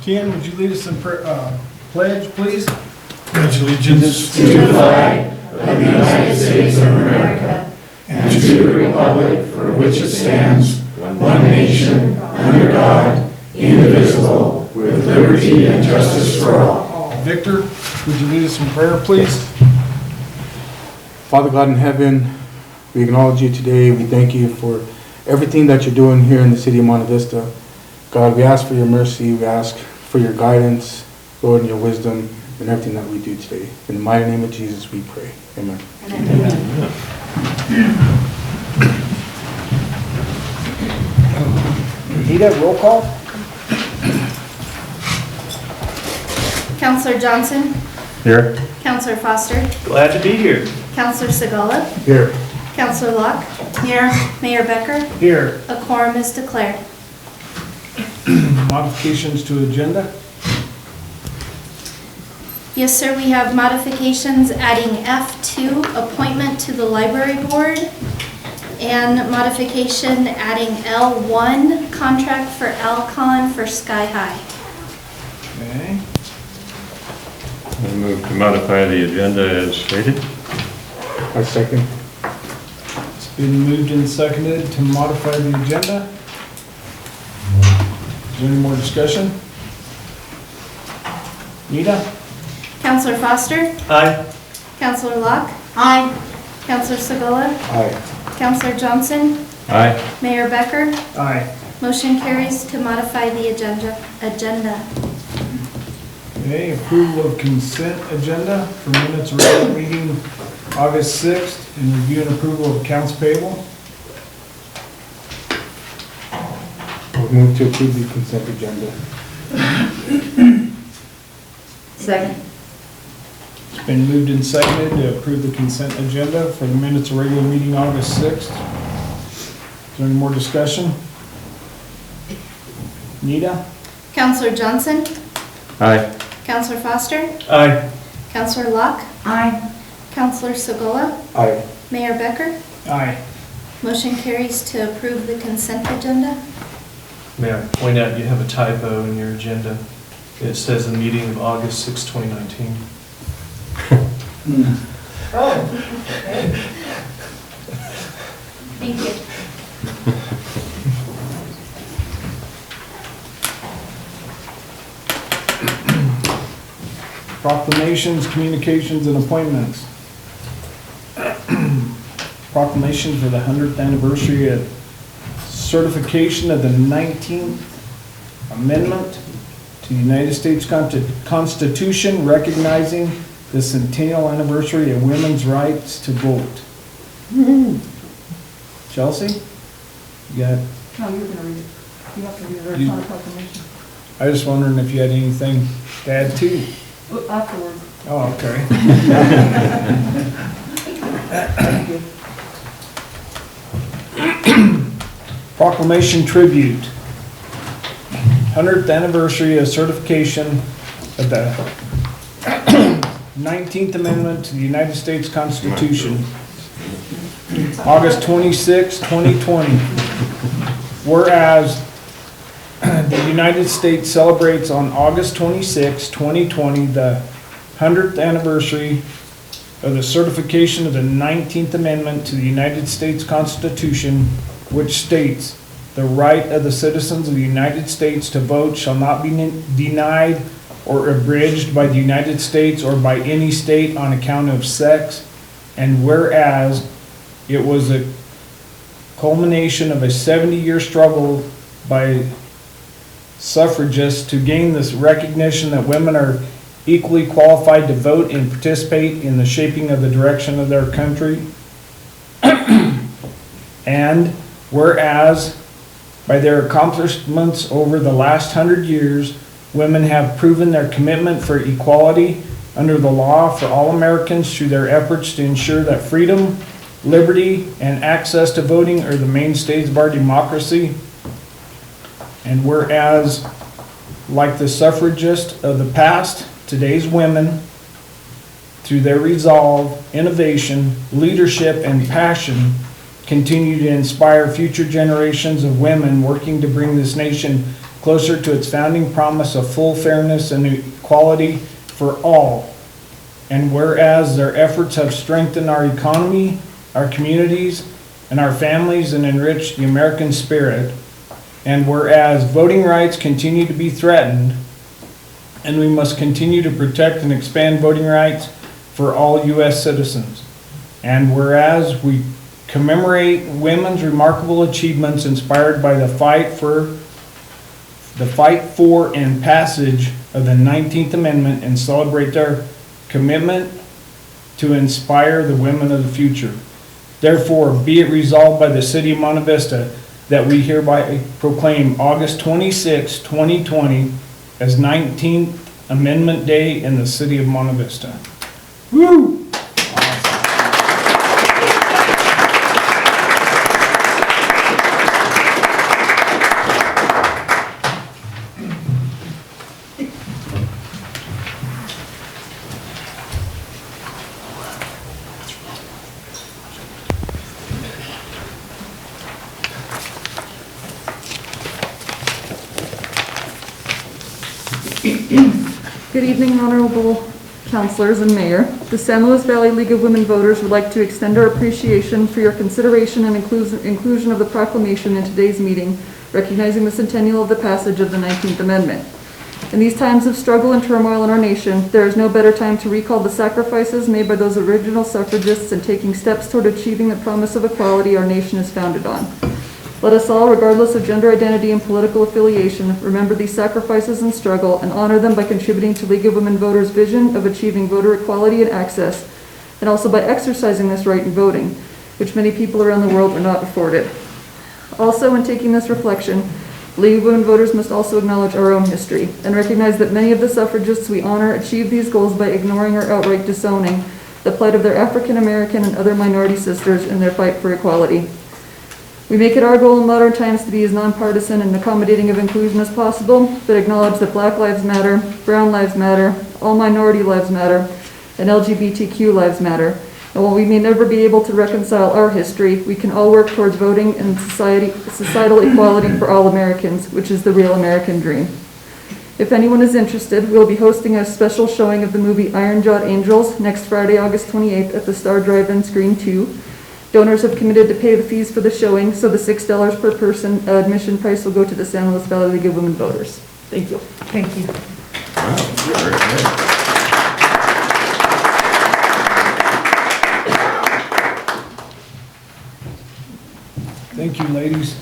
Ken, would you lead us in pledge, please? Pledge allegiance to the flag of the United States of America and to the republic for which it stands, one nation, under God, indivisible, with liberty and justice for all. Victor, would you lead us in prayer, please? Father God in heaven, we acknowledge you today. We thank you for everything that you're doing here in the city of Monte Vista. God, we ask for your mercy. We ask for your guidance, Lord, and your wisdom in everything that we do today. In the mighty name of Jesus, we pray. Amen. Amen. Need a roll call? Counselor Johnson, Here. Counselor Foster, Glad to be here. Counselor Segala, Here. Counselor Locke. Here. Mayor Becker. Here. A quorum is declared. Modifications to agenda? Yes, sir, we have modifications adding F2, appointment to the library board, and modification adding L1, contract for Alcon for Sky High. Okay. I move to modify the agenda as stated. I second. It's been moved and seconded to modify the agenda. Is there any more discussion? Nita? Counselor Foster, Aye. Counselor Locke. Aye. Counselor Segala, Aye. Counselor Johnson, Aye. Mayor Becker. Aye. Motion carries to modify the agenda. Okay, approval of consent agenda for minutes of regular meeting August 6th, and review and approval of accounts payable. We'll move to approve the consent agenda. Second. It's been moved and seconded to approve the consent agenda for the minutes of regular meeting August 6th. Is there any more discussion? Nita? Counselor Johnson, Aye. Counselor Foster, Aye. Counselor Locke. Aye. Counselor Segala, Aye. Mayor Becker. Aye. Motion carries to approve the consent agenda. May I point out you have a typo in your agenda? It says the meeting of August 6, 2019. Thank you. Proclamations, communications, and appointments. Proclamation for the 100th anniversary of certification of the 19th Amendment to the United States Constitution, recognizing the centennial anniversary of women's rights to vote. Chelsea? You got, No, you're gonna read it. You have to read it, it's not a proclamation. I was wondering if you had anything to add too. Afterward. Oh, okay. Proclamation tribute. 100th anniversary of certification of the 19th Amendment to the United States Constitution. August 26, 2020. Whereas the United States celebrates on August 26, 2020, the 100th anniversary of the certification of the 19th Amendment to the United States Constitution, which states, "The right of the citizens of the United States to vote shall not be denied or abridged by the United States or by any state on account of sex." And whereas it was a culmination of a 70-year struggle by suffragists to gain this recognition that women are equally qualified to vote and participate in the shaping of the direction of their country. And whereas by their accomplishments over the last 100 years, women have proven their commitment for equality under the law for all Americans through their efforts to ensure that freedom, liberty, and access to voting are the mainstays of our democracy. And whereas, like the suffragists of the past, today's women, through their resolve, innovation, leadership, and passion, continue to inspire future generations of women working to bring this nation closer to its founding promise of full fairness and equality for all. And whereas their efforts have strengthened our economy, our communities, and our families and enriched the American spirit, and whereas voting rights continue to be threatened, and we must continue to protect and expand voting rights for all U.S. citizens. And whereas we commemorate women's remarkable achievements inspired by the fight for and passage of the 19th Amendment and celebrate their commitment to inspire the women of the future. Therefore, be it resolved by the City of Monte Vista that we hereby proclaim August 26, 2020 as 19th Amendment Day in the City of Monte Vista. Woo! Good evening, Honorable Councilors and Mayor. The San Luis Valley League of Women Voters would like to extend our appreciation for your consideration and inclusion of the proclamation in today's meeting, recognizing the centennial of the passage of the 19th Amendment. In these times of struggle and turmoil in our nation, there is no better time to recall the sacrifices made by those original suffragists in taking steps toward achieving the promise of equality our nation is founded on. Let us all, regardless of gender identity and political affiliation, remember these sacrifices and struggle and honor them by contributing to League of Women Voters' vision of achieving voter equality and access, and also by exercising this right in voting, which many people around the world are not afforded. Also, in taking this reflection, League of Women Voters must also acknowledge our own history and recognize that many of the suffragists we honor achieved these goals by ignoring or outright disowning the plight of their African American and other minority sisters in their fight for equality. We make it our goal in modern times to be as nonpartisan and accommodating of inclusion as possible, but acknowledge that Black Lives Matter, Brown Lives Matter, all minority lives matter, and LGBTQ lives matter. And while we may never be able to reconcile our history, we can all work towards voting and societal equality for all Americans, which is the real American dream. If anyone is interested, we'll be hosting a special showing of the movie Iron Jawed Angels next Friday, August 28th at the Star Drive-In Screen 2. Donors have committed to pay the fees for the showing, so the $6 per person admission price will go to the San Luis Valley League of Women Voters. Thank you. Thank you. Wow, very good. Thank you, ladies.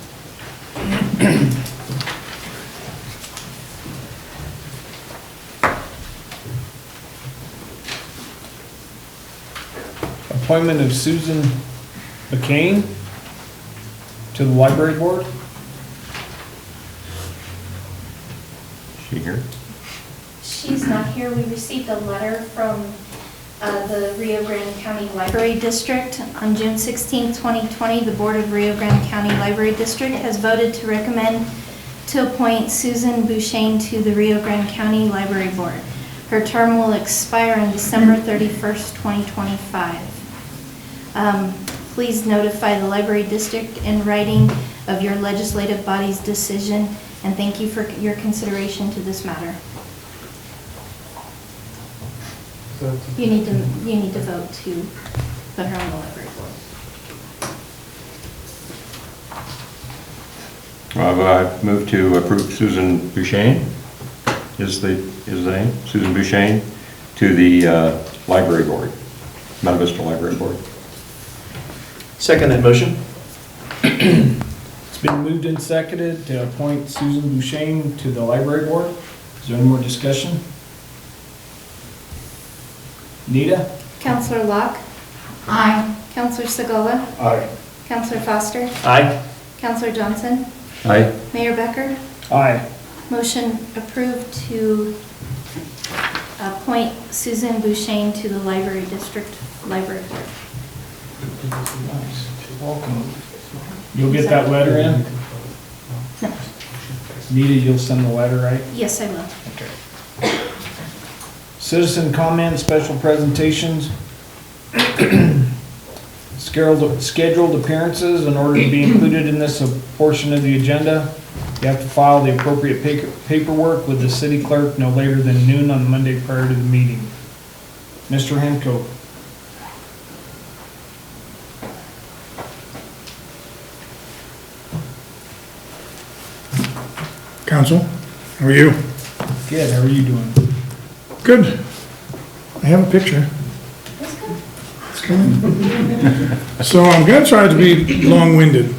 Appointment of Susan Mccain to the library board. She here? She's not here. We received a letter from the Rio Grande County Library District. On June 16, 2020, the Board of Rio Grande County Library District has voted to recommend to appoint Susan Duchesne to the Rio Grande County Library Board. Her term will expire on December 31st, 2025. Please notify the Library District in writing of your legislative body's decision, and thank you for your consideration to this matter. You need to vote to put her on the library board. I move to approve Susan Duchesne, is the name, Susan Duchesne, to the library board, Monte Vista Library Board. Second that motion. It's been moved and seconded to appoint Susan Duchesne to the library board. Is there any more discussion? Nita? Counselor Locke? Aye. Counselor Segala? Aye. Counselor Foster? Aye. Counselor Johnson? Aye. Mayor Becker? Aye. Motion approved to appoint Susan Duchesne to the Library District Library Board. Welcome. You'll get that letter in? Nita, you'll send the letter, right? Yes, I will. Okay. Citizen comments, special presentations. Scheduled appearances in order to be included in this portion of the agenda. You have to file the appropriate paperwork with the city clerk no later than noon on Monday prior to the meeting. Mr. Henko. Council, how are you? Good, how are you doing? Good. I have a picture. It's coming. So I'm gonna try to be long-winded.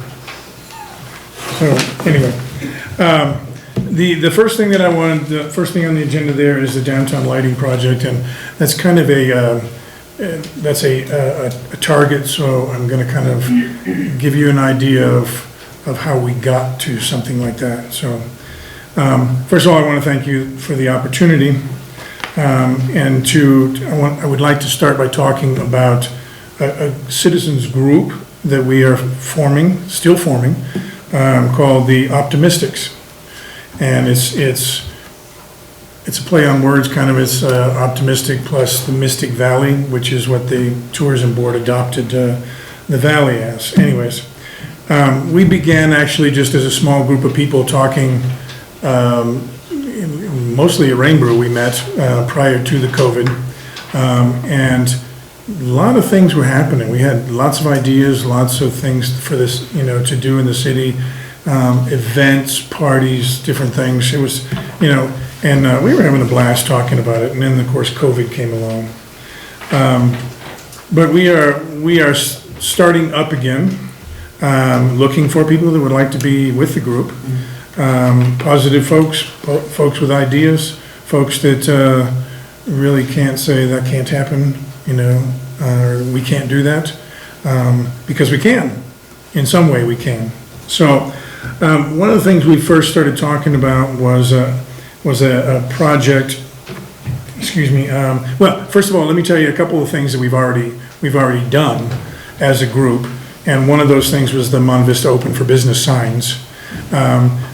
So, anyway, the first thing that I wanted, the first thing on the agenda there is the downtown lighting project, and that's kind of a target, so I'm gonna kind of give you an idea of how we got to something like that. So, first of all, I want to thank you for the opportunity, and I would like to start by talking about a citizens group that we are still forming, called the Optimistics, and it's a play on words, kind of. It's optimistic plus the Mystic Valley, which is what the tourism board adopted the valley as. Anyways, we began actually just as a small group of people talking. Mostly at Rainbow we met prior to the COVID, and a lot of things were happening. We had lots of ideas, lots of things for this, to do in the city, events, parties, different things. It was, and we were having a blast talking about it. And then, of course, COVID came along. But we are starting up again, looking for people that would like to be with the group. Positive folks with ideas, folks that really can't say that can't happen, or we can't do that, because we can. In some way we can. So one of the things we first started talking about was a project, excuse me, well, first of all, let me tell you a couple of things that we've already done as a group, and one of those things was the Monte Vista Open for Business signs.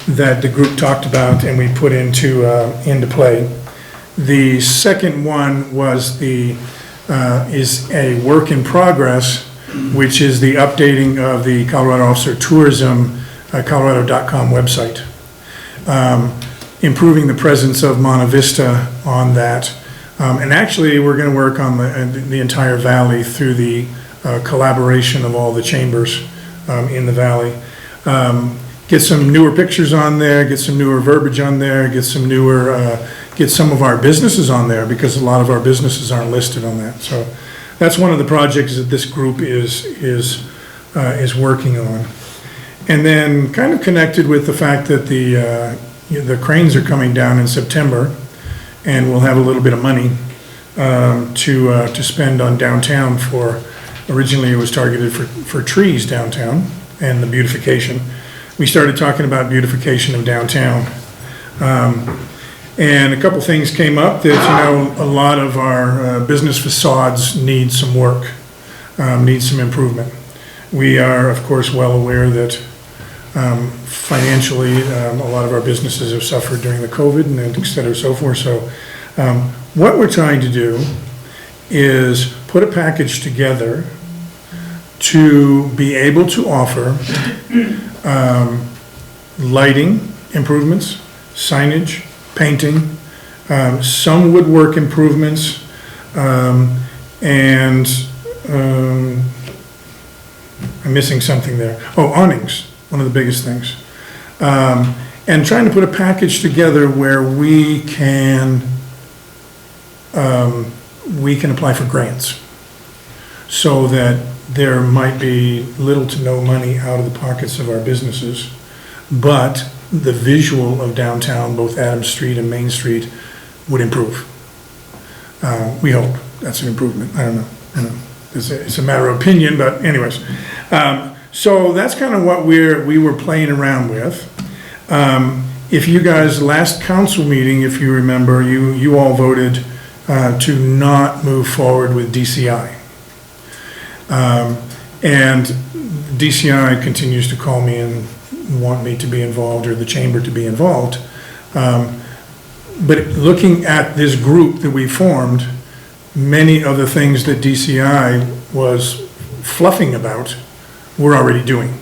That the group talked about and we put into play. The second one was is a work in progress, which is the updating of the Colorado Officer Tourism Colorado.com website, improving the presence of Monte Vista on that, and actually we're going to work on the entire valley through the collaboration of all the chambers in the valley. Get some newer pictures on there, get some newer verbiage on there, get some of our businesses on there, because a lot of our businesses aren't listed on that. So that's one of the projects that this group is working on. And then kind of connected with the fact that the cranes are coming down in September, and we'll have a little bit of money to spend on downtown originally it was targeted for trees downtown and the beautification. We started talking about beautification of downtown. And a couple things came up that, a lot of our business facades need some work, need some improvement. We are, of course, well aware that financially, a lot of our businesses have suffered during the COVID and et cetera, so forth. So what we're trying to do is put a package together to be able to offer lighting improvements, signage, painting, some woodwork improvements, and I'm missing something there. Oh, awnings, one of the biggest things. And trying to put a package together where we can apply for grants, so that there might be little to no money out of the pockets of our businesses, but the visual of downtown, both Adams Street and Main Street, would improve. We hope that's an improvement. I don't know. It's a matter of opinion, but anyways. So that's kind of what we were playing around with. If you guys, last council meeting, if you remember, you all voted to not move forward with DCI. And DCI continues to call me and want me to be involved, or the chamber to be involved. But looking at this group that we formed, many of the things that DCI was fluffing about, we're already doing.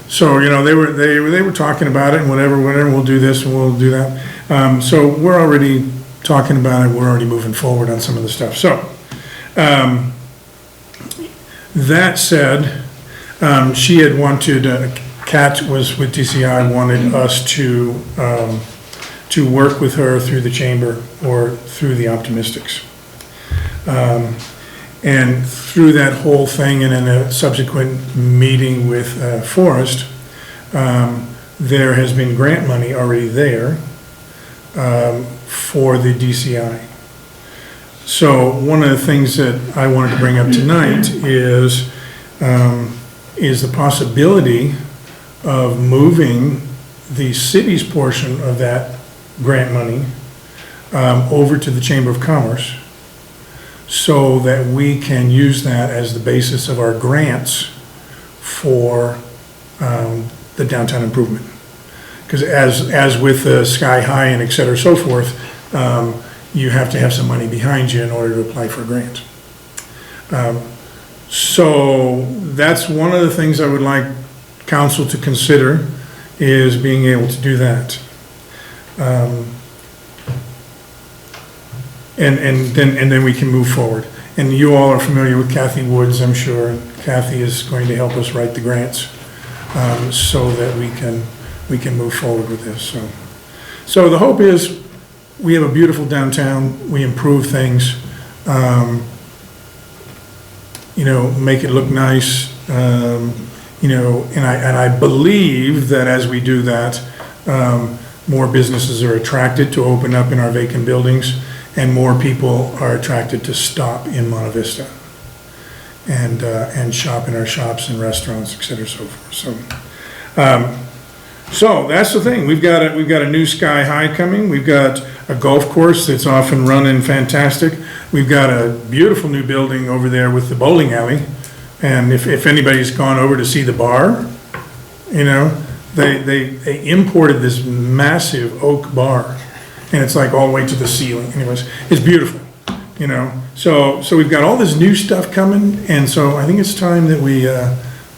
So, you know, they were talking about it and whatever, we'll do this and we'll do that. So we're already talking about it, we're already moving forward on some of the stuff. So, that said, she had wanted, Kat was with DCI, wanted us to work with her through the chamber or through the Optimistics. And through that whole thing and in a subsequent meeting with Forrest, there has been grant money already there for the DCI. So one of the things that I wanted to bring up tonight is the possibility of moving the city's portion of that grant money over to the Chamber of Commerce, so that we can use that as the basis of our grants for the downtown improvement. Because as with the Sky High and et cetera, so forth, you have to have some money behind you in order to apply for a grant. So that's one of the things I would like council to consider, is being able to do that. And then we can move forward. And you all are familiar with Kathy Woods, I'm sure. Kathy is going to help us write the grants, so that we can move forward with this. So the hope is we have a beautiful downtown, we improve things, you know, make it look nice, you know, and I believe that as we do that, more businesses are attracted to open up in our vacant buildings, and more people are attracted to stop in Monte Vista and shop in our shops and restaurants, et cetera, so forth. So that's the thing. We've got a new Sky High coming. We've got a golf course that's off and running fantastic. We've got a beautiful new building over there with the bowling alley. And if anybody's gone over to see the bar, you know, they imported this massive oak bar, and it's like all the way to the ceiling. Anyways, it's beautiful, you know. So we've got all this new stuff coming, and so I think it's time that we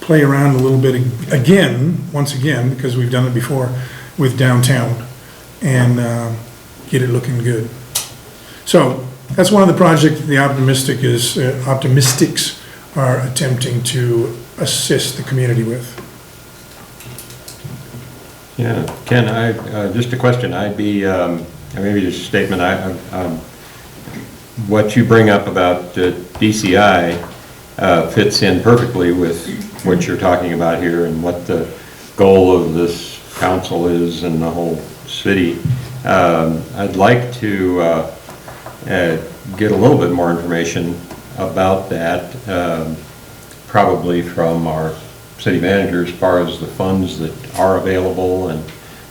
play around a little bit once again, because we've done it before with downtown, and get it looking good. So that's one of the projects the Optimistics are attempting to assist the community with. Yeah, Ken, just a question. I'd be, maybe just a statement. What you bring up about DCI fits in perfectly with what you're talking about here and what the goal of this council is and the whole city. I'd like to get a little bit more information about that, probably from our city manager, as far as the funds that are available, and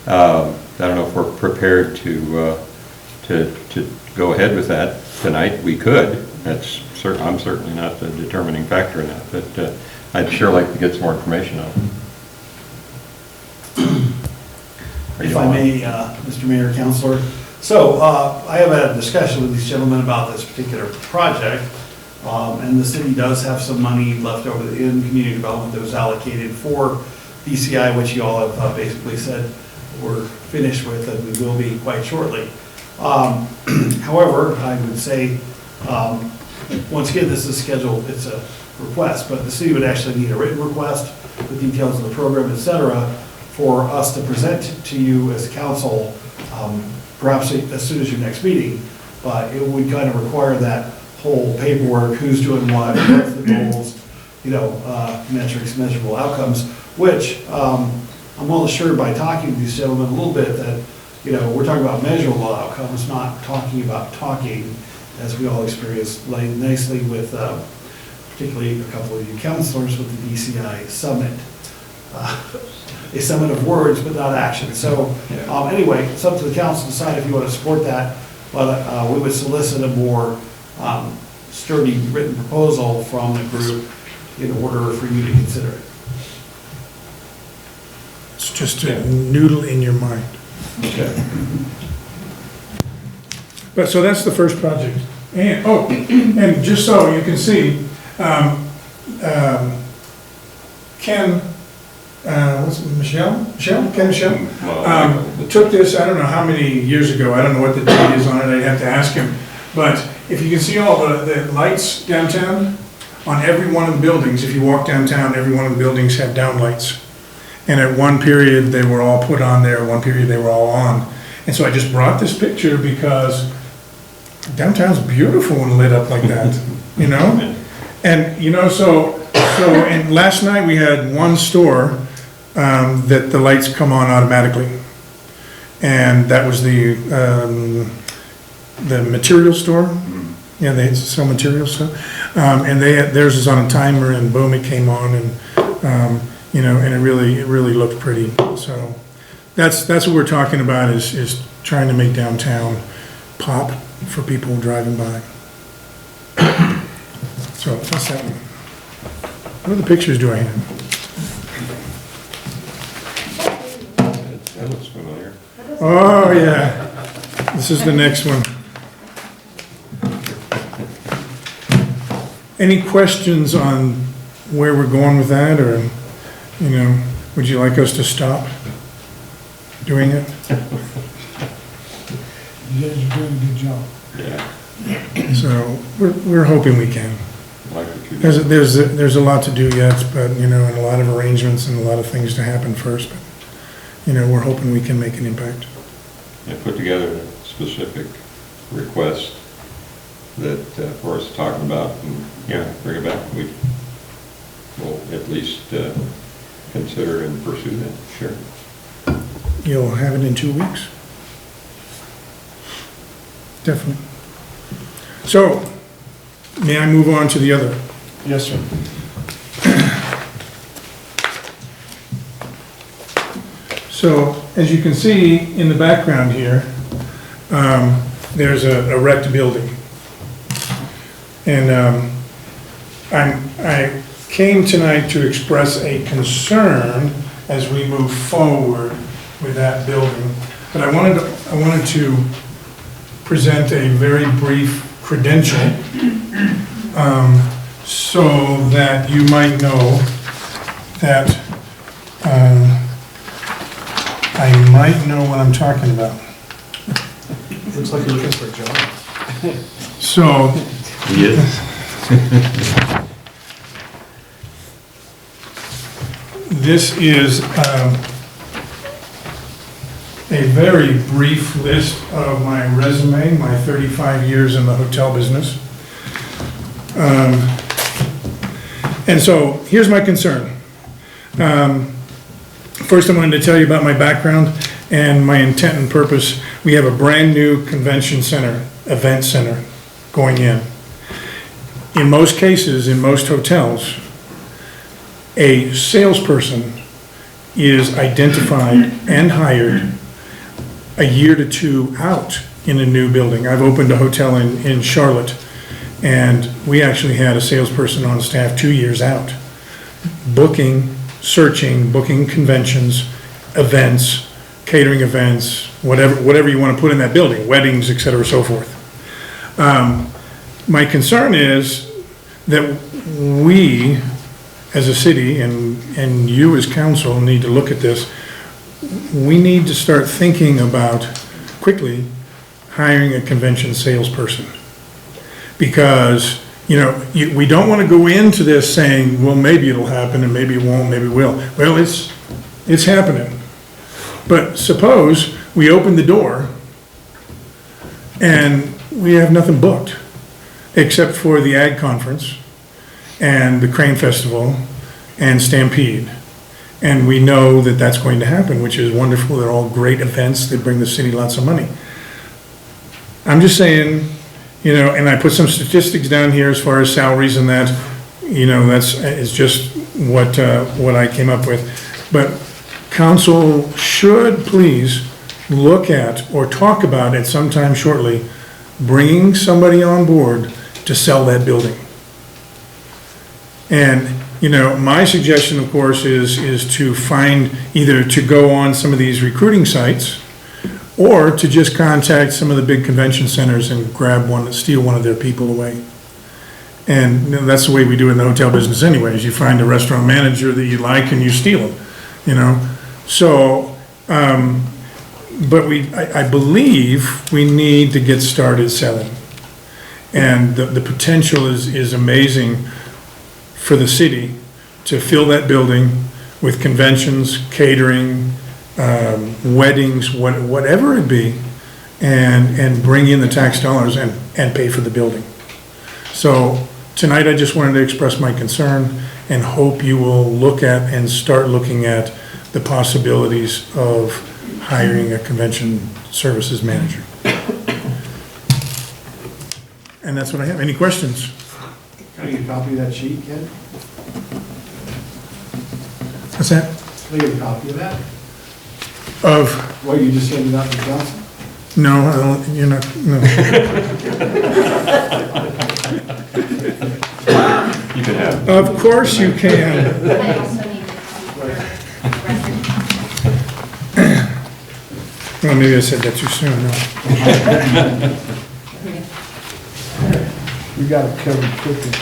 I don't know if we're prepared to go ahead with that tonight. We could. I'm certainly not the determining factor in that, but I'd sure like to get some more information on it. If I may, Mr. Mayor, Councilor. So I have had a discussion with these gentlemen about this particular project, and the city does have some money left over in community development that was allocated for DCI, which you all have basically said we're finished with, and we will be quite shortly. However, I would say, once again, this is scheduled, it's a request, but the city would actually need a written request with details of the program, et cetera, for us to present to you as council, perhaps as soon as your next meeting. But it would kind of require that whole paperwork, who's doing what's the goals, you know, metrics, measurable outcomes, which I'm well assured by talking to these gentlemen a little bit that, you know, we're talking about measurable outcomes, not talking about talking, as we all experienced nicely with particularly a couple of you counselors with the DCI summit. A summit of words, but not action. So anyway, it's up to the council to decide if you want to support that, but we would solicit a more sturdy written proposal from the group in order for you to consider it. It's just a noodle in your mind. Okay. But so that's the first project. And and just so you can see, Ken what's it, Michelle, Ken Michelle? Took this, I don't know how many years ago, I don't know what the date is on it, I'd have to ask him. But if you can see all the lights downtown, on every one of the buildings, if you walk downtown, every one of the buildings have downlights. And at one period, they were all put on there, one period they were all on. And so I just brought this picture because downtown's beautiful when lit up like that, you know? And, you know, and last night we had one store that the lights come on automatically. And that was the material store. Yeah, they sell material stuff. And theirs is on a timer, and boom, it came on, and, you know, and it really looked pretty. So that's what we're talking about, is trying to make downtown pop for people driving by. So that's that one. What other pictures do I have? That looks familiar. Oh, yeah. This is the next one. Any questions on where we're going with that, or, you know, would you like us to stop doing it? You guys are doing a good job. Yeah. So we're hoping we can. Like what you did. There's a lot to do yet, but, you know, and a lot of arrangements and a lot of things to happen first. But, you know, we're hoping we can make an impact. And put together a specific request that for us talking about, and, yeah, bring it back. We will at least consider and pursue that, sure. You'll have it in 2 weeks? Definitely. So, may I move on to the other? Yes, sir. So, as you can see in the background here, there's a wrecked building. And I came tonight to express a concern as we move forward with that building. But I wanted to present a very brief credential so that you might know that I might know what I'm talking about. Looks like you're looking for a job. So, Yes. this is a very brief list of my resume, my 35 years in the hotel business. And so, here's my concern. First, I wanted to tell you about my background and my intent and purpose. We have a brand-new convention center, event center, going in. In most cases, in most hotels, a salesperson is identified and hired a year to 2 out in a new building. I've opened a hotel in Charlotte, and we actually had a salesperson on staff 2 years out, booking, searching, booking conventions, events, catering events, whatever you want to put in that building, weddings, et cetera, so forth. My concern is that we, as a city, and you as council, need to look at this. We need to start thinking about, quickly, hiring a convention salesperson. Because, you know, we don't want to go into this saying, well, maybe it'll happen, and maybe it won't, maybe it will. Well, it's happening. But suppose we open the door, and we have nothing booked, except for the Ag Conference, and the Crane Festival, and Stampede. And we know that that's going to happen, which is wonderful. They're all great events that bring the city lots of money. I'm just saying, you know, and I put some statistics down here as far as salaries and that, you know, it's just what I came up with. But council should please look at or talk about at some time shortly, bringing somebody on board to sell that building. And, you know, my suggestion, of course, is to find, either to go on some of these recruiting sites, or to just contact some of the big convention centers and steal one of their people away. And you know, that's the way we do it in the hotel business anyways. You find a restaurant manager that you like and you steal them. you know? So, but I believe we need to get started selling. And the potential is amazing for the city to fill that building with conventions, catering, weddings, whatever it be, and bring in the tax dollars and pay for the building. So tonight I just wanted to express my concern and hope you will look at and start looking at the possibilities of hiring a convention services manager. And that's what I have. Any questions? Can I get a copy of that sheet, Ken? What's that? Can I get a copy of that? Of, What you just handed out to Johnson? no, I don't, you're not, no. You can have. Of course you can. I also need a copy for record. Well, maybe I said that too soon, no. We got it covered quickly.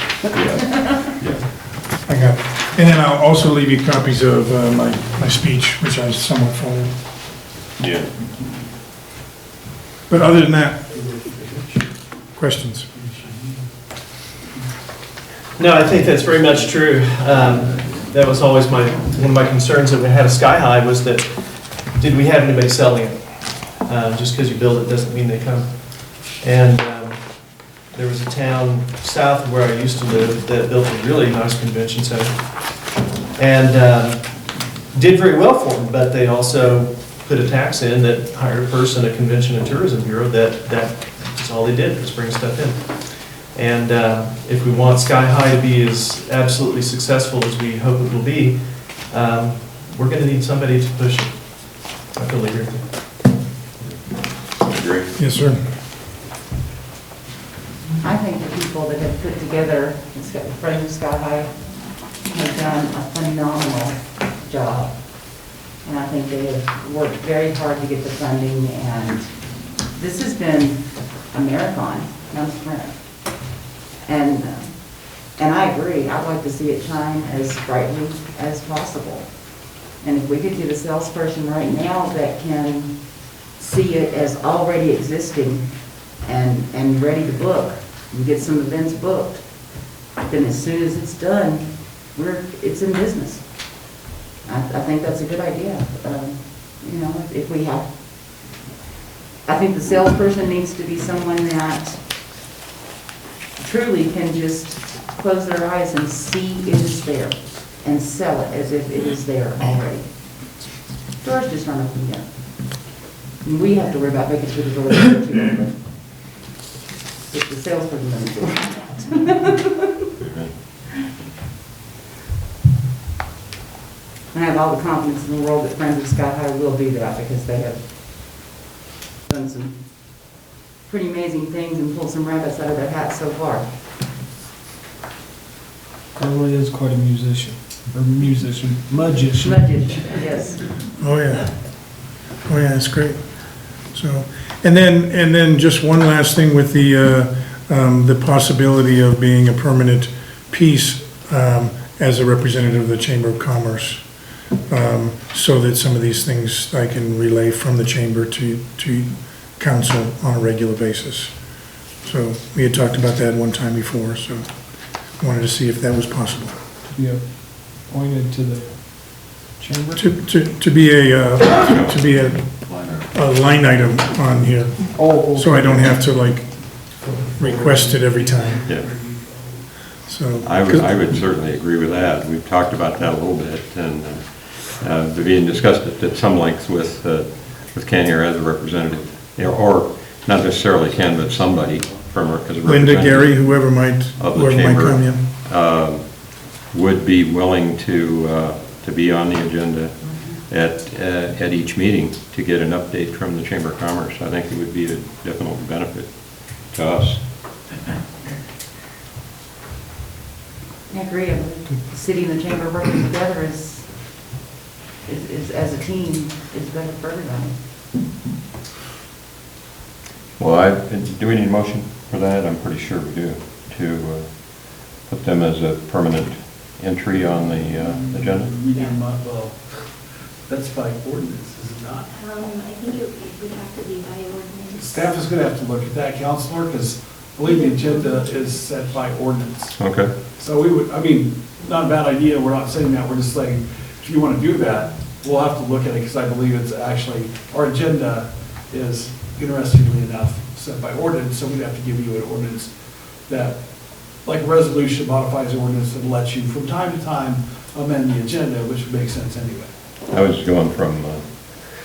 I got it. And then I'll also leave you copies of my speech, which I somewhat followed. Yeah. But other than that, questions? No, I think that's very much true. That was always one of my concerns that we had a Sky High was that, did we have anybody selling it? Just because you build it doesn't mean they come. And there was a town south of where I used to live that built a really nice convention center. And did very well for them, but they also put a tax in that hired a person, a convention and tourism bureau, that's all they did was bring stuff in. And if we want Sky High to be as absolutely successful as we hope it will be, we're going to need somebody to push it. I totally agree. Agree. Yes, sir. I think the people that have put together Friends of Sky High have done a phenomenal job. And I think they have worked very hard to get the funding, and this has been a marathon, not a sprint. And I agree, I'd like to see it shine as brightly as possible. And if we could get a salesperson right now that can see it as already existing and ready to book, and get some events booked, then as soon as it's done, it's in business. I think that's a good idea. You know, if we have, I think the salesperson needs to be someone that truly can just close their eyes and see it is there and sell it as if it is there already. Doors just aren't open yet. And we have to worry about making sure the doors are too open. If the salesperson doesn't do that. I have all the confidence in the world that Friends of Sky High will do that, because they have done some pretty amazing things and pulled some rabbits out of their hats so far. Carla is quite a musician, or magician. Yes. Oh, yeah. Oh, yeah, that's great. So, and then just one last thing with the possibility of being a permanent piece as a representative of the Chamber of Commerce, so that some of these things I can relay from the chamber to council on a regular basis. So we had talked about that one time before, so I wanted to see if that was possible. To be appointed to the chamber? To be a line item on here, Oh, so I don't have to like request it every time. Yeah. So I would certainly agree with that. We've talked about that a little bit, and Vivian discussed it at some length with Ken here as a representative, or not necessarily Ken, but somebody from as a representative. Linda, Gary, whoever might come in. Would be willing to be on the agenda at each meeting to get an update from the Chamber of Commerce. I think it would be a definite benefit to us. I agree. The city and the chamber working together is as a team, is better for everybody. Well, do we need a motion for that? I'm pretty sure we do, to put them as a permanent entry on the agenda. We need well, That's by ordinance, is it not? I think it would have to be by ordinance. Staff is gonna have to look at that, Counselor, because I believe the agenda is set by ordinance. Okay. So we would, I mean, not a bad idea, we're not saying that, we're just saying, if you want to do that, we'll have to look at it, because I believe it's actually, our agenda is, interestingly enough, set by ordinance, so we'd have to give you an ordinance that, like a resolution modifies the ordinance and lets you, from time to time, amend the agenda, which would make sense anyway. I was going from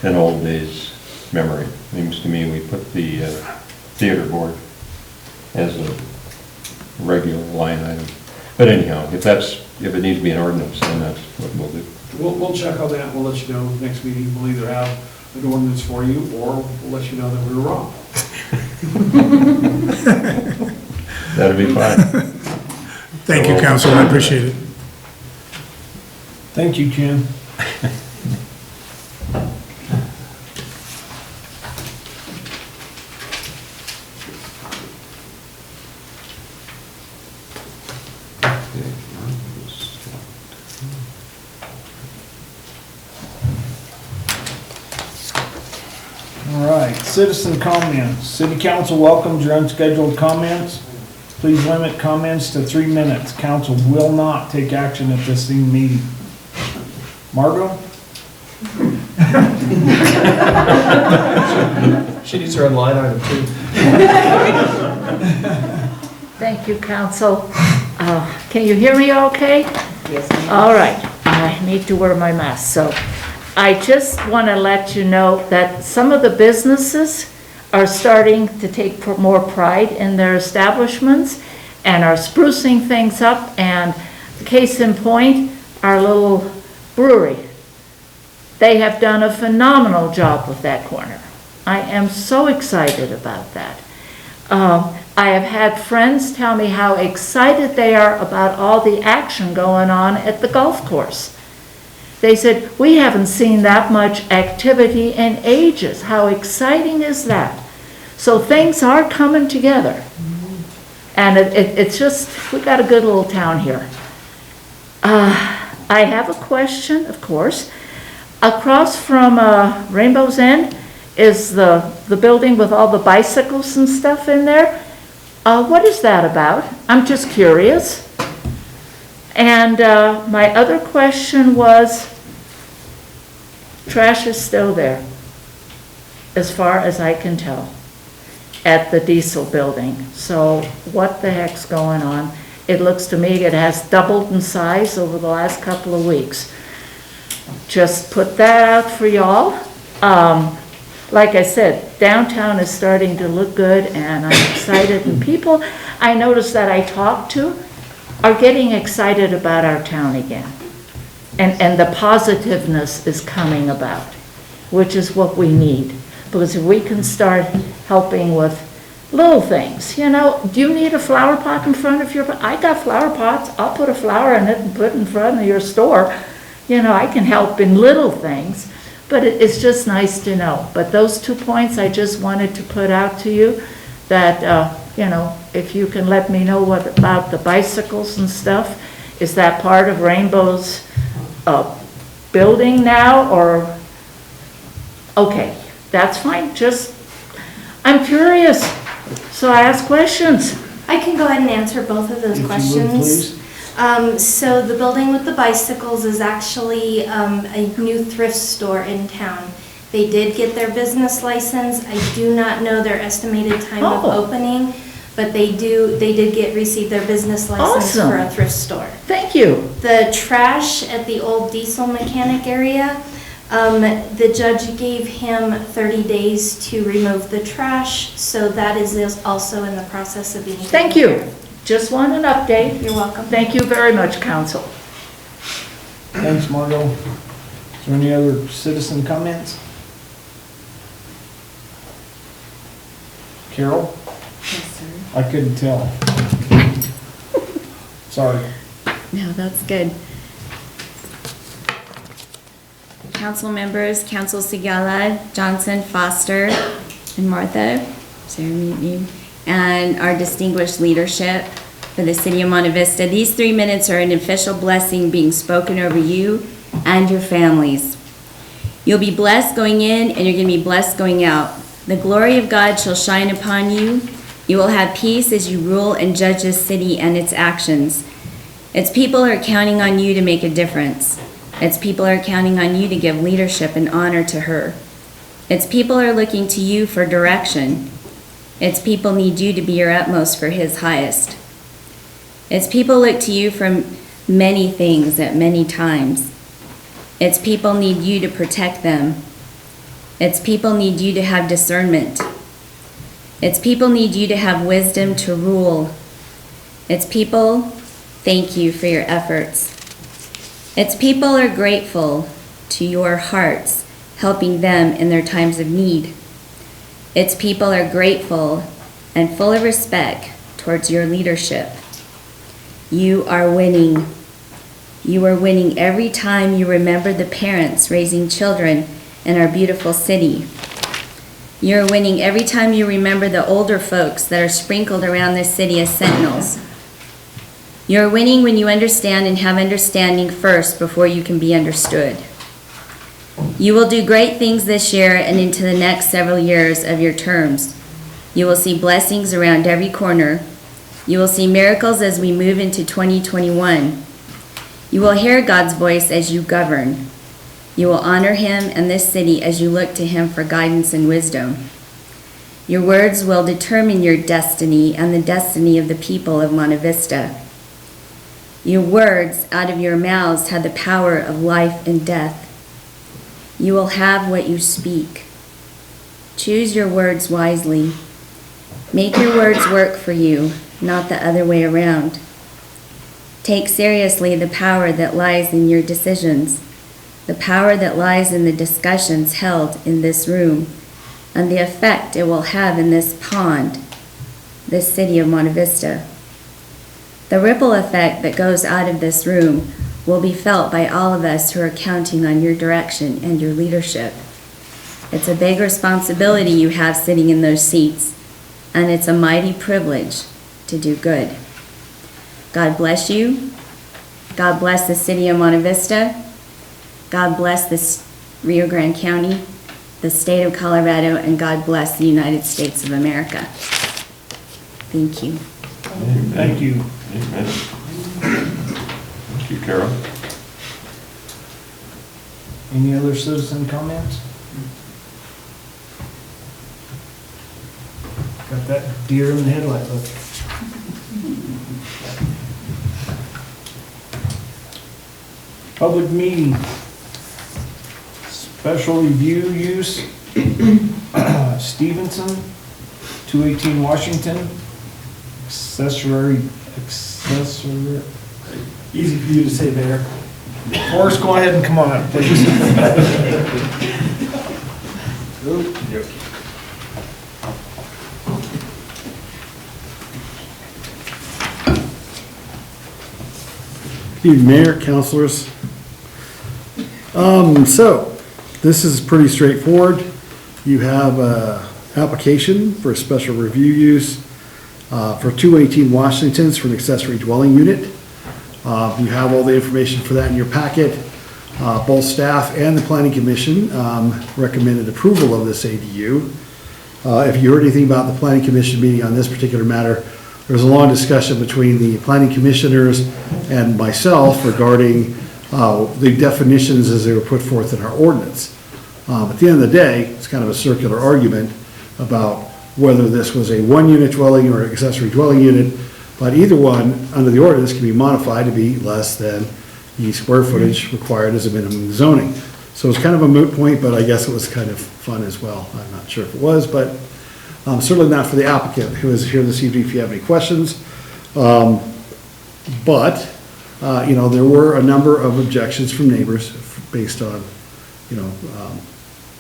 an old days memory. Seems to me we put the theater board as a regular line item. But anyhow, if it needs to be an ordinance, then that's what we'll do. We'll check on that, we'll let you know next meeting, we'll either have an ordinance for you, or we'll let you know that we were wrong. That'd be fine. Thank you, Council, I appreciate it. Thank you, Ken. All right, citizen comments. City council welcomes your unscheduled comments. Please limit comments to 3 minutes. Council will not take action at this meeting. Margot? She needs her own line item too. Thank you, council. Can you hear me okay? Yes, ma'am. All right, I need to wear my mask, so I just want to let you know that some of the businesses are starting to take more pride in their establishments and are sprucing things up, and case in point, our little brewery. They have done a phenomenal job with that corner. I am so excited about that. I have had friends tell me how excited they are about all the action going on at the golf course. They said, we haven't seen that much activity in ages. How exciting is that? So things are coming together. And it's just, we got a good little town here. I have a question, of course. Across from Rainbow's End is the building with all the bicycles and stuff in there. What is that about? I'm just curious. And my other question was, trash is still there, as far as I can tell, at the diesel building. So what the heck's going on? It looks to me it has doubled in size over the last couple of weeks. Just put that out for y'all. Like I said, downtown is starting to look good, and I'm excited. And people I notice that I talk to are getting excited about our town again. And the positiveness is coming about, which is what we need. Because if we can start helping with little things, you know, do you need a flower pot in front of your, I got flower pots, I'll put a flower in it and put it in front of your store. You know, I can help in little things, but it's just nice to know. But those 2 points I just wanted to put out to you, that, you know, if you can let me know what about the bicycles and stuff. Is that part of Rainbow's building now, or, okay, that's fine, just, I'm curious, so I ask questions. I can go ahead and answer both of those If you would, questions. please. So the building with the bicycles is actually a new thrift store in town. They did get their business license. I do not know their estimated time of Oh. opening, but they did receive their business license Awesome. for a thrift store. Thank you. The trash at the old diesel mechanic area, the judge gave him 30 days to remove the trash, so that is also in the process of being taken Thank care you. of. Just want an update. You're welcome. Thank you very much, council. Thanks, Margot. Is there any other citizen comments? Carol? Yes, sir. I couldn't tell. Sorry. No, that's good. Council members, Council Sigala, Johnson, Foster, and Martha, sorry, meet you, and our distinguished leadership for the city of Monte Vista. These 3 minutes are an official blessing being spoken over you and your families. You'll be blessed going in, and you're going to be blessed going out. The glory of God shall shine upon you. You will have peace as you rule and judge this city and its actions. Its people are counting on you to make a difference. Its people are counting on you to give leadership and honor to her. Its people are looking to you for direction. Its people need you to be your utmost for his highest. Its people look to you for many things at many times. Its people need you to protect them. Its people need you to have discernment. Its people need you to have wisdom to rule. Its people thank you for your efforts. Its people are grateful to your hearts, helping them in their times of need. Its people are grateful and full of respect towards your leadership. You are winning. You are winning every time you remember the parents raising children in our beautiful city. You're winning every time you remember the older folks that are sprinkled around this city as sentinels. You're winning when you understand and have understanding first before you can be understood. You will do great things this year and into the next several years of your terms. You will see blessings around every corner. You will see miracles as we move into 2021. You will hear God's voice as you govern. You will honor him and this city as you look to him for guidance and wisdom. Your words will determine your destiny and the destiny of the people of Monte Vista. Your words out of your mouths have the power of life and death. You will have what you speak. Choose your words wisely. Make your words work for you, not the other way around. Take seriously the power that lies in your decisions, the power that lies in the discussions held in this room, and the effect it will have in this pond, this city of Monte Vista. The ripple effect that goes out of this room will be felt by all of us who are counting on your direction and your leadership. It's a big responsibility you have sitting in those seats, and it's a mighty privilege to do good. God bless you. God bless the city of Monte Vista. God bless this Rio Grande County, the state of Colorado, and God bless the United States of America. Thank you. Thank you. Amen. Thank you, Carol. Any other citizen comments? Got that deer in the headlight look. Public meeting. Special review use, Stevenson, 218 Washington, accessory, Easy for you to say, Mayor. Forrest, go ahead and come on up, please. Good evening, Mayor, councilors. So, this is pretty straightforward. You have an application for a special review use for 218 Washington's for an accessory dwelling unit. You have all the information for that in your packet. Both staff and the Planning Commission recommended approval of this ADU. If you heard anything about the Planning Commission meeting on this particular matter, there was a long discussion between the Planning Commissioners and myself regarding the definitions as they were put forth in our ordinance. At the end of the day, it's kind of a circular argument about whether this was a one-unit dwelling or an accessory dwelling unit, but either one, under the ordinance, can be modified to be less than the square footage required as a minimum zoning. So it's kind of a moot point, but I guess it was kind of fun as well. I'm not sure if it was, but certainly not for the applicant who is here this evening if you have any questions. You know, there were a number of objections from neighbors based on, you know,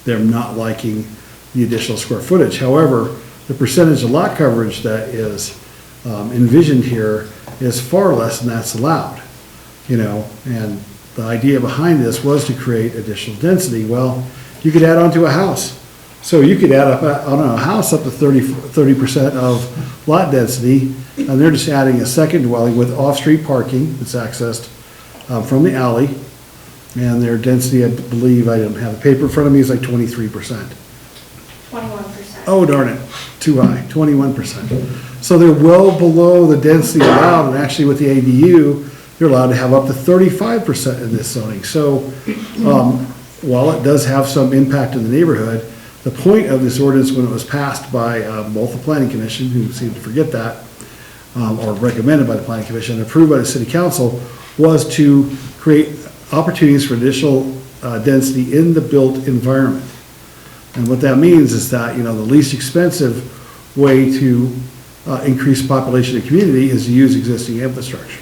them not liking the additional square footage. However, the percentage of lot coverage that is envisioned here is far less than that's allowed, you know, and the idea behind this was to create additional density. Well, you could add on to a house. So you could add up on a house up to 30% of lot density, and they're just adding a second dwelling with off-street parking that's accessed from the alley, And their density, I believe, I don't have the paper in front of me, is like 23%. 21%. Oh darn it, too high, 21%. So they're well below the density allowed, and actually with the ADU, they're allowed to have up to 35% in this zoning. So, while it does have some impact in the neighborhood, the point of this ordinance when it was passed by both the planning commission, who seemed to forget that, or recommended by the planning commission, and approved by the city council, was to create opportunities for additional density in the built environment. And what that means is that, the least expensive way to increase population and community is to use existing infrastructure.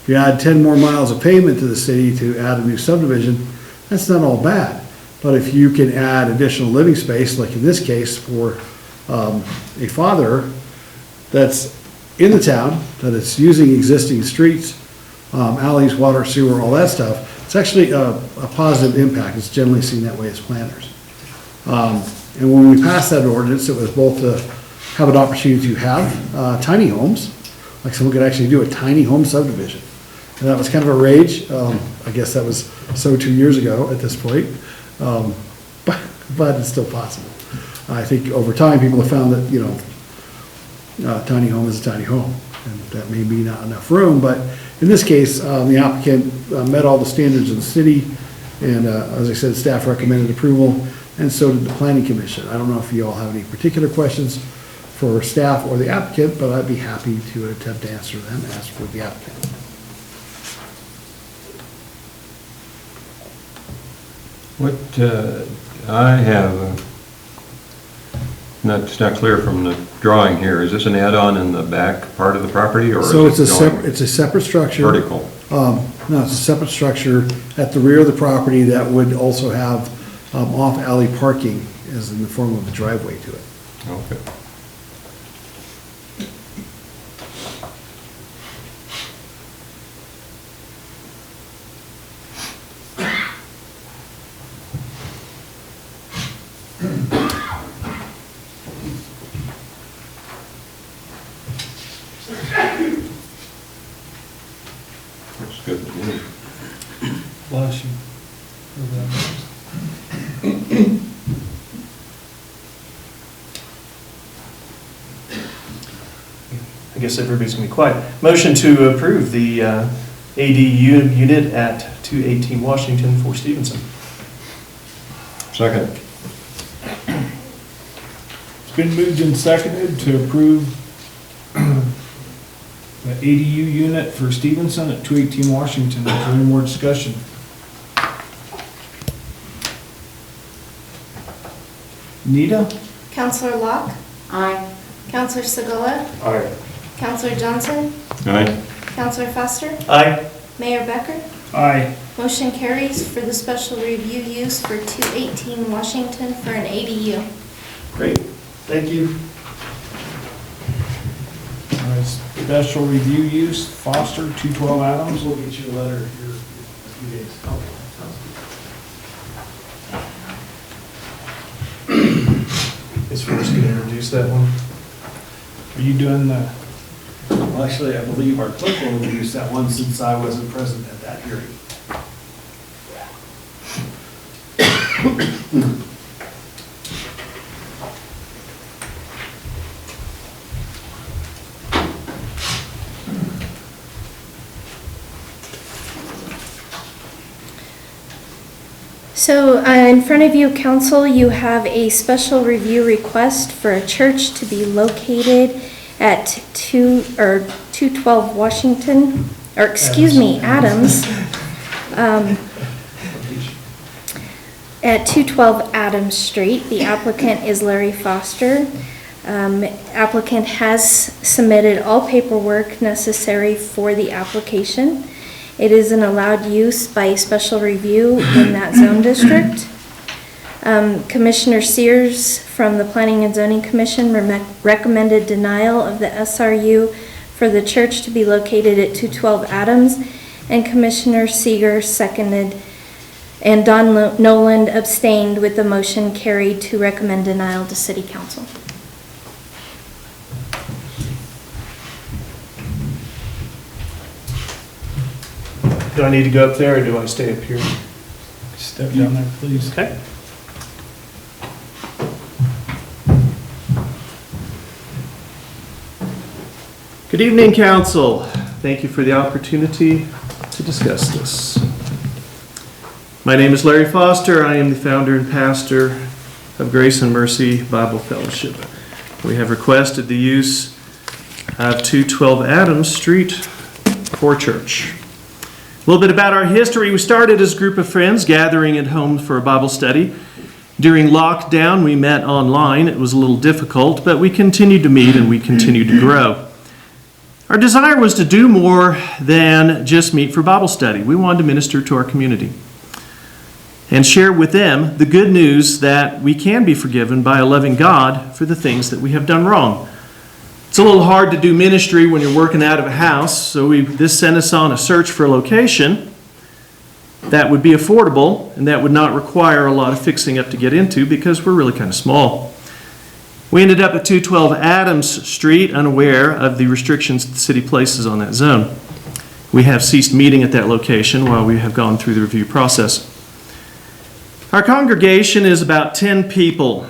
If you add 10 more miles of pavement to the city to add a new subdivision, that's not all bad. But if you can add additional living space, like in this case for a father that's in the town, that is using existing streets, alleys, water, sewer, all that stuff, it's actually a positive impact. It's generally seen that way as planners. And when we passed that ordinance, it was both to have an opportunity to have tiny homes, like someone could actually do a tiny home subdivision. And that was kind of a rage. I guess that was so 2 years ago at this point. But it's still possible. I think over time, people have found that, tiny home is a tiny home. And that may be not enough room, but in this case, the applicant met all the standards of the city. And as I said, staff recommended approval, and so did the planning commission. I don't know if you all have any particular questions for staff or the applicant, but I'd be happy to attempt to answer them as for the applicant. What I have, it's not clear from the drawing here, is this an add-on in the back part of the property, or So is it going it's a separate structure. vertical? No, it's a separate structure at the rear of the property that would also have off-alley parking as in the form of a driveway to it. Okay. Looks good to me. Bless you. I guess everybody's gonna be quiet. Motion to approve the ADU unit at 218 Washington for Stevenson. Second. It's been moved and seconded to approve the ADU unit for Stevenson at 218 Washington. Is there any more discussion? Nita? Counselor Locke? Aye. Counselor Segala? Aye. Counselor Johnson? Aye. Counselor Foster? Aye. Mayor Becker? Aye. Motion carries for the special review use for 218 Washington for an ADU. Great, thank you. All right, special review use, Foster, 212 Adams. We'll get you a letter here in a few days. Is first gonna introduce that one? Are you doing the, Well, actually, I believe our clerk will introduce that one since I wasn't present at that hearing. So in front of you, council, you have a special review request for a church to be located at 212 Washington, or excuse me, Adams. At 212 Adams Street. The applicant is Larry Foster. Applicant has submitted all paperwork necessary for the application. It is an allowed use by special review in that zone district. Commissioner Sears from the Planning and Zoning Commission recommended denial of the SRU for the church to be located at 212 Adams, and Commissioner Seeger seconded, and Don Noland abstained, with the motion carried to recommend denial to City Council. Do I need to go up there or do I stay up here? Step down there, please. Okay. Good evening, council. Thank you for the opportunity to discuss this. My name is Larry Foster. I am the founder and pastor of Grace and Mercy Bible Fellowship. We have requested the use of 212 Adams Street for church. A little bit about our history. We started as a group of friends gathering at home for a Bible study. During lockdown, we met online. It was a little difficult, but we continued to meet and we continued to grow. Our desire was to do more than just meet for Bible study. We wanted to minister to our community and share with them the good news that we can be forgiven by a loving God for the things that we have done wrong. It's a little hard to do ministry when you're working out of a house, so this sent us on a search for a location that would be affordable and that would not require a lot of fixing up to get into because we're really kind of small. We ended up at 212 Adams Street, unaware of the restrictions the city places on that zone. We have ceased meeting at that location while we have gone through the review process. Our congregation is about 10 people.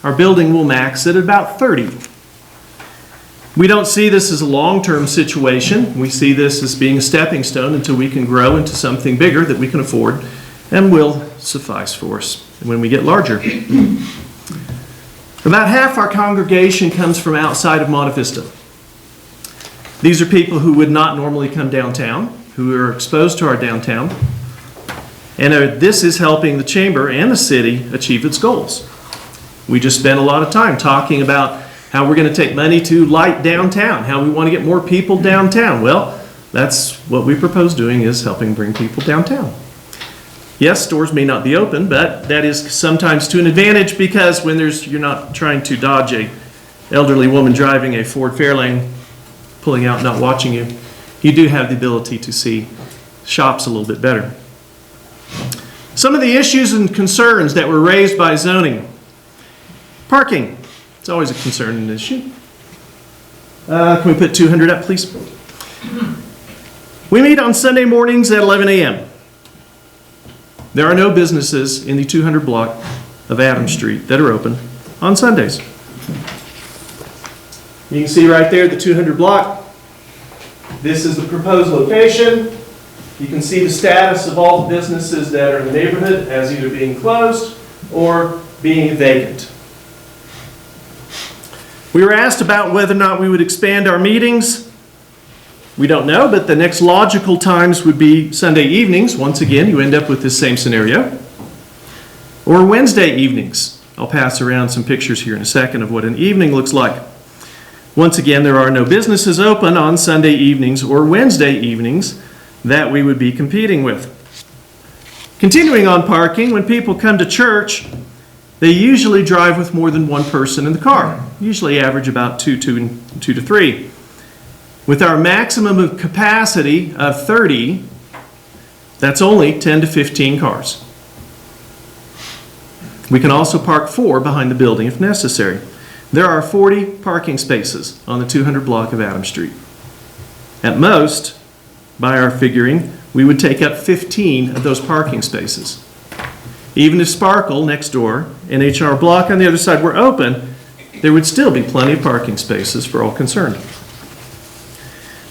Our building will max at about 30. We don't see this as a long-term situation. We see this as being a stepping stone until we can grow into something bigger that we can afford and will suffice for us when we get larger. About half our congregation comes from outside of Monte Vista. These are people who would not normally come downtown, who are exposed to our downtown, and this is helping the chamber and the city achieve its goals. We just spent a lot of time talking about how we're going to take money to light downtown, how we want to get more people downtown. Well, that's what we propose doing, is helping bring people downtown. Yes, stores may not be open, but that is sometimes to an advantage because when you're not trying to dodge a elderly woman driving a Ford Fairlane, pulling out, not watching you, you do have the ability to see shops a little bit better. Some of the issues and concerns that were raised by zoning. Parking. It's always a concern and issue. Can we put 200 up, please? We meet on Sunday mornings at 11 a.m. There are no businesses in the 200 block of Adams Street that are open on Sundays. You can see right there the 200 block. This is the proposed location. You can see the status of all the businesses that are in the neighborhood as either being closed or being vacant. We were asked about whether or not we would expand our meetings. We don't know, but the next logical times would be Sunday evenings. Once again, you end up with this same scenario. Or Wednesday evenings. I'll pass around some pictures here in a second of what an evening looks like. Once again, there are no businesses open on Sunday evenings or Wednesday evenings that we would be competing with. Continuing on parking, when people come to church, they usually drive with more than one person in the car. Usually average about two to three. With our maximum of capacity of 30, that's only 10 to 15 cars. We can also park 4 behind the building if necessary. There are 40 parking spaces on the 200 block of Adams Street. At most, by our figuring, we would take up 15 of those parking spaces. Even if Sparkle next door and H&R Block on the other side were open, there would still be plenty of parking spaces for all concerned.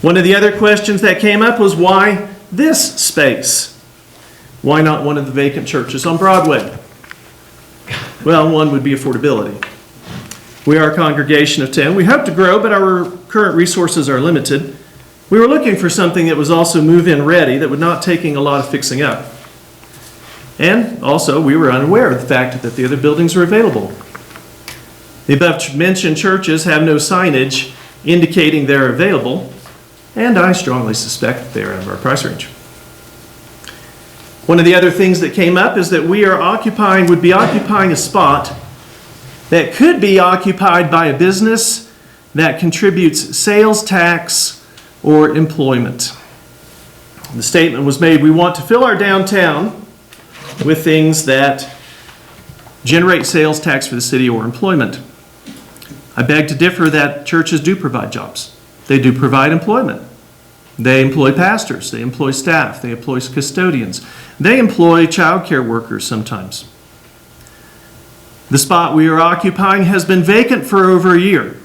One of the other questions that came up was, why this space? Why not one of the vacant churches on Broadway? Well, one would be affordability. We are a congregation of 10. We hope to grow, but our current resources are limited. We were looking for something that was also move-in ready, that would not taking a lot of fixing up. And also, we were unaware of the fact that the other buildings are available. The above-mentioned churches have no signage indicating they're available, and I strongly suspect they're out of our price range. One of the other things that came up is that we would be occupying a spot that could be occupied by a business that contributes sales tax or employment. The statement was made, we want to fill our downtown with things that generate sales tax for the city or employment. I beg to differ that churches do provide jobs. They do provide employment. They employ pastors, they employ staff, they employ custodians, they employ childcare workers sometimes. The spot we are occupying has been vacant for over a year.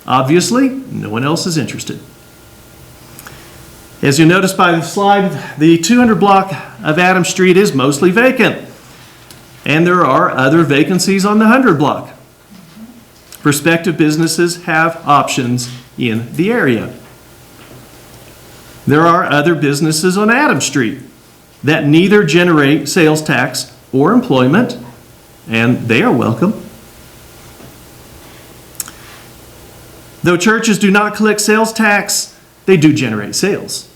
Obviously, no one else is interested. As you notice by the slide, the 200 block of Adams Street is mostly vacant. And there are other vacancies on the 100 block. Prospective businesses have options in the area. There are other businesses on Adams Street that neither generate sales tax or employment, and they are welcome. Though churches do not collect sales tax, they do generate sales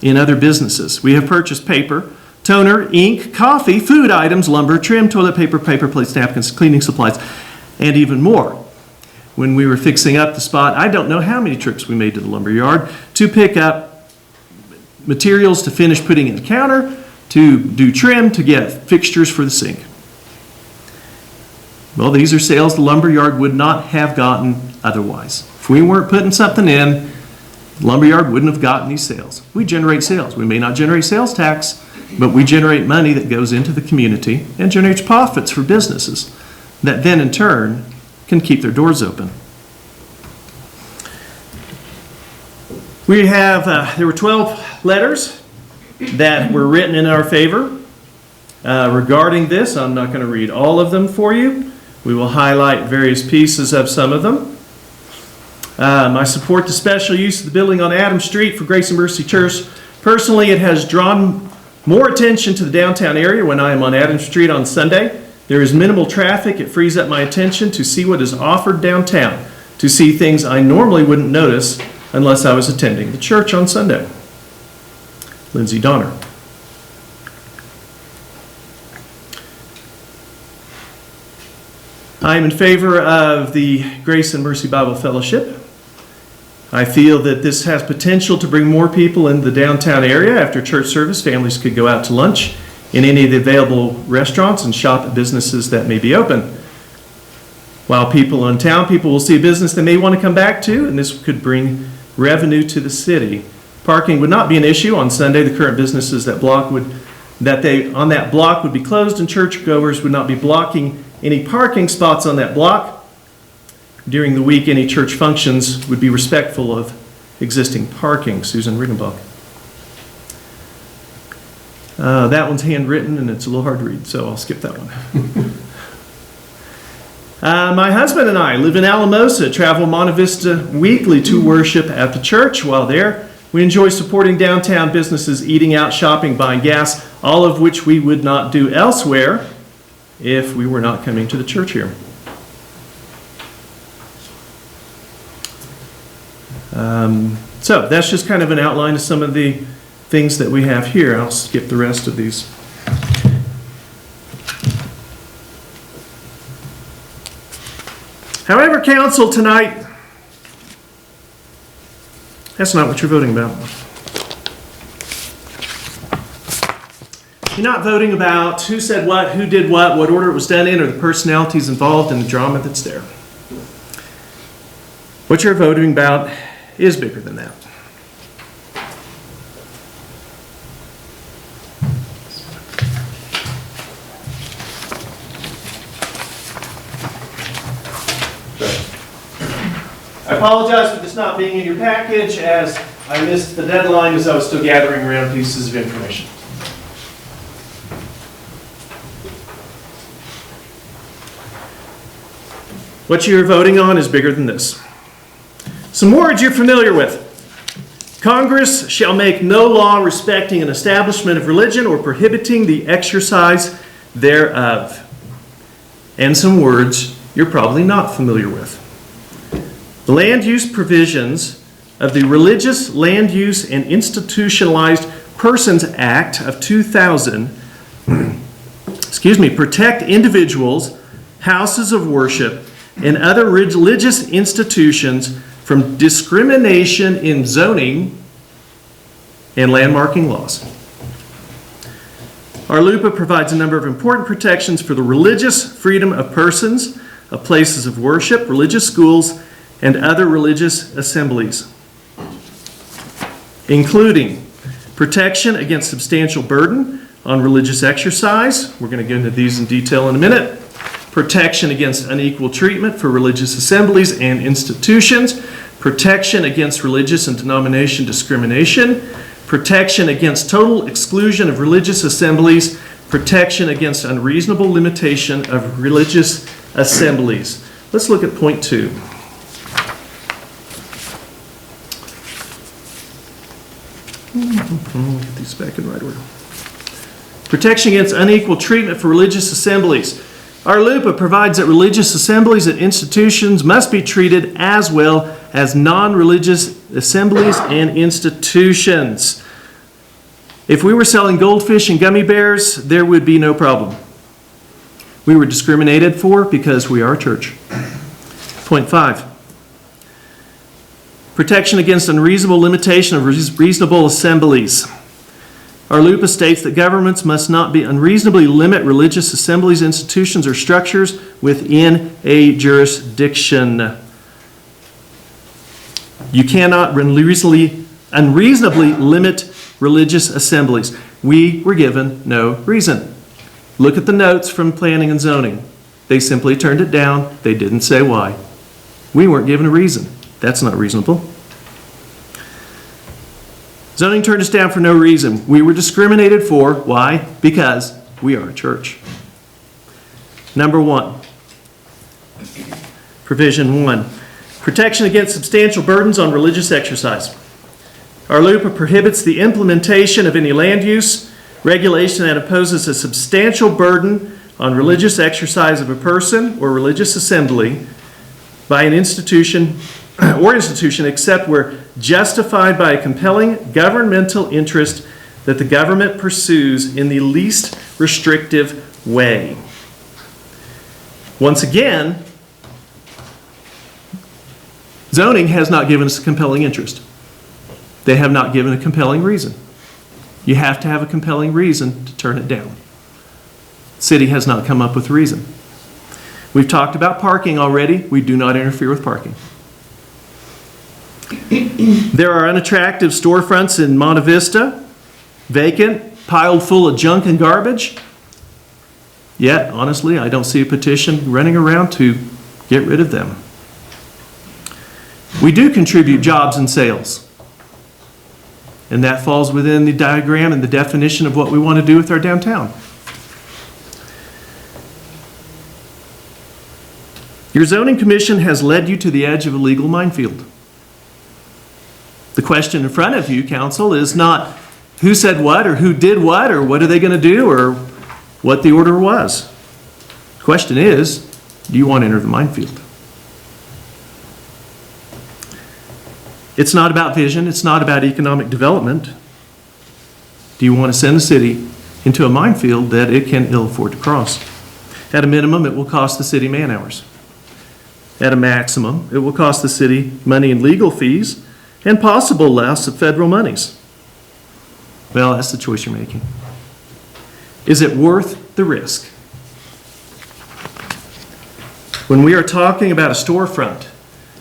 in other businesses. We have purchased paper, toner, ink, coffee, food items, lumber, trim, toilet paper, paper plates, napkins, cleaning supplies, and even more. When we were fixing up the spot, I don't know how many trips we made to the lumber yard to pick up materials to finish putting in the counter, to do trim, to get fixtures for the sink. Well, these are sales the lumber yard would not have gotten otherwise. If we weren't putting something in, the lumber yard wouldn't have gotten these sales. We generate sales. We may not generate sales tax, but we generate money that goes into the community and generates profits for businesses that then in turn can keep their doors open. We have, there were 12 letters that were written in our favor regarding this. I'm not going to read all of them for you. We will highlight various pieces of some of them. I support the special use of the building on Adams Street for Grace and Mercy Church. Personally, it has drawn more attention to the downtown area when I am on Adams Street on Sunday. There is minimal traffic. It frees up my attention to see what is offered downtown, to see things I normally wouldn't notice unless I was attending the church on Sunday. Lindsay Donner. I am in favor of the Grace and Mercy Bible Fellowship. I feel that this has potential to bring more people into the downtown area. After church service, families could go out to lunch in any of the available restaurants and shop at businesses that may be open. While people in town, people will see a business they may want to come back to, and this could bring revenue to the city. Parking would not be an issue on Sunday. The current businesses on that block would be closed, and churchgoers would not be blocking any parking spots on that block. During the week, any church functions would be respectful of existing parking. Susan Riggenbach. That one's handwritten and it's a little hard to read, so I'll skip that one. My husband and I live in Alamosa, travel Monte Vista weekly to worship at the church. While there, we enjoy supporting downtown businesses, eating out, shopping, buying gas, all of which we would not do elsewhere if we were not coming to the church here. So that's just kind of an outline of some of the things that we have here. I'll skip the rest of these. However, council, tonight, that's not what you're voting about. You're not voting about who said what, who did what order it was done in, or the personalities involved in the drama that's there. What you're voting about is bigger than that. I apologize for this not being in your package, as I missed the deadline as I was still gathering around pieces of information. What you're voting on is bigger than this. Some words you're familiar with. Congress shall make no law respecting an establishment of religion or prohibiting the exercise thereof. And some words you're probably not familiar with. The land use provisions of the Religious Land Use and Institutionalized Persons Act of 2000 protect individuals, houses of worship, and other religious institutions from discrimination in zoning and landmarking laws. Our LUPA provides a number of important protections for the religious freedom of persons, of places of worship, religious schools, and other religious assemblies. including protection against substantial burden on religious exercise. We're going to get into these in detail in a minute. Protection against unequal treatment for religious assemblies and institutions. Protection against religious and denomination discrimination. Protection against total exclusion of religious assemblies. Protection against unreasonable limitation of religious assemblies. Let's look at point 2. Get these back in right order. Protection against unequal treatment for religious assemblies. Our LUPA provides that religious assemblies and institutions must be treated as well as non-religious assemblies and institutions. If we were selling goldfish and gummy bears, there would be no problem. We were discriminated for because we are a church. Point 5. Protection against unreasonable limitation of reasonable assemblies. Our LUPA states that governments must not be unreasonably limit religious assemblies, institutions, or structures within a jurisdiction. You cannot unreasonably limit religious assemblies. We were given no reason. Look at the notes from planning and zoning. They simply turned it down. They didn't say why. We weren't given a reason. That's not reasonable. Zoning turned us down for no reason. We were discriminated for. Why? Because we are a church. Number 1. Provision 1. Protection against substantial burdens on religious exercise. Our LUPA prohibits the implementation of any land use regulation that imposes a substantial burden on religious exercise of a person or religious assembly by an institution except where justified by a compelling governmental interest that the government pursues in the least restrictive way. Once again, zoning has not given us a compelling interest. They have not given a compelling reason. You have to have a compelling reason to turn it down. City has not come up with a reason. We've talked about parking already. We do not interfere with parking. There are unattractive storefronts in Monte Vista, vacant, piled full of junk and garbage. Yet, honestly, I don't see a petition running around to get rid of them. We do contribute jobs and sales. And that falls within the diagram and the definition of what we want to do with our downtown. Your zoning commission has led you to the edge of a legal minefield. The question in front of you, council, is not who said what or who did what or what are they going to do or what the order was. The question is, do you want to enter the minefield? It's not about vision. It's not about economic development. Do you want to send the city into a minefield that it can ill afford to cross? At a minimum, it will cost the city man hours. At a maximum, it will cost the city money in legal fees and possible loss of federal monies. Well, that's the choice you're making. Is it worth the risk? When we are talking about a storefront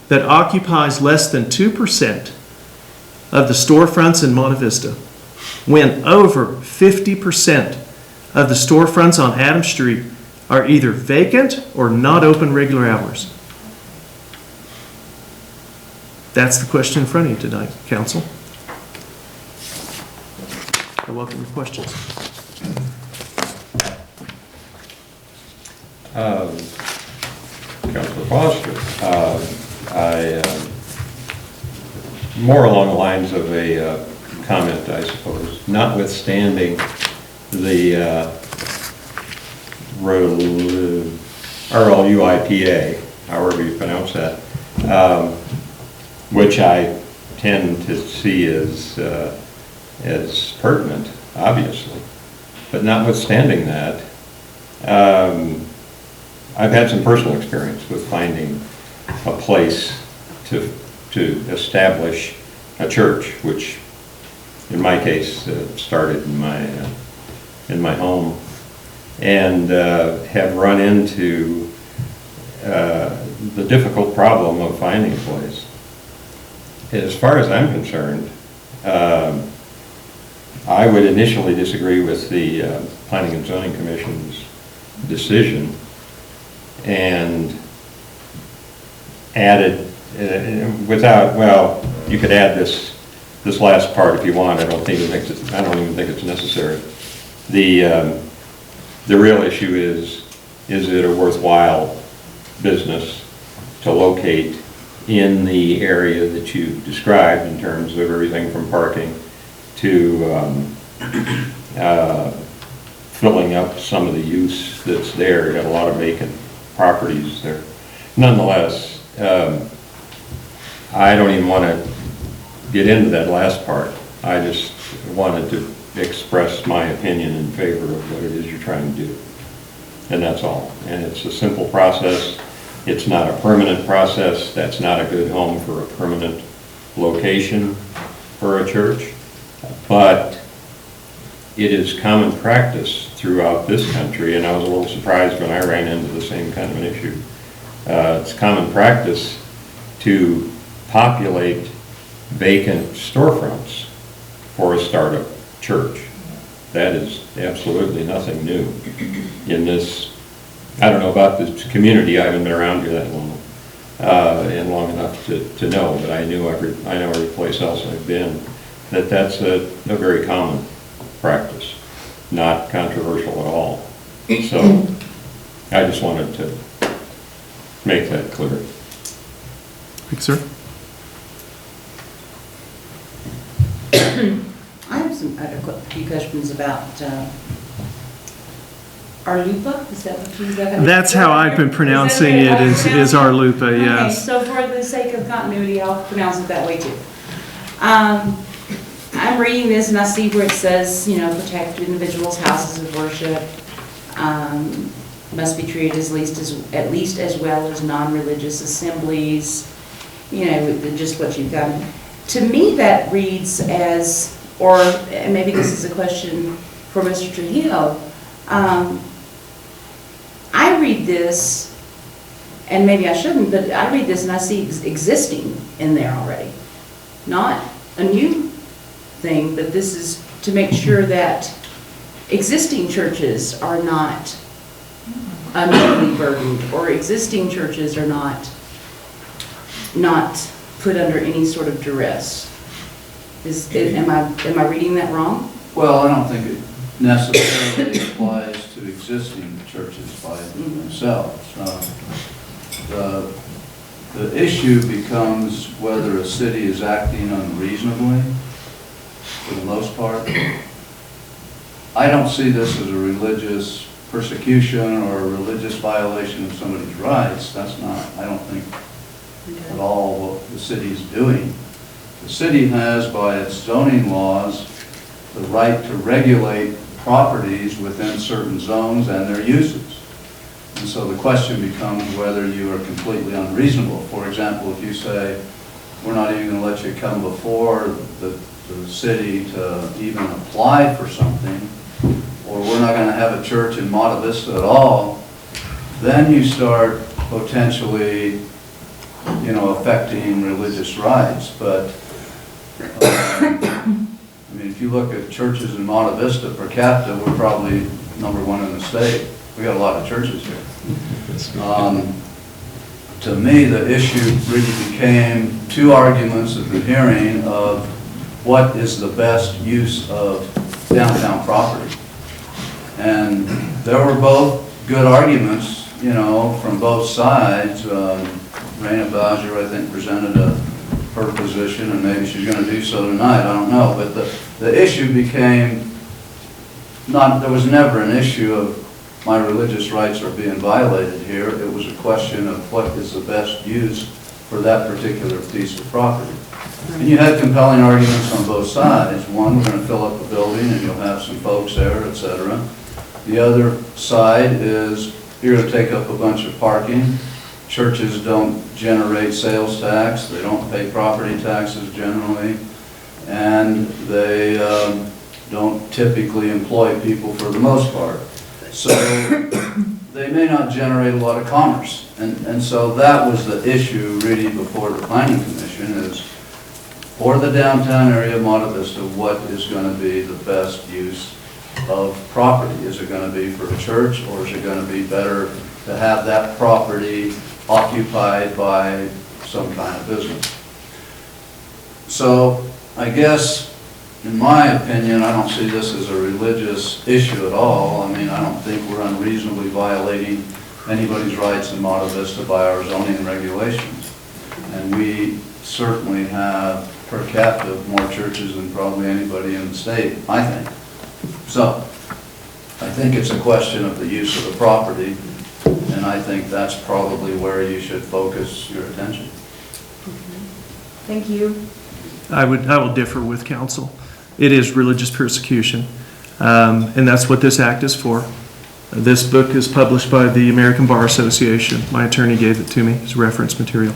that occupies less than 2% of the storefronts in Monte Vista, when over 50% of the storefronts on Adams Street are either vacant or not open regular hours. That's the question in front of you tonight, council. I welcome your questions. Councilor Foster, more along the lines of a comment, I suppose, notwithstanding the RLUIPA, however you pronounce that, which I tend to see as pertinent, obviously. But notwithstanding that, I've had some personal experience with finding a place to establish a church, which in my case started in my home, and have run into the difficult problem of finding a place. As far as I'm concerned, I would initially disagree with the Planning and Zoning Commission's decision and added, without, well, you could add this last part if you want. I don't even think it's necessary. The real issue is it a worthwhile business to locate in the area that you described in terms of everything from parking to filling up some of the use that's there. You got a lot of vacant properties there. Nonetheless, I don't even want to get into that last part. I just wanted to express my opinion in favor of what it is you're trying to do. And that's all. And it's a simple process. It's not a permanent process. That's not a good home for a permanent location for a church. But it is common practice throughout this country, and I was a little surprised when I ran into the same kind of an issue. It's common practice to populate vacant storefronts for a startup church. That is absolutely nothing new in this. I don't know about this community. I haven't been around here that long, and long enough to know, but I know every place else I've been, that's a very common practice, not controversial at all. So I just wanted to make that clear. Thanks, sir. I have some other few questions about Arlupa. Is that what you got? That's how I've been pronouncing it, is Arlupa, yes. Okay, so for the sake of continuity, I'll pronounce it that way too. I'm reading this and I see where it says, protect individuals' houses of worship, must be treated at least as well as non-religious assemblies, just what you've got. To me, that reads as, or and maybe this is a question for Mr. Trujillo, I read this, and maybe I shouldn't, but I read this and I see existing in there already. Not a new thing, but this is to make sure that existing churches are not unduly burdened, or existing churches are not put under any sort of duress. Am I reading that wrong? Well, I don't think it necessarily applies to existing churches by themselves. The issue becomes whether a city is acting unreasonably, for the most part. I don't see this as a religious persecution or a religious violation of somebody's rights. That's not, I don't think, at all what the city's doing. The city has, by its zoning laws, the right to regulate properties within certain zones and their uses. And so the question becomes whether you are completely unreasonable. For example, if you say, we're not even going to let you come before the city to even apply for something, or we're not going to have a church in Monte Vista at all, then you start potentially, affecting religious rights. But if you look at churches in Monte Vista per capita, we're probably #1 in the state. We got a lot of churches here. To me, the issue really became two arguments at the hearing of what is the best use of downtown property. And there were both good arguments, from both sides. Raina Bowser, I think, presented her position, and maybe she's going to do so tonight, I don't know. But the issue became, there was never an issue of my religious rights are being violated here. It was a question of what is the best use for that particular piece of property. And you had compelling arguments on both sides. One, we're going to fill up a building and you'll have some folks there, etc. The other side is you're going to take up a bunch of parking. Churches don't generate sales tax. They don't pay property taxes generally. And they don't typically employ people for the most part. So they may not generate a lot of commerce. And so that was the issue really before the Planning Commission is, for the downtown area of Monte Vista, what is going to be the best use of property? Is it going to be for a church, or is it going to be better to have that property occupied by some kind of business? So I guess, in my opinion, I don't see this as a religious issue at all. I mean, I don't think we're unreasonably violating anybody's rights in Monte Vista by our zoning regulations. And we certainly have per capita more churches than probably anybody in the state, I think. So I think it's a question of the use of the property, and I think that's probably where you should focus your attention. Thank you. I will differ with counsel. It is religious persecution, and that's what this act is for. This book is published by the American Bar Association. My attorney gave it to me as reference material.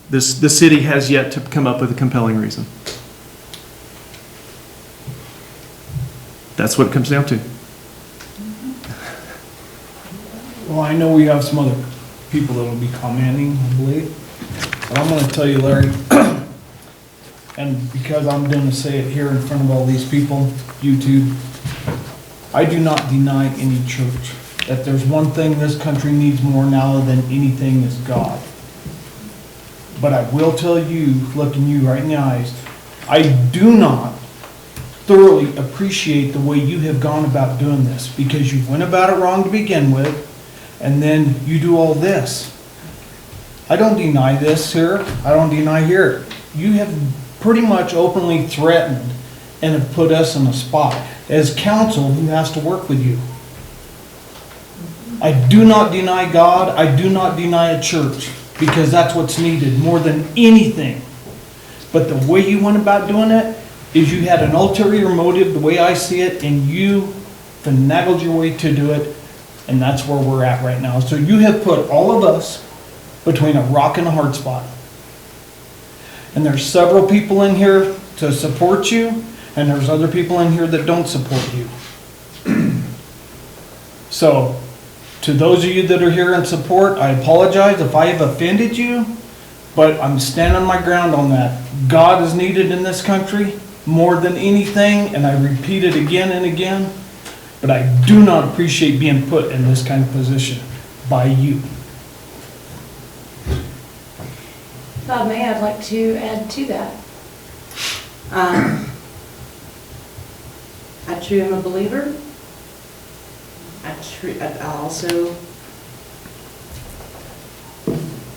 The city has yet to come up with a compelling reason. That's what it comes down to. Well, I know we have some other people that will be commenting, I believe. But I'm gonna tell you, Larry, and because I'm gonna say it here in front of all these people, YouTube, I do not deny any church. That there's one thing this country needs more now than anything is God. But I will tell you, looking you right in the eyes, I do not thoroughly appreciate the way you have gone about doing this, because you went about it wrong to begin with, and then you do all this. I don't deny this here. I don't deny here. You have pretty much openly threatened and have put us in a spot as counsel who has to work with you. I do not deny God. I do not deny a church, because that's what's needed more than anything. But the way you went about doing it is you had an ulterior motive, the way I see it, and you finagled your way to do it, and that's where we're at right now. So you have put all of us between a rock and a hard spot. And there's several people in here to support you, and there's other people in here that don't support you. So, to those of you that are here in support, I apologize if I have offended you, but I'm standing my ground on that. God is needed in this country more than anything, and I repeat it again and again, but I do not appreciate being put in this kind of position by you. If I may, I'd like to add to that. I truly am a believer. I also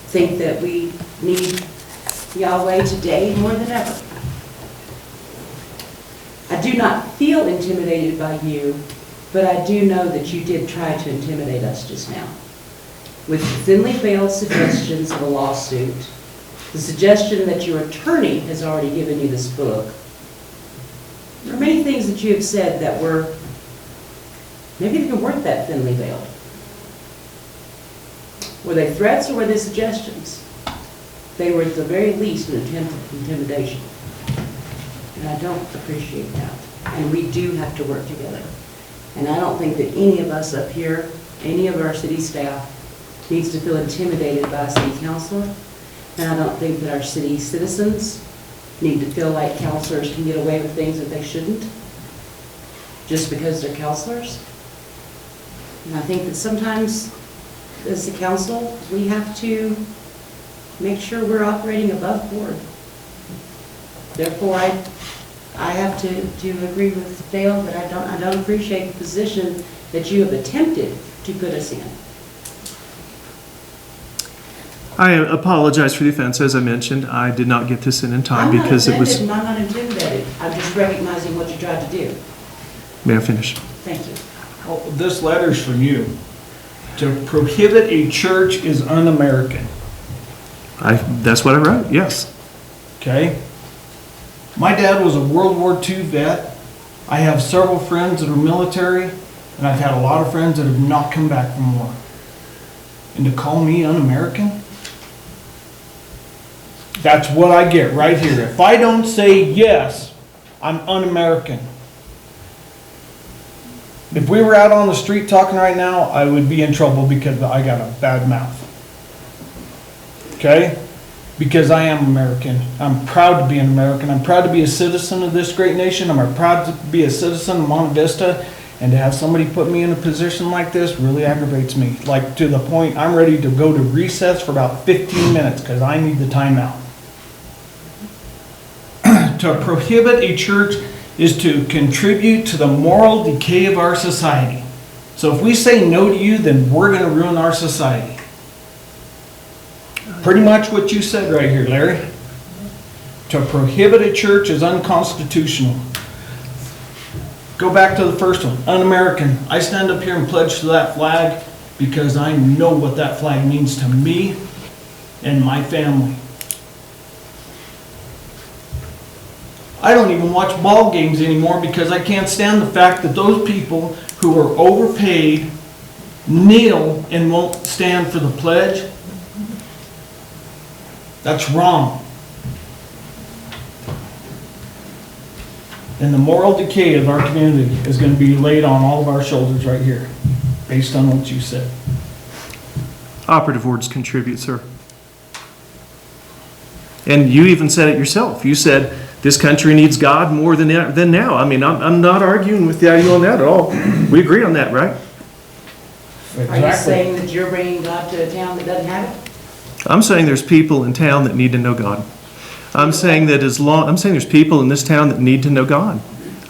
think that we need Yahweh today more than ever. I do not feel intimidated by you, but I do know that you did try to intimidate us just now with thinly veiled suggestions of a lawsuit, the suggestion that your attorney has already given you this book. There are many things that you have said that were, maybe they weren't that thinly veiled. Were they threats or were they suggestions? They were at the very least an attempt at intimidation. And I don't appreciate that. And we do have to work together. And I don't think that any of us up here, any of our city staff, needs to feel intimidated by a city councilor. And I don't think that our city citizens need to feel like councilors can get away with things that they shouldn't, just because they're councilors. And I think that sometimes, as the council, we have to make sure we're operating above board. Therefore, I have to agree with Dale that I don't appreciate the position that you have attempted to put us in. I apologize for the offense. As I mentioned, I did not get this in time because it was... I'm not intimidated. I'm just recognizing what you tried to do. May I finish? Thank you. Well, this letter's from you. To prohibit a church is un-American. That's what I wrote, yes. Okay? My dad was a World War II vet. I have several friends that are military, and I've had a lot of friends that have not come back from war. And to call me un-American? That's what I get right here. If I don't say yes, I'm un-American. If we were out on the street talking right now, I would be in trouble because I got a bad mouth. Okay? because I am American. I'm proud to be an American. I'm proud to be a citizen of this great nation. I'm proud to be a citizen of Monte Vista. And to have somebody put me in a position like this really aggravates me. Like, to the point I'm ready to go to recess for about 15 minutes because I need the timeout. To prohibit a church is to contribute to the moral decay of our society. So if we say no to you, then we're going to ruin our society. Pretty much what you said right here, Larry. To prohibit a church is unconstitutional. Go back to the first one, un-American. I stand up here and pledge to that flag because I know what that flag means to me and my family. I don't even watch ball games anymore because I can't stand the fact that those people who are overpaid kneel and won't stand for the pledge. That's wrong. And the moral decay of our community is going to be laid on all of our shoulders right here, based on what you said. Operative words contribute, sir. And you even said it yourself. You said this country needs God more than now. I mean, I'm not arguing with you on that at all. We agree on that, right? Are you saying that you're bringing God to a town that doesn't have it? I'm saying there's people in town that need to know God. I'm saying there's people in this town that need to know God.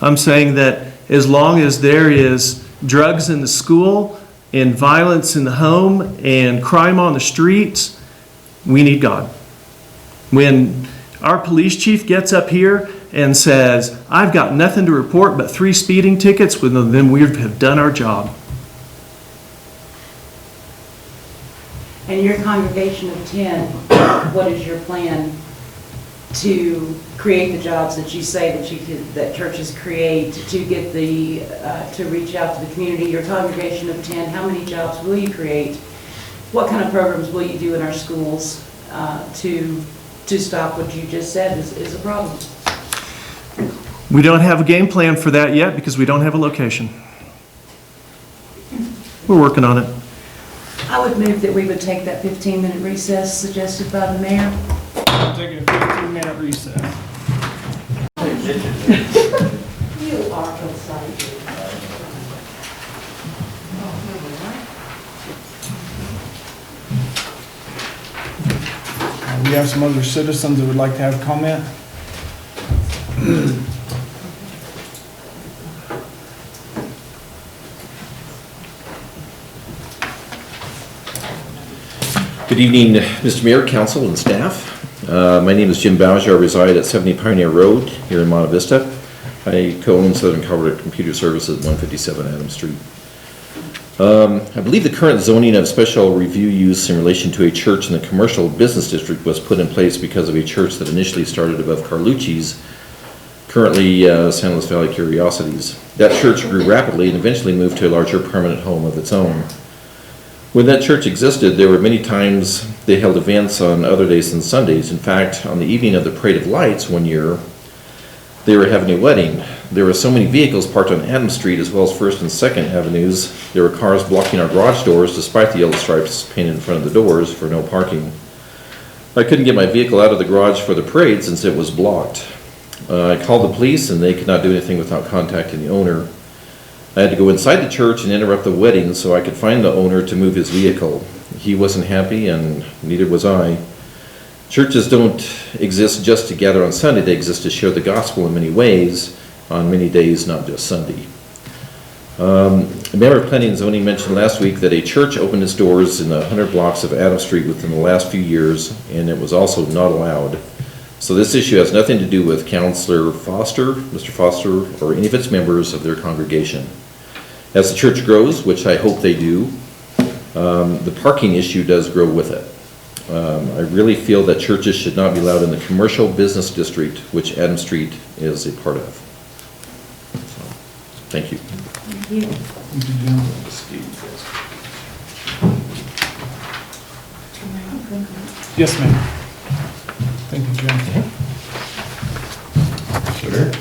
I'm saying that as long as there is drugs in the school and violence in the home and crime on the streets, we need God. When our police chief gets up here and says, I've got nothing to report but 3 speeding tickets, then we have done our job. And your congregation of 10, what is your plan to create the jobs that you say that churches create, to get to reach out to the community? Your congregation of 10, how many jobs will you create? What kind of programs will you do in our schools to stop what you just said is a problem? We don't have a game plan for that yet because we don't have a location. We're working on it. I would move that we would take that 15-minute recess suggested by the mayor. I'm taking a 15-minute recess. You are excited. We have some other citizens that would like to have a comment. Good evening, Mr. Mayor, Council, and staff. My name is Jim Bowser. I reside at 70 Pioneer Road here in Monte Vista. I co-own Southern Colorado Computer Services at 157 Adams Street. I believe the current zoning of special review use in relation to a church in the commercial business district was put in place because of a church that initially started above Carlucci's, currently San Luis Valley Curiosities. That church grew rapidly and eventually moved to a larger permanent home of its own. When that church existed, there were many times they held events on other days than Sundays. In fact, on the evening of the Parade of Lights one year, they were having a wedding. There were so many vehicles parked on Adams Street as well as 1st and 2nd Avenues. There were cars blocking our garage doors despite the yellow stripes painted in front of the doors for no parking. I couldn't get my vehicle out of the garage for the parade since it was blocked. I called the police and they could not do anything without contacting the owner. I had to go inside the church and interrupt the wedding so I could find the owner to move his vehicle. He wasn't happy and neither was I. Churches don't exist just to gather on Sunday, they exist to share the gospel in many ways, on many days, not just Sunday. A member of Planning and Zoning mentioned last week that a church opened its doors in the 100 blocks of Adams Street within the last few years, and it was also not allowed. So this issue has nothing to do with Councilor Foster, Mr. Foster, or any of its members of their congregation. As the church grows, which I hope they do, the parking issue does grow with it. I really feel that churches should not be allowed in the commercial business district, which Adams Street is a part of. So, thank you. Thank you. Yes, ma'am. Thank you, Jim. Sure.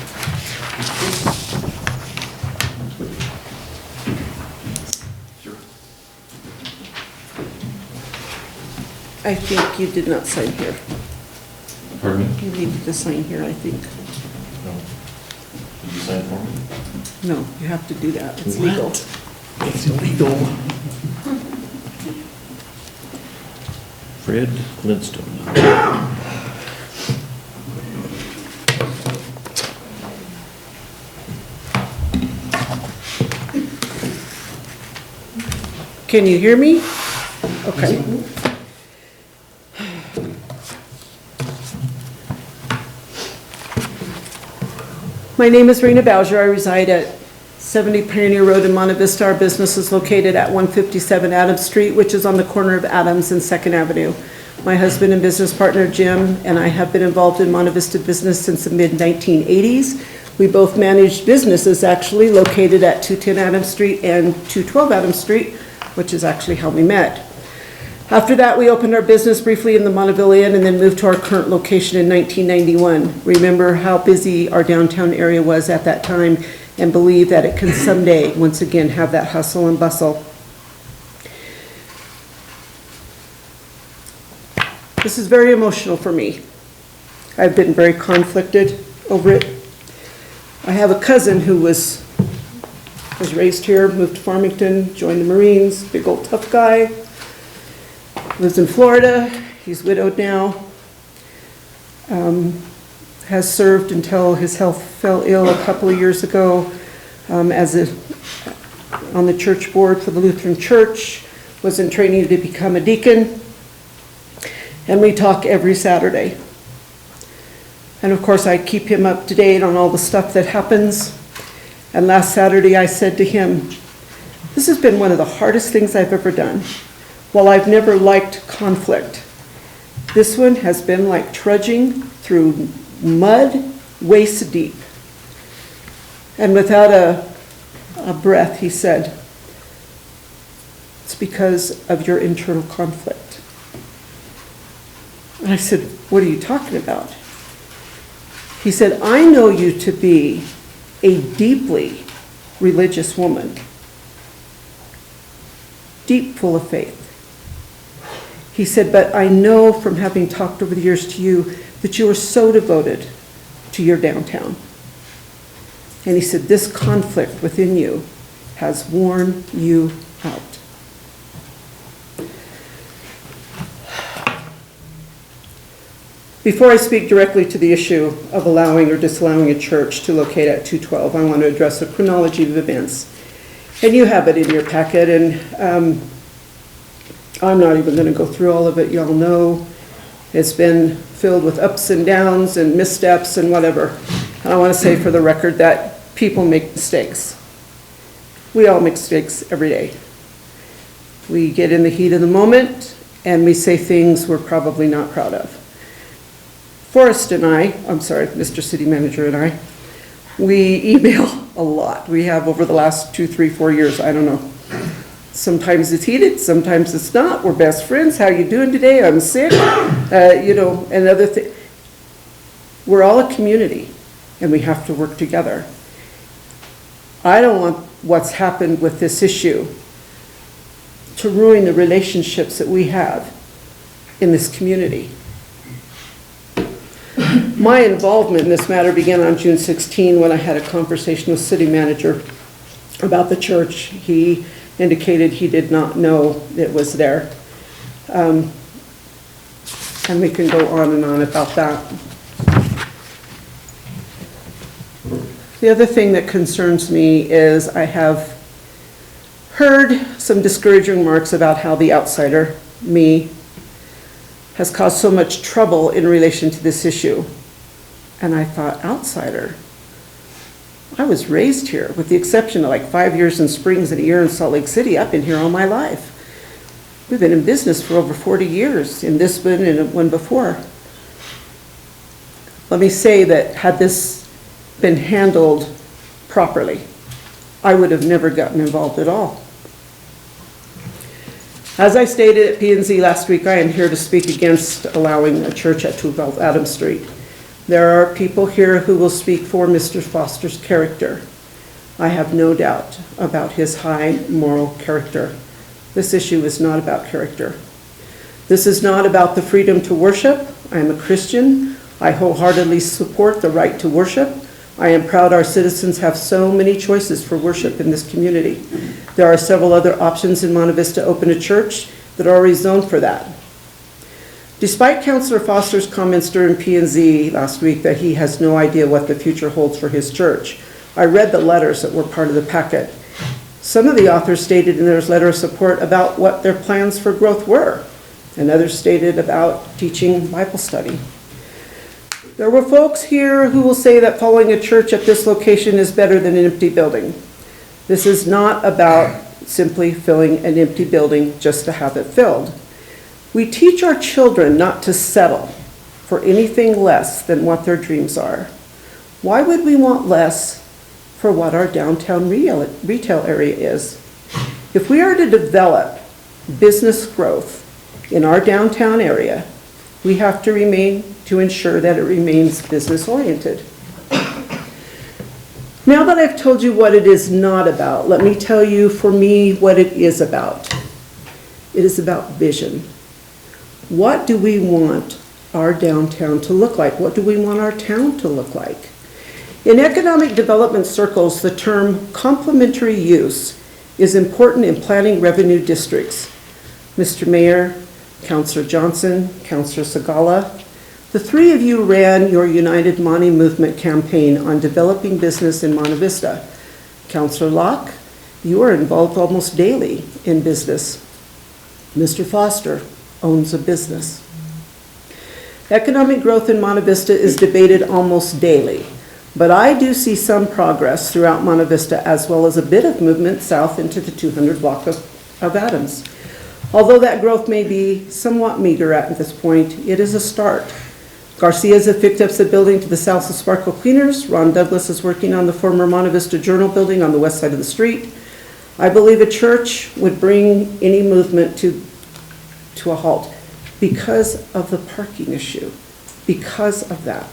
I think you did not sign here. Pardon me? You need to sign here, I think. Did you sign for me? No, you have to do that. It's legal. It's illegal. Fred Lindstone. Can you hear me? Okay. My name is Rena Bowser. I reside at 70 Pioneer Road in Monte Vista. Our business is located at 157 Adams Street, which is on the corner of Adams and 2nd Avenue. My husband and business partner, Jim, and I have been involved in Monte Vista business since the mid-1980s. We both managed businesses actually located at 210 Adams Street and 212 Adams Street, which is actually how we met. After that, we opened our business briefly in the Monteville Inn and then moved to our current location in 1991. Remember how busy our downtown area was at that time and believe that it can someday, once again, have that hustle and bustle. This is very emotional for me. I've been very conflicted over it. I have a cousin who was raised here, moved to Farmington, joined the Marines, big old tough guy. Lives in Florida, he's widowed now. Has served until his health fell ill a couple of years ago on the church board for the Lutheran Church, was in training to become a deacon, and we talk every Saturday. And of course I keep him up to date on all the stuff that happens. And last Saturday I said to him, this has been one of the hardest things I've ever done. While I've never liked conflict, this one has been like trudging through mud, waist deep. And without a breath, he said, it's because of your internal conflict. And I said, what are you talking about? He said, I know you to be a deeply religious woman, deep full of faith. He said, but I know from having talked over the years to you that you are so devoted to your downtown. And he said, this conflict within you has worn you out. Before I speak directly to the issue of allowing or disallowing a church to locate at 212, I want to address a chronology of events. And you have it in your packet, and I'm not even going to go through all of it. Y'all know it's been filled with ups and downs and missteps and whatever. And I want to say for the record that people make mistakes. We all make mistakes every day. We get in the heat of the moment and we say things we're probably not proud of. Forrest and Mr. City Manager and I, we email a lot. We have over the last 2, 3, 4 years, I don't know. Sometimes it's heated, sometimes it's not. We're best friends. How you doing today? I'm sick. And other things. We're all a community, and we have to work together. I don't want what's happened with this issue to ruin the relationships that we have in this community. My involvement in this matter began on June 16 when I had a conversation with City Manager about the church. He indicated he did not know it was there. And we can go on and on about that. The other thing that concerns me is I have heard some discouraging remarks about how the outsider, me, has caused so much trouble in relation to this issue. And I thought, outsider? I was raised here, with the exception of like 5 years in Springs and a year in Salt Lake City. I've been here all my life. We've been in business for over 40 years, in this one and one before. Let me say that had this been handled properly, I would have never gotten involved at all. As I stated at P&Z last week, I am here to speak against allowing a church at 212 Adams Street. There are people here who will speak for Mr. Foster's character. I have no doubt about his high moral character. This issue is not about character. This is not about the freedom to worship. I am a Christian. I wholeheartedly support the right to worship. I am proud our citizens have so many choices for worship in this community. There are several other options in Monte Vista Open a Church that are already zoned for that. Despite Councilor Foster's comments during P&Z last week that he has no idea what the future holds for his church, I read the letters that were part of the packet. Some of the authors stated in their letter of support about what their plans for growth were, and others stated about teaching Bible study. There were folks here who will say that following a church at this location is better than an empty building. This is not about simply filling an empty building just to have it filled. We teach our children not to settle for anything less than what their dreams are. Why would we want less for what our downtown retail area is? If we are to develop business growth in our downtown area, we have to ensure that it remains business-oriented. Now that I've told you what it is not about, let me tell you for me what it is about. It is about vision. What do we want our downtown to look like? What do we want our town to look like? In economic development circles, the term complementary use is important in planning revenue districts. Mr. Mayor, Councilor Johnson, Councilor Segala, the three of you ran your United Monte Movement campaign on developing business in Monte Vista. Councilor Locke, you are involved almost daily in business. Mr. Foster owns a business. Economic growth in Monte Vista is debated almost daily, but I do see some progress throughout Monte Vista as well as a bit of movement south into the 200 block of Adams. Although that growth may be somewhat meager at this point, it is a start. Garcia's have picked up the building to the south of Sparkle Cleaners. Ron Douglas is working on the former Monte Vista Journal building on the west side of the street. I believe a church would bring any movement to a halt because of the parking issue, because of that.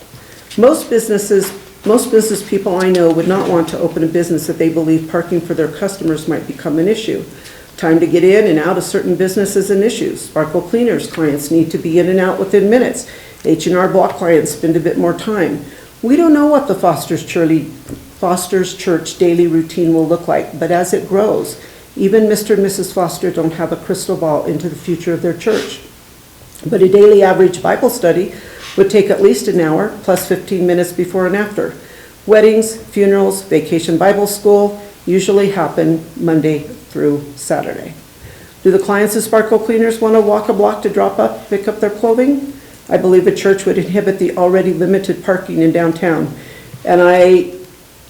Most business people I know would not want to open a business if they believe parking for their customers might become an issue. Time to get in and out of certain businesses and issues. Sparkle Cleaners clients need to be in and out within minutes. H&R Block clients spend a bit more time. We don't know what the Foster's Church daily routine will look like, but as it grows, even Mr. and Mrs. Foster don't have a crystal ball into the future of their church. But a daily average Bible study would take at least an hour, plus 15 minutes before and after. Weddings, funerals, vacation Bible school usually happen Monday through Saturday. Do the clients of Sparkle Cleaners want to walk a block to pick up their clothing? I believe a church would inhibit the already limited parking in downtown. And I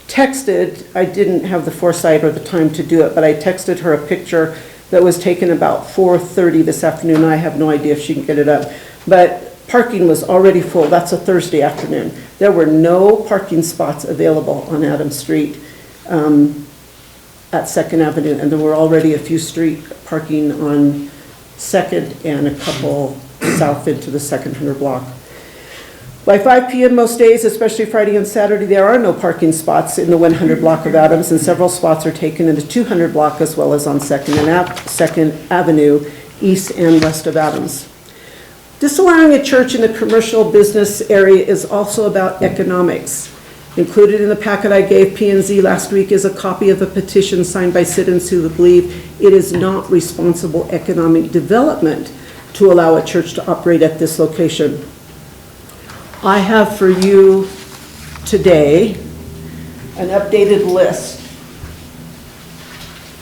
didn't have the foresight or the time to do it, but I texted her a picture that was taken about 4:30 this afternoon. I have no idea if she can get it up. But parking was already full. That's a Thursday afternoon. There were no parking spots available on Adams Street at 2nd Avenue, and there were already a few street parking on 2nd and a couple south into the 200 block. By 5 p.m. most days, especially Friday and Saturday, there are no parking spots in the 100 block of Adams, and several spots are taken in the 200 block as well as on 2nd Avenue, east and west of Adams. Disallowing a church in the commercial business area is also about economics. Included in the packet I gave P&Z last week is a copy of a petition signed by citizens who believe it is not responsible economic development to allow a church to operate at this location. I have for you today an updated list.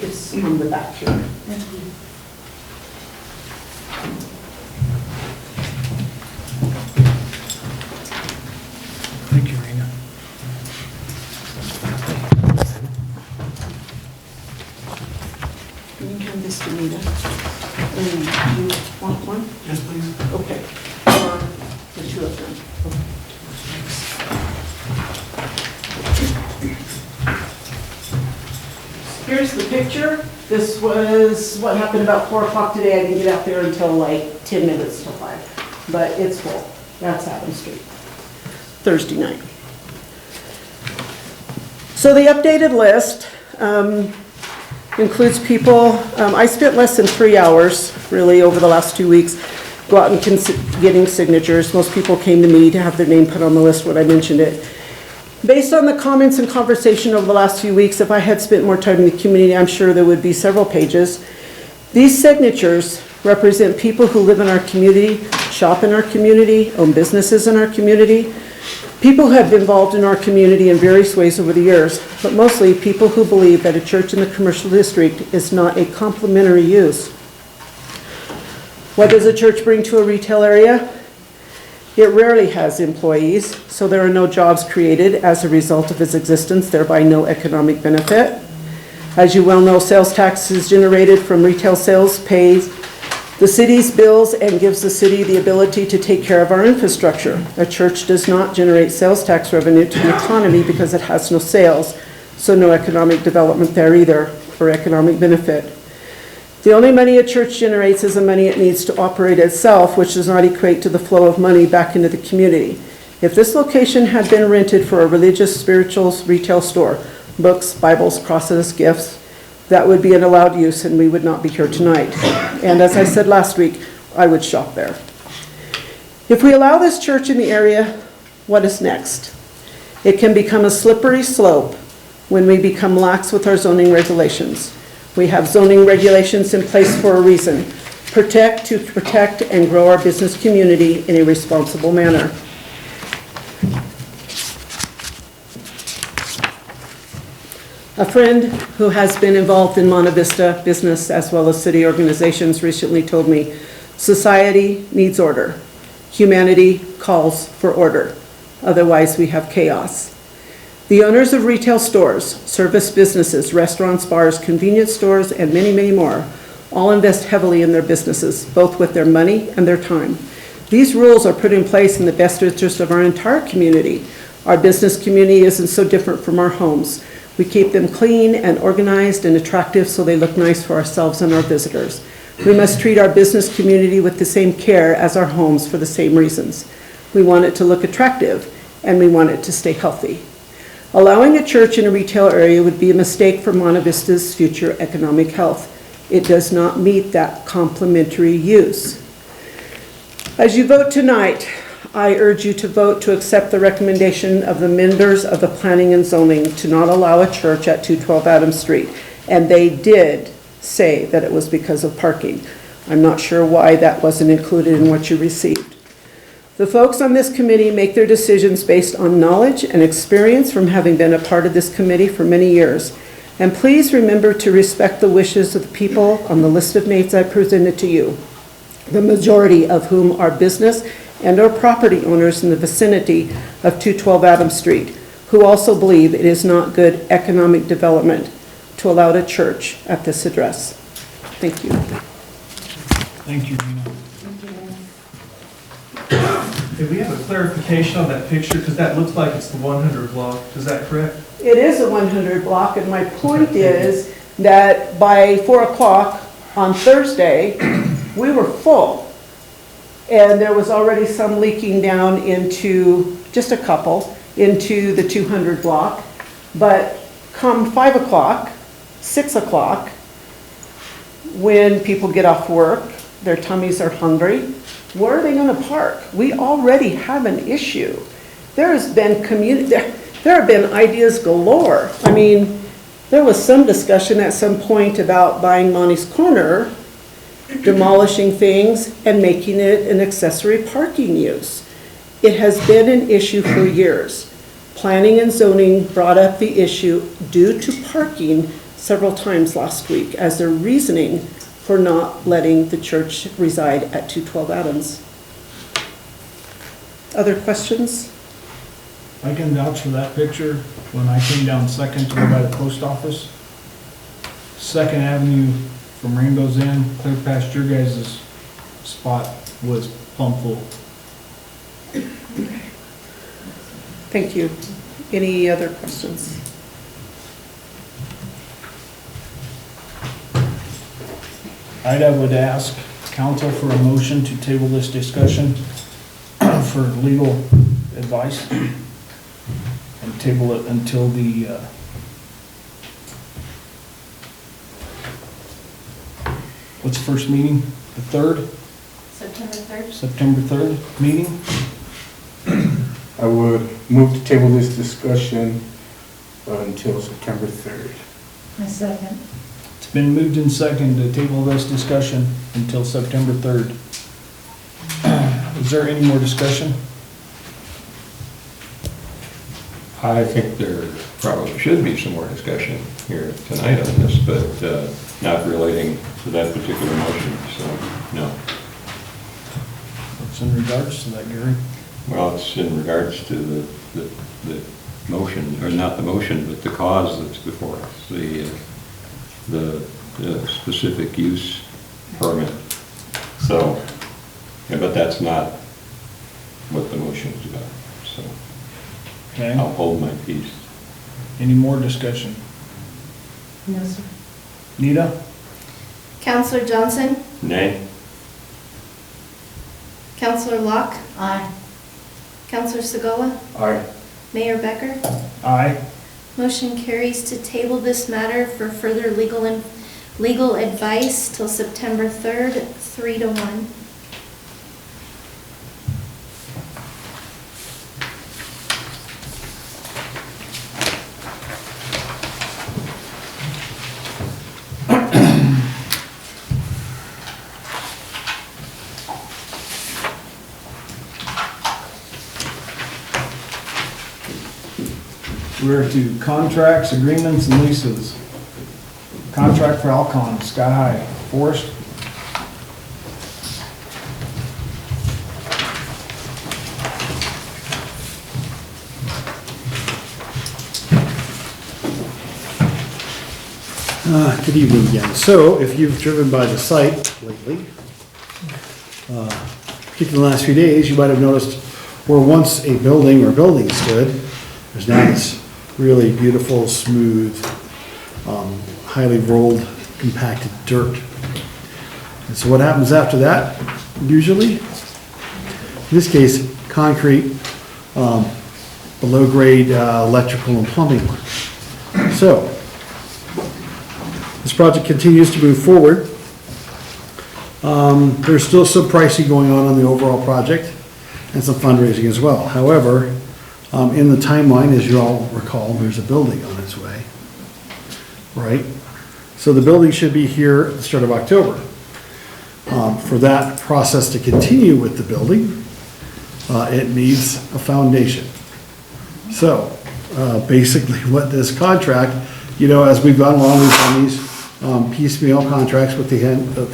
It's on the back here. Thank you, Rena. Can you hand this to Nita? Do you want one? Yes, please. Okay. Or the two of them. Here's the picture. This was what happened about 4 o'clock today. I didn't get out there until like 10 minutes till 5. But it's full. That's Adams Street. Thursday night. So the updated list includes people. I spent less than 3 hours, really, over the last 2 weeks, go out and getting signatures. Most people came to me to have their name put on the list when I mentioned it. Based on the comments and conversation over the last few weeks, if I had spent more time in the community, I'm sure there would be several pages. These signatures represent people who live in our community, shop in our community, own businesses in our community, people who have been involved in our community in various ways over the years, but mostly people who believe that a church in the commercial district is not a complementary use. What does a church bring to a retail area? It rarely has employees, so there are no jobs created as a result of its existence, thereby no economic benefit. As you well know, sales tax is generated from retail sales, pays the city's bills, and gives the city the ability to take care of our infrastructure. A church does not generate sales tax revenue to the economy because it has no sales, so no economic development there either for economic benefit. The only money a church generates is the money it needs to operate itself, which does not equate to the flow of money back into the community. If this location had been rented for a religious, spirituals, retail store, books, Bibles, crosses, gifts, that would be an allowed use and we would not be here tonight. And as I said last week, I would shop there. If we allow this church in the area, what is next? It can become a slippery slope when we become lax with our zoning regulations. We have zoning regulations in place for a reason, to protect and grow our business community in a responsible manner. A friend who has been involved in Monte Vista business as well as city organizations recently told me, society needs order. Humanity calls for order. Otherwise, we have chaos. The owners of retail stores, service businesses, restaurants, bars, convenience stores, and many, many more all invest heavily in their businesses, both with their money and their time. These rules are put in place in the best interest of our entire community. Our business community isn't so different from our homes. We keep them clean and organized and attractive so they look nice for ourselves and our visitors. We must treat our business community with the same care as our homes for the same reasons. We want it to look attractive and we want it to stay healthy. Allowing a church in a retail area would be a mistake for Monte Vista's future economic health. It does not meet that complementary use. As you vote tonight, I urge you to vote to accept the recommendation of the members of the Planning and Zoning to not allow a church at 212 Adams Street. And they did say that it was because of parking. I'm not sure why that wasn't included in what you received. The folks on this committee make their decisions based on knowledge and experience from having been a part of this committee for many years. And please remember to respect the wishes of the people on the list of names I presented to you, the majority of whom are business and or property owners in the vicinity of 212 Adams Street, who also believe it is not good economic development to allow a church at this address. Thank you. Thank you, Rena. Did we have a clarification on that picture? Because that looks like it's the 100 block. Is that correct? It is a 100 block, and my point is that by 4 o'clock on Thursday, we were full. And there was already some leaking down into, just a couple, into the 200 block. But come 5 o'clock, 6 o'clock, when people get off work, their tummies are hungry, where are they going to park? We already have an issue. There have been ideas galore. I mean, there was some discussion at some point about buying Monte's Corner, demolishing things, and making it an accessory parking use. It has been an issue for years. Planning and zoning brought up the issue due to parking several times last week as their reasoning for not letting the church reside at 212 Adams. Other questions? I can vouch for that picture. When I came down Second to go by the post office, 2nd Avenue from Rainbow's Inn, clear past your guys' spot was plumb full. Thank you. Any other questions? I would ask council for a motion to table this discussion for legal advice and table it until the what's the first meeting? The 3rd? September 3rd. September 3rd meeting? I would move to table this discussion until September 3rd. A second. It's been moved and seconded to table this discussion until September 3rd. Is there any more discussion? I think there probably should be some more discussion here tonight on this, but not relating to that particular motion, so, no. What's in regards to that, Gary? Well, it's in regards to the motion, or not the motion, but the cause that's before us, the specific use permit. So, yeah, but that's not what the motion is about, so Okay. I'll hold my peace. Any more discussion? No, sir. Nita? Counselor Johnson, Nay? Counselor Locke, Aye. Counselor Segala, Aye. Mayor Becker. Aye. Motion carries to table this matter for further legal advice till September 3rd, 3-1. We're to contracts, agreements, and leases. Contract for Alcon, Sky High, Forest. Good evening again. So if you've driven by the site lately, particularly in the last few days, you might have noticed where once a building or buildings stood, there's now this really beautiful, smooth, highly rolled, compacted dirt. And so what happens after that, usually? In this case, concrete, below-grade electrical and plumbing work. So, this project continues to move forward. There's still some pricing going on the overall project and some fundraising as well. However, in the timeline, as you all recall, there's a building on its way, right? So the building should be here at the start of October. For that process to continue with the building, it needs a foundation. So basically what this contract, as we've gone along, we've done these piecemeal contracts with the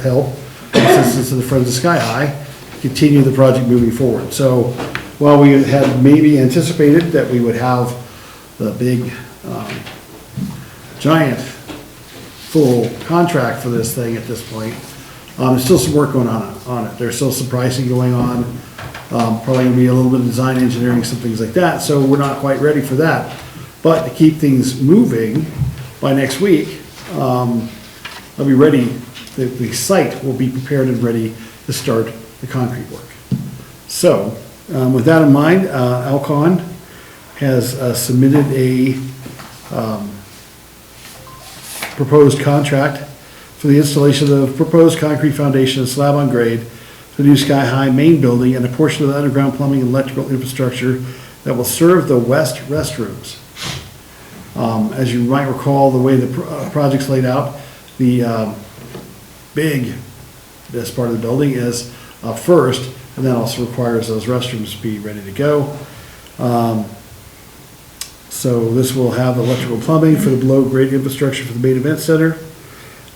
help and assistance of the Friends of Sky High, continue the project moving forward. So while we had maybe anticipated that we would have the big, giant, full contract for this thing at this point, there's still some work going on it. There's still some pricing going on, probably gonna be a little bit of design engineering, some things like that, so we're not quite ready for that. But to keep things moving, by next week, I'll be ready, the site will be prepared and ready to start the concrete work. So, with that in mind, Alcon has submitted a proposed contract for the installation of proposed concrete foundation and slab on grade for the new Sky High main building and a portion of the underground plumbing and electrical infrastructure that will serve the west restrooms. As you might recall, the way the project's laid out, the this part of the building is first, and that also requires those restrooms to be ready to go. So this will have electrical plumbing for the below-grade infrastructure for the main event center.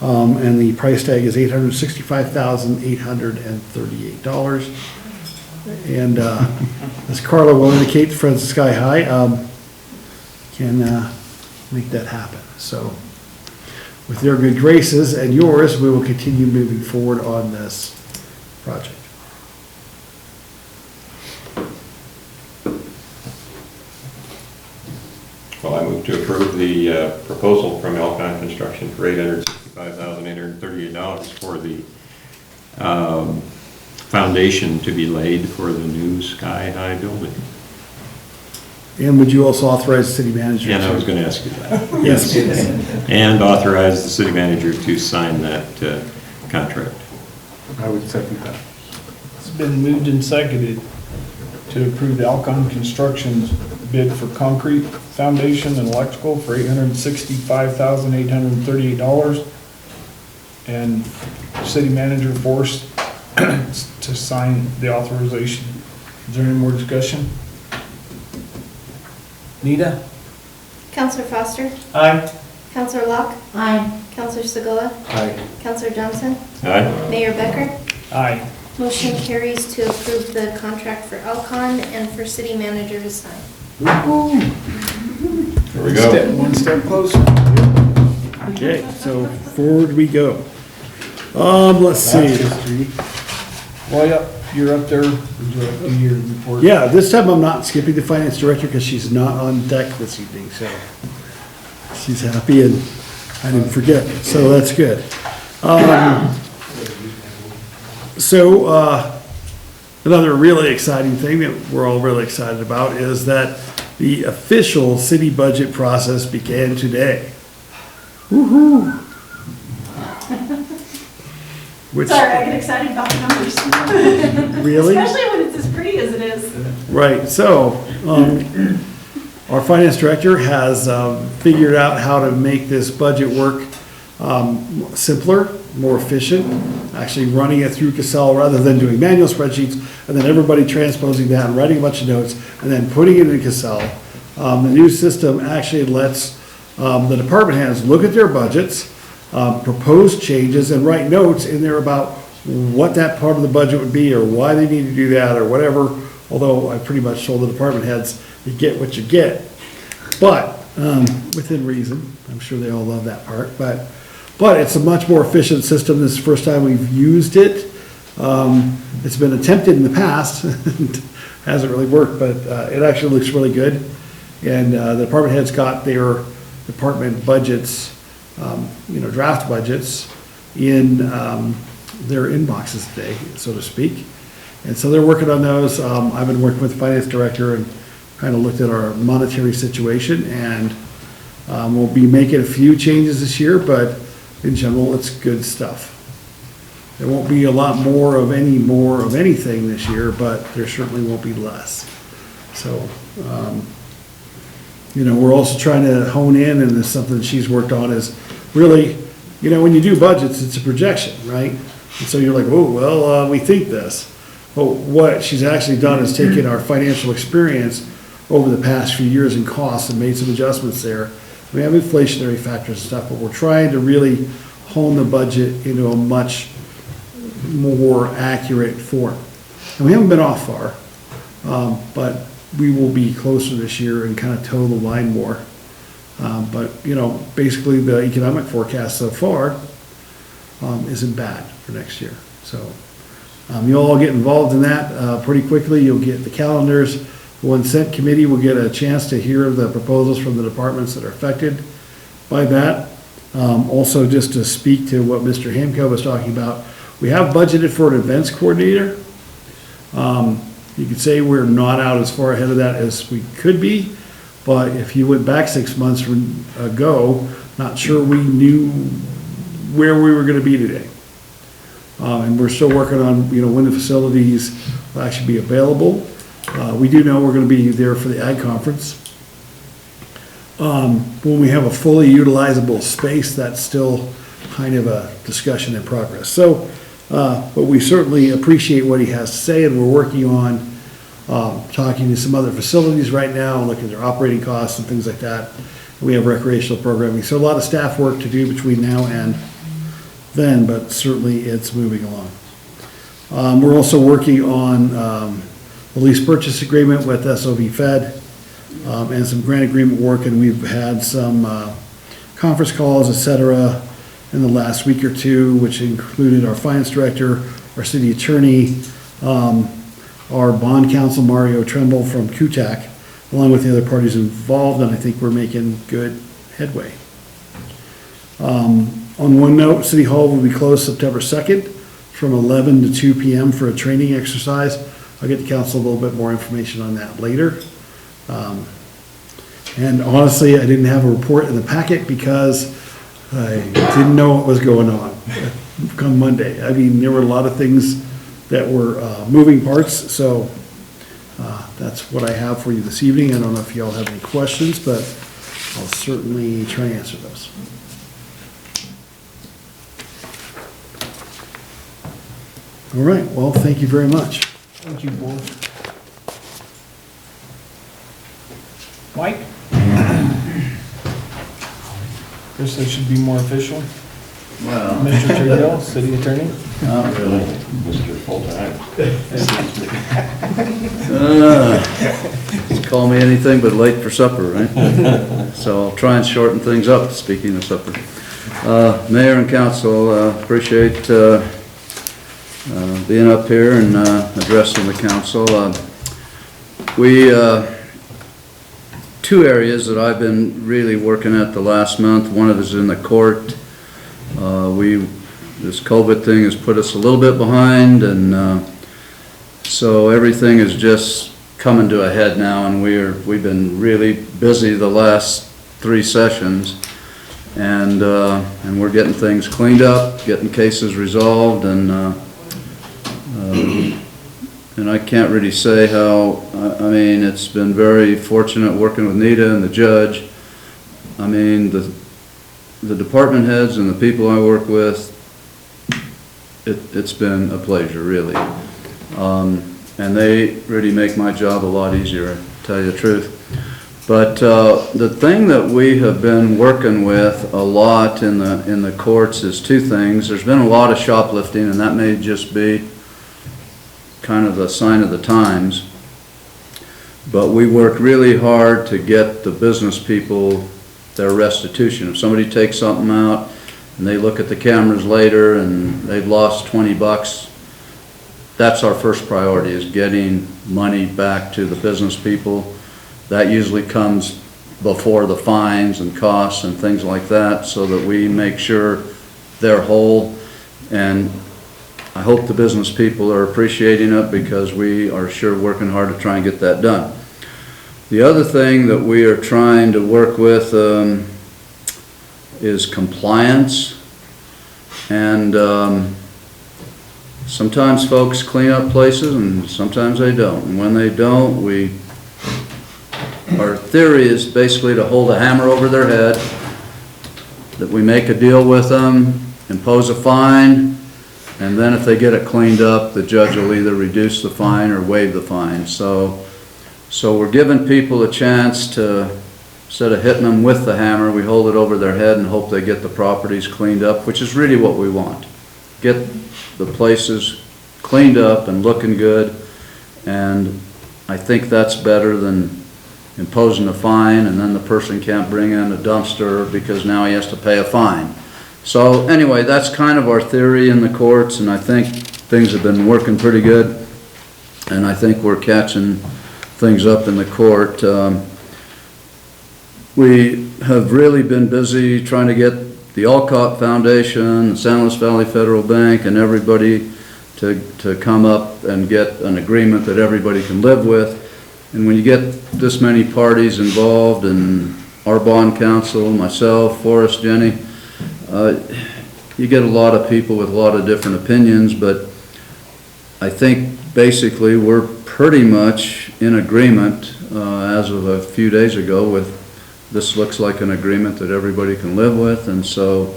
And the price tag is $865,838. And as Carla will indicate, the Friends of Sky High can make that happen. So with their good graces and yours, we will continue moving forward on this project. Well, I move to approve the proposal from Alcon Construction for $865,838 for the foundation to be laid for the new Sky High building. And would you also authorize the city manager? And I was going to ask you that. Yes. And authorize the city manager to sign that contract. I would second that. It's been moved and seconded to approve the Alcon Construction's bid for concrete foundation and electrical for $865,838. And city manager forced to sign the authorization. Is there any more discussion? Nita? Counselor Foster? Aye. Counselor Locke? Aye. Counselor Segula? Aye. Counselor Johnson? Aye. Mayor Becker? Aye. Motion carries to approve the contract for Alcon and for city manager to sign. There we go. One step closer. Okay, so forward we go. Let's see. Well, yeah, you're up there. Would you like to do your report? Yeah, this time I'm not skipping the finance director because she's not on deck this evening, so she's happy and I didn't forget, so that's good. Another really exciting thing that we're all really excited about is that the official city budget process began today. Woo-hoo! Which, Sorry, I get excited about the numbers. really? Especially when it's as pretty as it is. Right, so, our finance director has figured out how to make this budget work simpler, more efficient, actually running it through Cassell rather than doing manual spreadsheets, and then everybody transposing that and writing a bunch of notes, and then putting it in Cassell. The new system actually lets the department heads look at their budgets, propose changes, and write notes in there about what that part of the budget would be, or why they need to do that, or whatever, although I pretty much told the department heads, you get what you get. But, within reason, I'm sure they all love that part, but it's a much more efficient system. This is the first time we've used it. It's been attempted in the past, hasn't really worked, but it actually looks really good. And the department heads got their department budgets, draft budgets in their inboxes today, so to speak. And so they're working on those. I've been working with the finance director and kind of looked at our monetary situation, and we'll be making a few changes this year, but in general, it's good stuff. There won't be a lot more of anything this year, but there certainly won't be less. So, we're also trying to hone in, and it's something she's worked on, is really, when you do budgets, it's a projection, right? And so you're like, oh, well, we think this. But what she's actually done is taken our financial experience over the past few years in costs and made some adjustments there. We have inflationary factors and stuff, but we're trying to really hone the budget into a much more accurate form. And we haven't been off far, but we will be closer this year and kind of toe the line more. But basically the economic forecast so far isn't bad for next year. So you'll all get involved in that pretty quickly. You'll get the calendars. The 1 cent committee will get a chance to hear the proposals from the departments that are affected by that. Also, just to speak to what Mr. Hamko was talking about, we have budgeted for an events coordinator. You could say we're not out as far ahead of that as we could be, but if you went back 6 months ago, not sure we knew where we were going to be today. And we're still working on, when the facilities will actually be available. We do know we're going to be there for the Ag Conference. When we have a fully utilizable space, that's still kind of a discussion in progress. So, but we certainly appreciate what he has to say, and we're working on talking to some other facilities right now, looking at their operating costs and things like that. We have recreational programming, so a lot of staff work to do between now and then, but certainly it's moving along. We're also working on the lease purchase agreement with SOV Fed and some grant agreement work, and we've had some conference calls, et cetera, in the last week or two, which included our finance director, our city attorney, our bond counsel, Mario Tremble from QTAC, along with the other parties involved, and I think we're making good headway. On one note, City Hall will be closed September 2nd from 11 to 2 p.m. for a training exercise. I'll get the council a little bit more information on that later. And honestly, I didn't have a report in the packet because I didn't know what was going on come Monday. I mean, there were a lot of things that were moving parts. So that's what I have for you this evening. I don't know if y'all have any questions, but I'll certainly try and answer those. All right, well, thank you very much. Thank you, board. Mike? Guess that should be more official. Well, Mr. Trill, city attorney? not really. Mr. Full-Time. Call me anything but late for supper, right? So I'll try and shorten things up, speaking of supper. Mayor and council, appreciate being up here and addressing the council. Two areas that I've been really working at the last month. One of it is in the court. This COVID thing has put us a little bit behind, and so everything is just coming to a head now, and we've been really busy the last 3 sessions, and we're getting things cleaned up, getting cases resolved, and I can't really say how. I mean, it's been very fortunate working with Nita and the judge. I mean, the department heads and the people I work with, it's been a pleasure, really. And they really make my job a lot easier, to tell you the truth. But the thing that we have been working with a lot in the courts is 2 things. There's been a lot of shoplifting, and that may just be kind of a sign of the times. But we work really hard to get the business people their restitution. If somebody takes something out and they look at the cameras later and they've lost $20, that's our first priority, is getting money back to the business people. That usually comes before the fines and costs and things like that, so that we make sure they're whole. And I hope the business people are appreciating it, because we are sure working hard to try and get that done. The other thing that we are trying to work with is compliance. And sometimes folks clean up places and sometimes they don't. And when they don't, our theory is basically to hold a hammer over their head, that we make a deal with them, impose a fine, and then if they get it cleaned up, the judge will either reduce the fine or waive the fine. So we're giving people a chance to, instead of hitting them with the hammer, we hold it over their head and hope they get the properties cleaned up, which is really what we want. Get the places cleaned up and looking good, and I think that's better than imposing a fine and then the person can't bring in a dumpster because now he has to pay a fine. So anyway, that's kind of our theory in the courts, and I think things have been working pretty good, and I think we're catching things up in the court. We have really been busy trying to get the Alcott Foundation, the San Luis Valley Federal Bank, and everybody to come up and get an agreement that everybody can live with. And when you get this many parties involved, and our bond counsel, myself, Forrest, Jenny, you get a lot of people with a lot of different opinions, but I think basically we're pretty much in agreement as of a few days ago with this. Looks like an agreement that everybody can live with, and so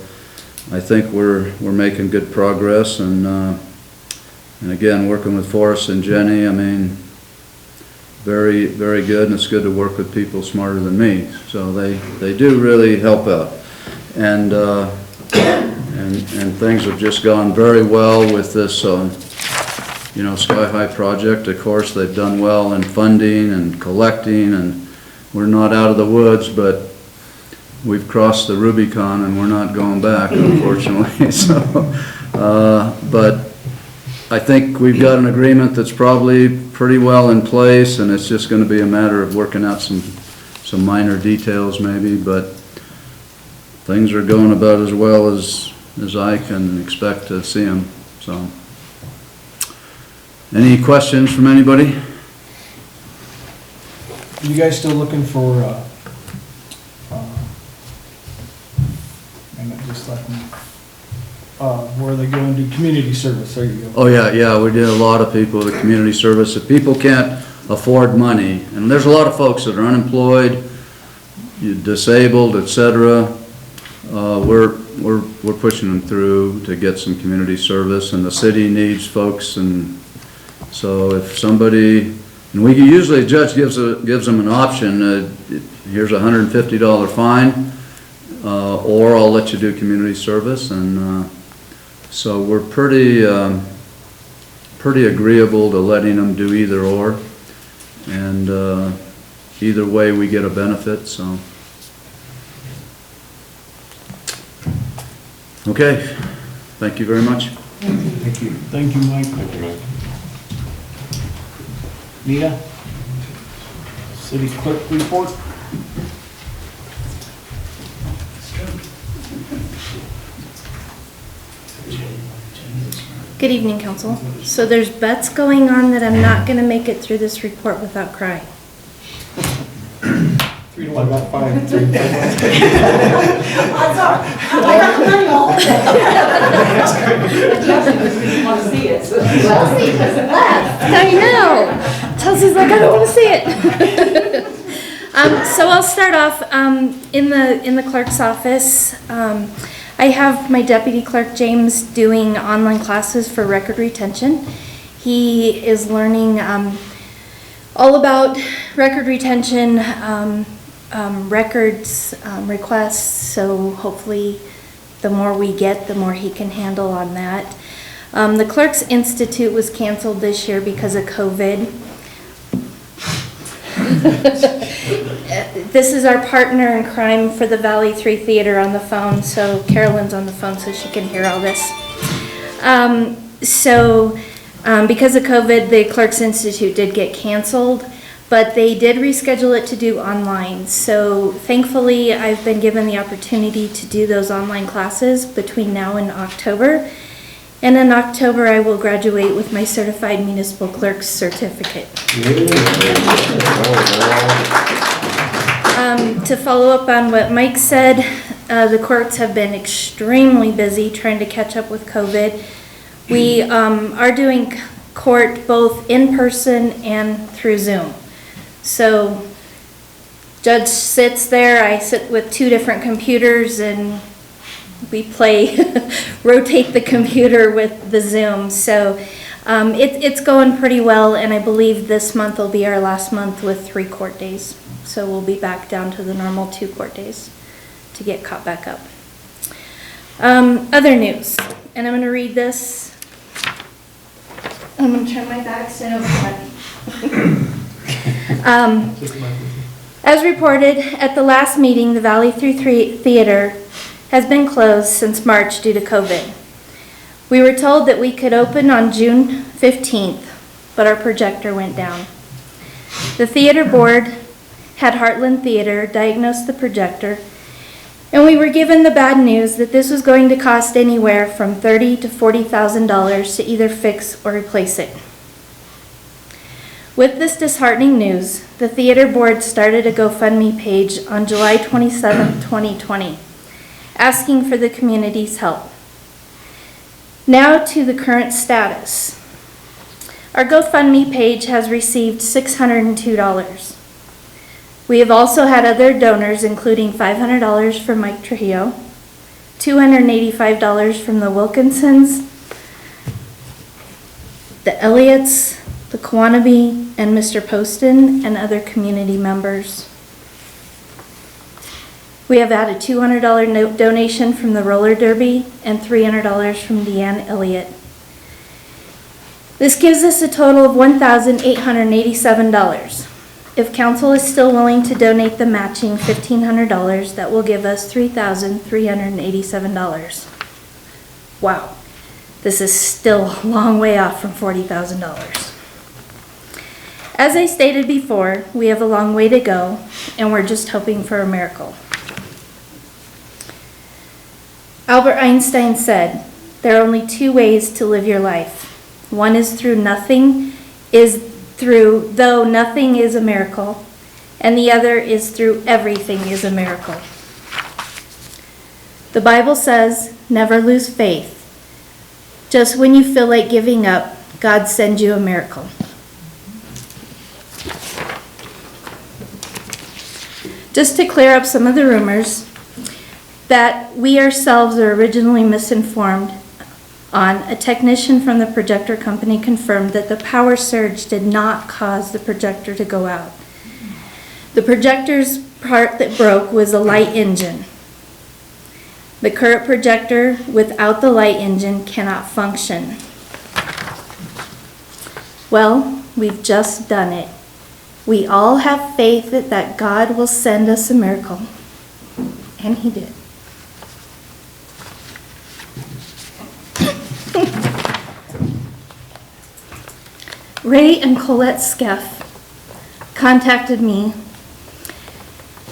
I think we're making good progress. And again, working with Forrest and Jenny, I mean, very, very good, and it's good to work with people smarter than me. So they do really help out, and things have just gone very well with this. Sky High project. Of course, they've done well in funding and collecting, and we're not out of the woods, but we've crossed the Rubicon and we're not going back, unfortunately. But I think we've got an agreement that's probably pretty well in place, and it's just going to be a matter of working out some minor details maybe, but things are going about as well as I can expect to see them. So, any questions from anybody? You guys still looking for, and it just left me. where they go and do community service, there you go. Oh, yeah, we did a lot of people with community service. If people can't afford money, and there's a lot of folks that are unemployed, disabled, et cetera, we're pushing them through to get some community service, and the city needs folks, and so if somebody, and we usually, the judge gives them an option, here's a $150 fine, or I'll let you do community service, and so we're pretty agreeable to letting them do either or, and either way we get a benefit, so. Okay, thank you very much. Thank you. Thank you, Mike. Thank you, Mike. Nita? City clerk report? Good evening, council. So there's bets going on that I'm not gonna make it through this report without crying. 3 to 1, about 5. 3 to 1. Odds are, I got the money all. Didn't want to see it. Chelsea just left. I know. Chelsea's like, I don't want to see it. So I'll start off in the clerk's office. I have my deputy clerk James doing online classes for record retention. He is learning all about record retention, records, requests. So hopefully, the more we get, the more he can handle on that. The Clerks Institute was canceled this year because of COVID. This is our partner in crime for the Valley 3 Theater on the phone, so Carolyn's on the phone so she can hear all this. Because of COVID, the Clerks Institute did get canceled, but they did reschedule it to do online. So thankfully, I've been given the opportunity to do those online classes between now and October. And in October, I will graduate with my Certified Municipal Clerk's Certificate. To follow up on what Mike said, the courts have been extremely busy trying to catch up with COVID. We are doing court both in person and through Zoom. So judge sits there, I sit with 2 different computers, and we play, rotate the computer with the Zoom. So it's going pretty well, and I believe this month will be our last month with 3 court days. So we'll be back down to the normal 2 court days to get caught back up. Other news, and I'm going to read this. I'm going to turn my back so I don't As reported at the last meeting, the Valley 3 Theater has been closed since March due to COVID. We were told that we could open on June 15th, but our projector went down. The theater board had Heartland Theater diagnose the projector, and we were given the bad news that this was going to cost anywhere from $30,000 to $40,000 to either fix or replace it. With this disheartening news, the theater board started a GoFundMe page on July 27, 2020, asking for the community's help. Now to the current status. Our GoFundMe page has received $602. We have also had other donors, including $500 from Mike Trujillo, $285 from the Wilkinsons, the Elliots, the Kawanabe, and Mr. Poston, and other community members. We have had a $200 donation from the roller derby and $300 from Deanne Elliott. This gives us a total of $1,887. If council is still willing to donate the matching $1,500, that will give us $3,387. Wow, this is still a long way off from $40,000. As I stated before, we have a long way to go, and we're just hoping for a miracle. Albert Einstein said, there are only 2 ways to live your life. One is though nothing is a miracle, and the other is through everything is a miracle. The Bible says, never lose faith, Just when you feel like giving up, God sends you a miracle. Just to clear up some of the rumors that we ourselves are originally misinformed on, a technician from the projector company confirmed that the power surge did not cause the projector to go out. The projector's part that broke was a light engine. The current projector without the light engine cannot function. Well, we've just done it. We all have faith that God will send us a miracle. And He did. Ray and Colette Skeff contacted me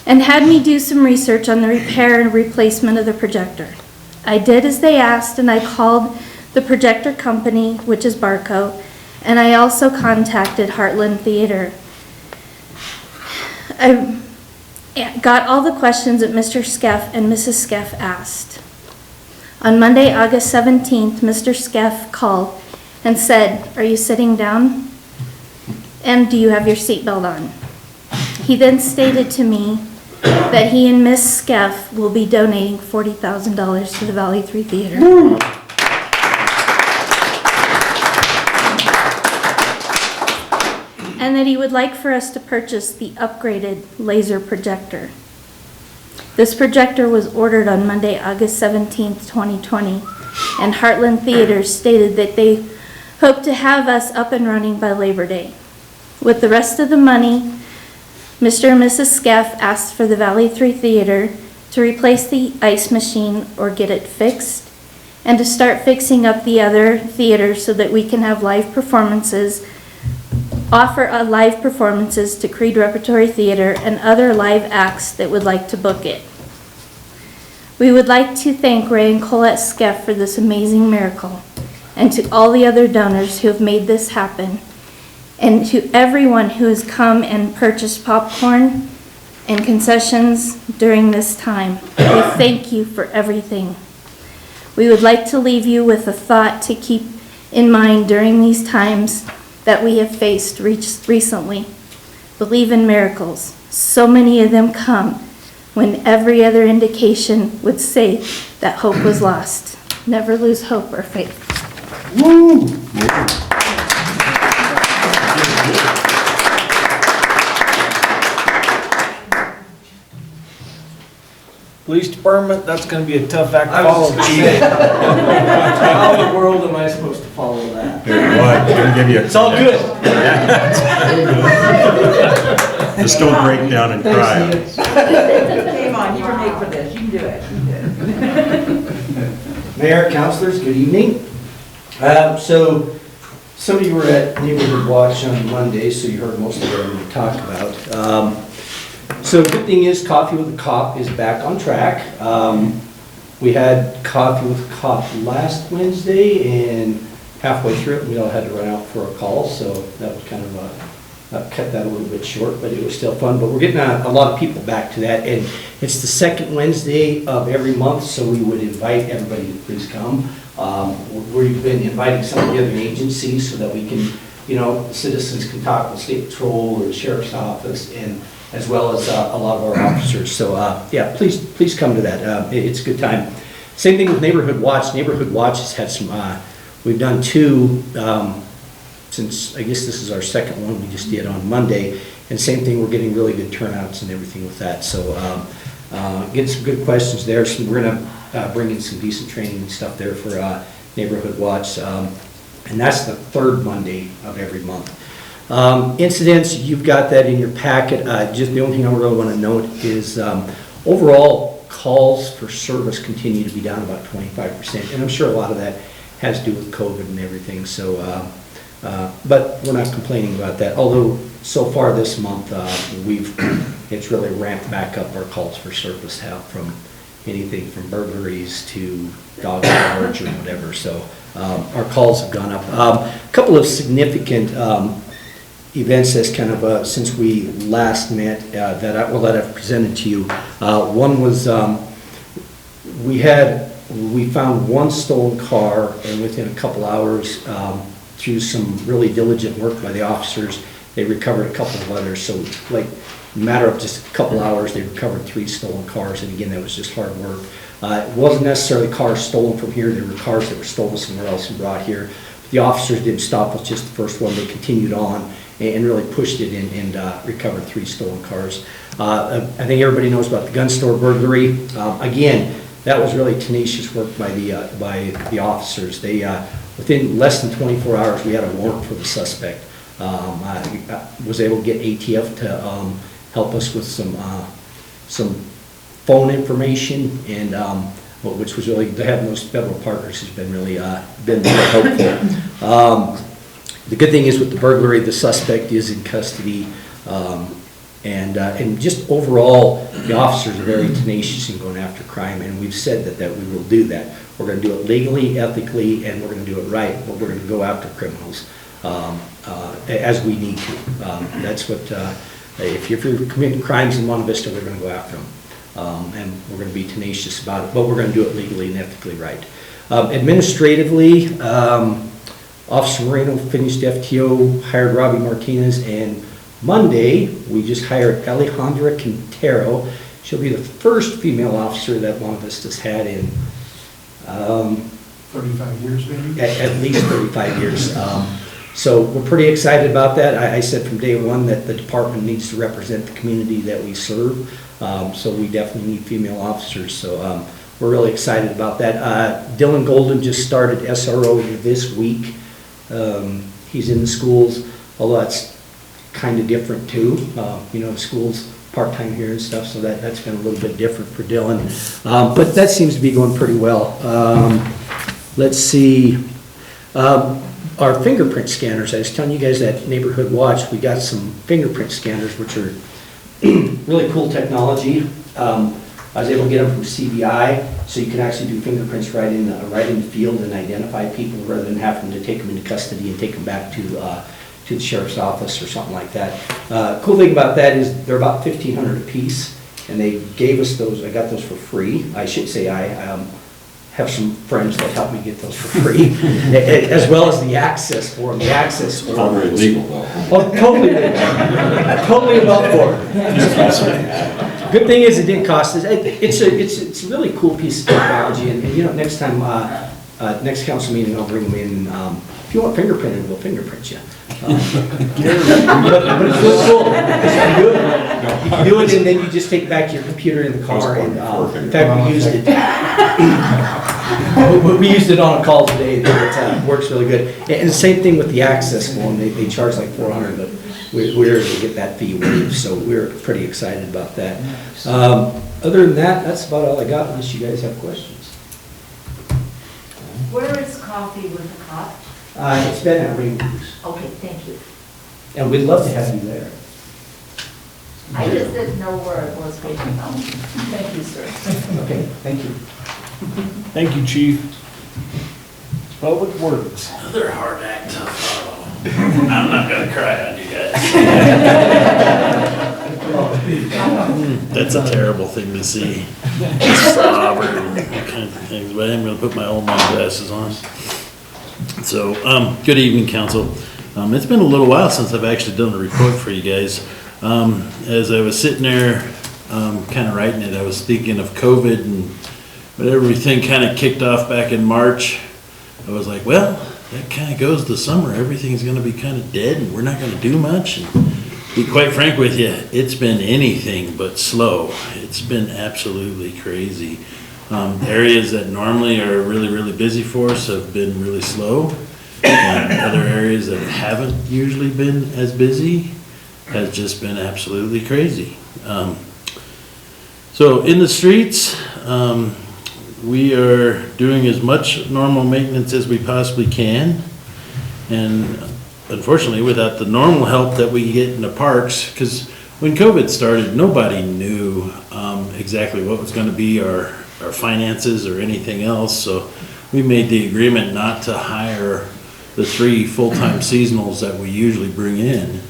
and had me do some research on the repair and replacement of the projector. I did as they asked, and I called the projector company, which is Barco, and I also contacted Heartland Theater. I got all the questions that Mr. Skeff and Mrs. Skeff asked. On Monday, August 17th, Mr. Skeff called and said, "Are you sitting down? And do you have your seatbelt on?" He then stated to me that he and Miss Skeff will be donating $40,000 to the Valley 3 Theater. And that he would like for us to purchase the upgraded laser projector. This projector was ordered on Monday, August 17th, 2020, and Heartland Theater stated that they hope to have us up and running by Labor Day. With the rest of the money, Mr. and Mrs. Skeff asked for the Valley 3 Theater to replace the ice machine or get it fixed, and to start fixing up the other theaters so that we can have live performances, offer live performances to Creed Repertory Theater and other live acts that would like to book it. We would like to thank Ray and Colette Skeff for this amazing miracle, and to all the other donors who have made this happen, and to everyone who has come and purchased popcorn and concessions during this time. We thank you for everything. We would like to leave you with a thought to keep in mind during these times that we have faced recently. Believe in miracles. So many of them come when every other indication would say that hope was lost. Never lose hope or faith. Woo! Police department, that's gonna be a tough act to follow, chief. How in the world am I supposed to follow that? It's all good. Just don't break down and cry. Come on, you were made for this, you can do it. Mayor, councilors, good evening. So, some of you were at Neighborhood Watch on Monday, so you heard most of what I'm going to talk about. So, good thing is Coffee with a Cop is back on track. We had Coffee with a Cop last Wednesday, and halfway through it, we all had to run out for a call, so that was kind of cut that a little bit short, but it was still fun. But we're getting a lot of people back to that, and it's the second Wednesday of every month, so we would invite everybody to please come. We've been inviting some of the other agencies so that we can, citizens can talk with State Patrol or the Sheriff's Office, and as well as a lot of our officers. So yeah, please come to that. It's a good time. Same thing with Neighborhood Watch. Neighborhood Watch has had some, we've done two, since I guess this is our second one we just did on Monday, and same thing, we're getting really good turnouts and everything with that. So get some good questions there. So we're gonna bring in some decent training and stuff there for Neighborhood Watch, and that's the third Monday of every month. Incidents, you've got that in your packet. Just the only thing I really want to note is overall calls for service continue to be down about 25%, and I'm sure a lot of that has to do with COVID and everything. So, but we're not complaining about that. Although so far this month, it's really ramped back up our calls for service help, from anything from burglaries to dog charge or whatever. So our calls have gone up. A couple of significant events that's kind of since we last met that I've presented to you. One was we had We found one stolen car, and within a couple hours, through some really diligent work by the officers, they recovered a couple of others. So like, in a matter of just a couple hours, they recovered 3 stolen cars, and again, that was just hard work. It wasn't necessarily cars stolen from here, there were cars that were stolen somewhere else and brought here. The officers didn't stop with just the first one, they continued on and really pushed it and recovered 3 stolen cars. I think everybody knows about the gun store burglary. Again, that was really tenacious work by the officers. They, within less than 24 hours, we had a warrant for the suspect. I was able to get ATF to help us with some phone information, and which was really, to have those federal partners has been really helpful. The good thing is with the burglary, the suspect is in custody, and just overall, the officers are very tenacious in going after crime, and we've said that we will do that. We're going to do it legally, ethically, and we're going to do it right, but we're going to go after criminals as we need to. That's what, if you're committing crimes in Monte Vista, we're going to go after them. And we're going to be tenacious about it, but we're going to do it legally and ethically right. Administratively, Officer Moreno finished FTO, hired Robbie Martinez, and Monday, we just hired Alejandra Quintero. She'll be the first female officer that Monte Vista's had in 35 years, maybe? At least 35 years. So we're pretty excited about that. I said from day one that the department needs to represent the community that we serve. So we definitely need female officers. So we're really excited about that. Dylan Golden just started SRO this week. He's in the schools, although that's kind of different too. You know, schools part-time here and stuff, so that's been a little bit different for Dylan. But that seems to be going pretty well. Let's see. Our fingerprint scanners, I was telling you guys at Neighborhood Watch, we got some fingerprint scanners, which are really cool technology. I was able to get them from CBI, so you can actually do fingerprints right in the field and identify people rather than having to take them into custody and take them back to the sheriff's office or something like that. Cool thing about that is they're about $1,500 a piece, and they gave us those. I got those for free. I should say I have some friends that helped me get those for free, as well as the access for them. The access for them. Very legal though. Oh, totally legal. Totally above board. Good thing is it didn't cost us. It's a really cool piece of technology, and you know, next time, next council meeting, I'll bring them in. If you want fingerprinted, we'll fingerprint you. But it's really cool. You can do it, and then you just take back your computer in the car. And in fact, we used it. We used it on a call today. It works really good. And the same thing with the access phone. They charge like $400, but we're able to get that fee waived, so we're pretty excited about that. Other than that, that's about all I got, unless you guys have questions. Where is coffee with the cop? It's been at Rainbows. Okay, thank you. And we'd love to have you there. I just didn't know where it was going to come. Thank you, sir. Okay, thank you. Thank you, Chief. Public Works. Another hard act to follow. I'm not gonna cry on you guys. That's a terrible thing to see. Slobber and kind of things, but I am gonna put my old man glasses on. So, good evening, council. It's been a little while since I've actually done a report for you guys. As I was sitting there, kind of writing it, I was thinking of COVID and when everything kind of kicked off back in March. I was like, well, that kind of goes to summer. Everything's going to be kind of dead and we're not going to do much. And to be quite frank with you, it's been anything but slow. It's been absolutely crazy. Areas that normally are really, really busy for us have been really slow. And other areas that haven't usually been as busy has just been absolutely crazy. So in the streets, we are doing as much normal maintenance as we possibly can. And unfortunately, without the normal help that we get in the parks, because when COVID started, nobody knew exactly what was going to be our finances or anything else. So we made the agreement not to hire the 3 full-time seasonals that we usually bring in.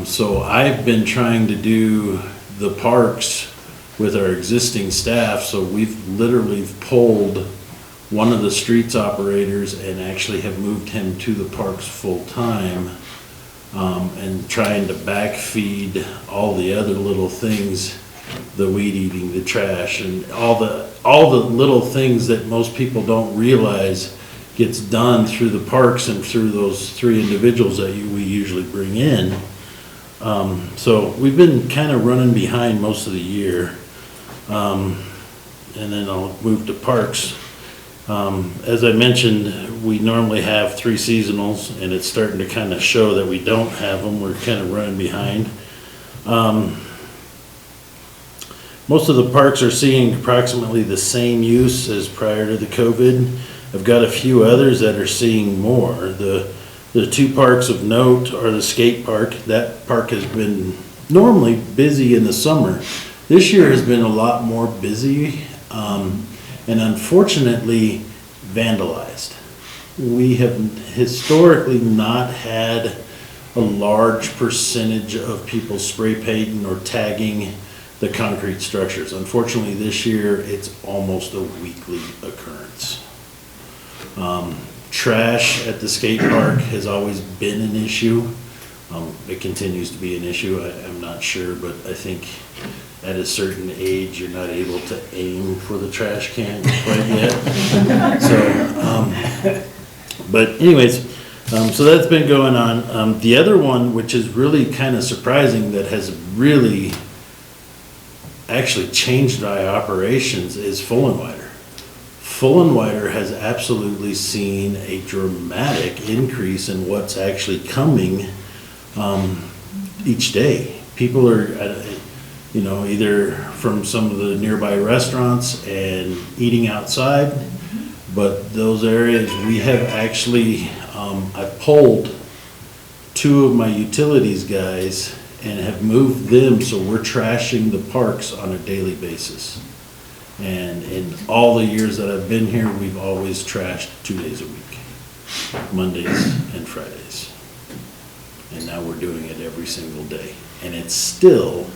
So I've been trying to do the parks with our existing staff, so we've literally pulled one of the streets operators and actually have moved him to the parks full-time, and trying to backfeed all the other little things, the weed eating, the trash, and all the little things that most people don't realize gets done through the parks and through those 3 individuals that we usually bring in. So we've been kind of running behind most of the year. And then I'll move to parks. As I mentioned, we normally have 3 seasonals, and it's starting to kind of show that we don't have them. We're kind of running behind. Most of the parks are seeing approximately the same use as prior to the COVID. I've got a few others that are seeing more. The 2 parks of note are the skate park. That park has been normally busy in the summer. This year has been a lot more busy, and unfortunately vandalized. We have historically not had a large percentage of people spray painting or tagging the concrete structures. Unfortunately, this year, it's almost a weekly occurrence. Trash at the skate park has always been an issue. It continues to be an issue. I'm not sure, but I think at a certain age, you're not able to aim for the trash can quite yet. So, but anyways, so that's been going on. The other one, which is really kind of surprising, that has really actually changed my operations, is Full and Wider. Full and Wider has absolutely seen a dramatic increase in what's actually coming each day. People are, either from some of the nearby restaurants and eating outside, but those areas we have actually, I pulled 2 of my utilities guys and have moved them, so we're trashing the parks on a daily basis. And in all the years that I've been here, we've always trashed 2 days a week, Mondays and Fridays. And now we're doing it every single day. And it's still,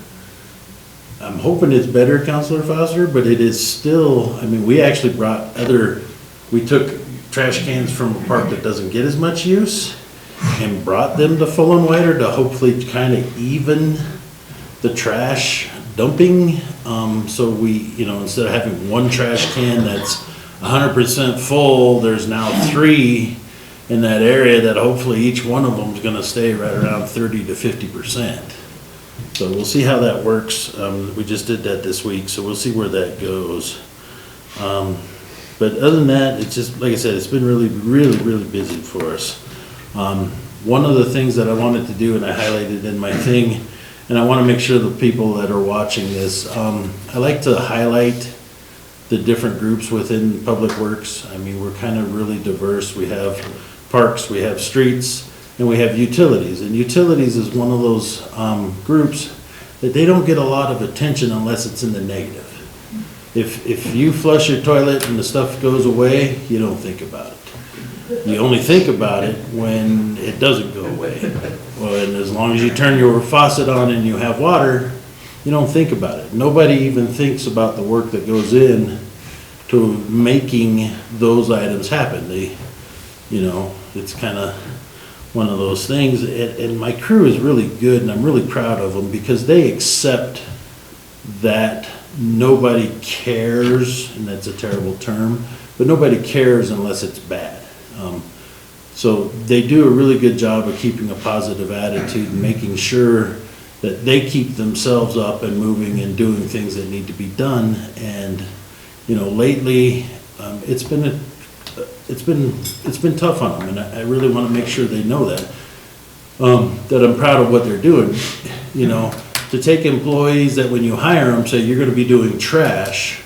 I'm hoping it's better, Councilor Foster, but it is still, we actually we took trash cans from a park that doesn't get as much use and brought them to Full and Wider to hopefully kind of even the trash dumping. So we, instead of having 1 trash can that's 100% full, there's now 3 in that area that hopefully each one of them is going to stay right around 30 to 50%. So we'll see how that works. We just did that this week, so we'll see where that goes. But other than that, it's just, like I said, it's been really, really, really busy for us. One of the things that I wanted to do, and I highlighted in my thing, and I want to make sure the people that are watching this, I like to highlight the different groups within Public Works. We're kind of really diverse. We have parks, we have streets, and we have utilities. And utilities is one of those groups that they don't get a lot of attention unless it's in the negative. If you flush your toilet and the stuff goes away, you don't think about it. You only think about it when it doesn't go away. Well, and as long as you turn your faucet on and you have water, you don't think about it. Nobody even thinks about the work that goes in to making those items happen. It's kind of one of those things. And my crew is really good, and I'm really proud of them because they accept that nobody cares, and that's a terrible term, but nobody cares unless it's bad. So they do a really good job of keeping a positive attitude and making sure that they keep themselves up and moving and doing things that need to be done. And lately it's been tough on them, and I really want to make sure they know that I'm proud of what they're doing. To take employees that when you hire them say you're going to be doing trash,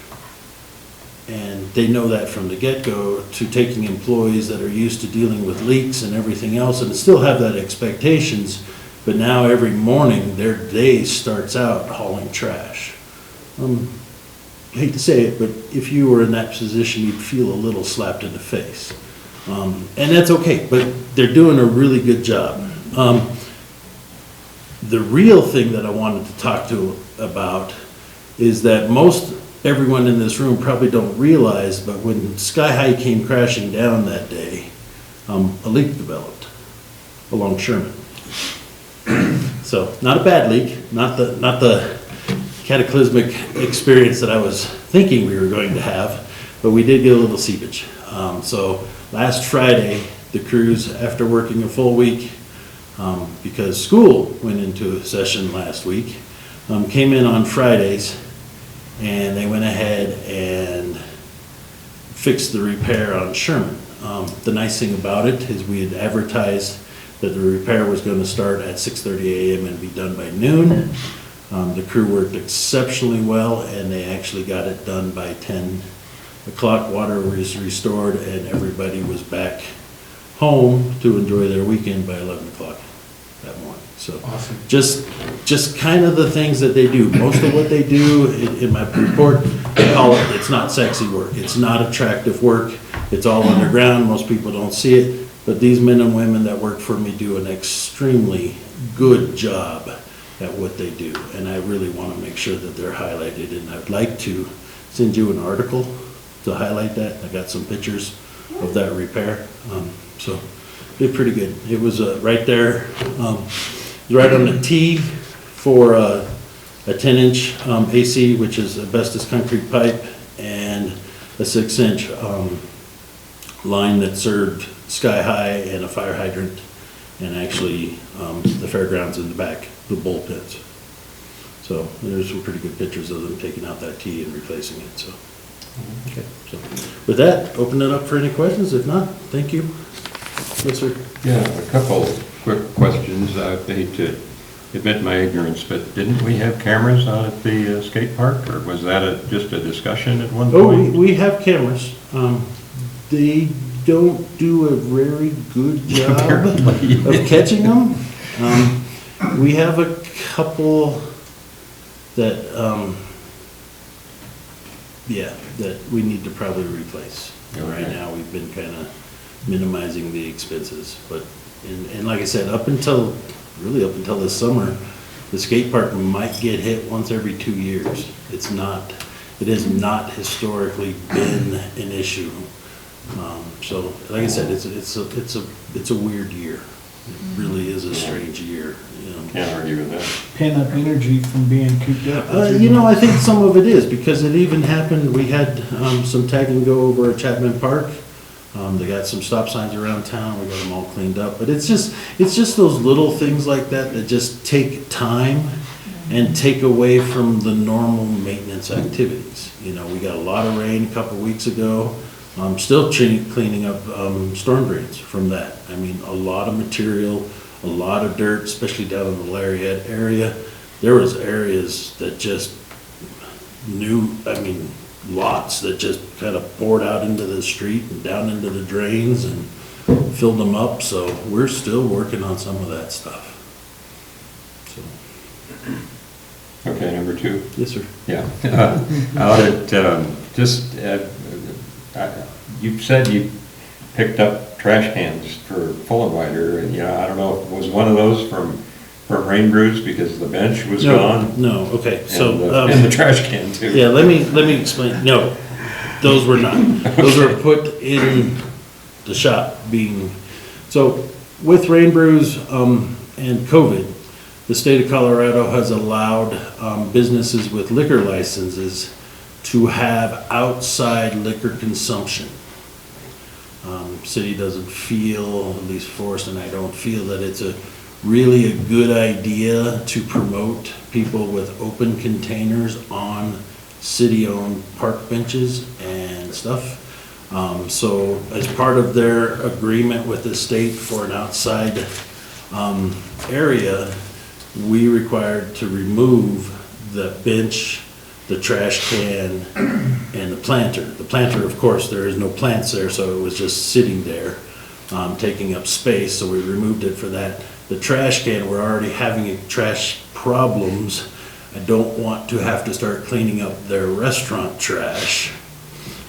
and they know that from the get-go, to taking employees that are used to dealing with leaks and everything else and still have that expectations, but now every morning their day starts out hauling trash. I hate to say it, but if you were in that position, you'd feel a little slapped in the face. And that's okay, but they're doing a really good job. The real thing that I wanted to talk to about is that most everyone in this room probably don't realize, but when Sky High came crashing down that day, a leak developed along Sherman. So, not a bad leak, not the cataclysmic experience that I was thinking we were going to have, but we did get a little seepage. So last Friday, the crews, after working a full week, because school went into session last week, came in on Fridays, and they went ahead and fixed the repair on Sherman. The nice thing about it is we had advertised that the repair was going to start at 6:30 a.m. and be done by noon. The crew worked exceptionally well, and they actually got it done by 10 o'clock. Water was restored, and everybody was back home to enjoy their weekend by 11 o'clock that morning. So Awesome. just kind of the things that they do. Most of what they do in my report, they call it, it's not sexy work. It's not attractive work. It's all underground. Most people don't see it. But these men and women that work for me do an extremely good job at what they do. And I really want to make sure that they're highlighted. And I'd like to send you an article to highlight that. I got some pictures of that repair. So did pretty good. It was right there, right on the T for a 10-inch AC, which is asbestos concrete pipe, and a 6-inch line that served Sky High and a fire hydrant, and actually the fairgrounds in the back, the bullpens. So there's some pretty good pictures of them taking out that T and replacing it. So, okay. So with that, open it up for any questions. If not, thank you. Yes, sir. Yeah, a couple quick questions. I hate to admit my ignorance, but didn't we have cameras out at the skate park, or was that just a discussion at one point? Oh, we have cameras. They don't do a very good job of catching them. We have a couple that, that we need to probably replace. Okay. Right now, we've been kind of minimizing the expenses, but, and like I said, up until this summer, the skate park might get hit once every 2 years. It has not historically been an issue. So, like I said, it's a weird year. It really is a strange year. Can't argue with that. Pin up energy from being cooped up. I think some of it is, because it even happened, we had some tag and go over at Chapman Park. They got some stop signs around town, we got them all cleaned up, but it's just those little things like that just take time and take away from the normal maintenance activities. We got a lot of rain a couple weeks ago. Still cleaning up storm drains from that. I mean, a lot of material, a lot of dirt, especially down in the Lariat area. There was areas that just lots that just kind of poured out into the street and down into the drains and filled them up. So we're still working on some of that stuff. So. Okay, number 2. Yes, sir. Yeah. Out at, you said you picked up trash cans for Full-N-Wider, and I don't know if it was one of those from Rain Brews because the bench was gone. No, okay, so. And the trash can too. Yeah, let me explain. No, those were not. Those were put in the shop so with Rain Brews and COVID, the state of Colorado has allowed businesses with liquor licenses to have outside liquor consumption. City doesn't feel, at least Forrest and I don't feel, that it's really a good idea to promote people with open containers on city-owned park benches and stuff. So as part of their agreement with the state for an outside area, we required to remove the bench, the trash can, and the planter. The planter, of course, there is no plants there, so it was just sitting there, taking up space, so we removed it for that. The trash can, we're already having trash problems. I don't want to have to start cleaning up their restaurant trash.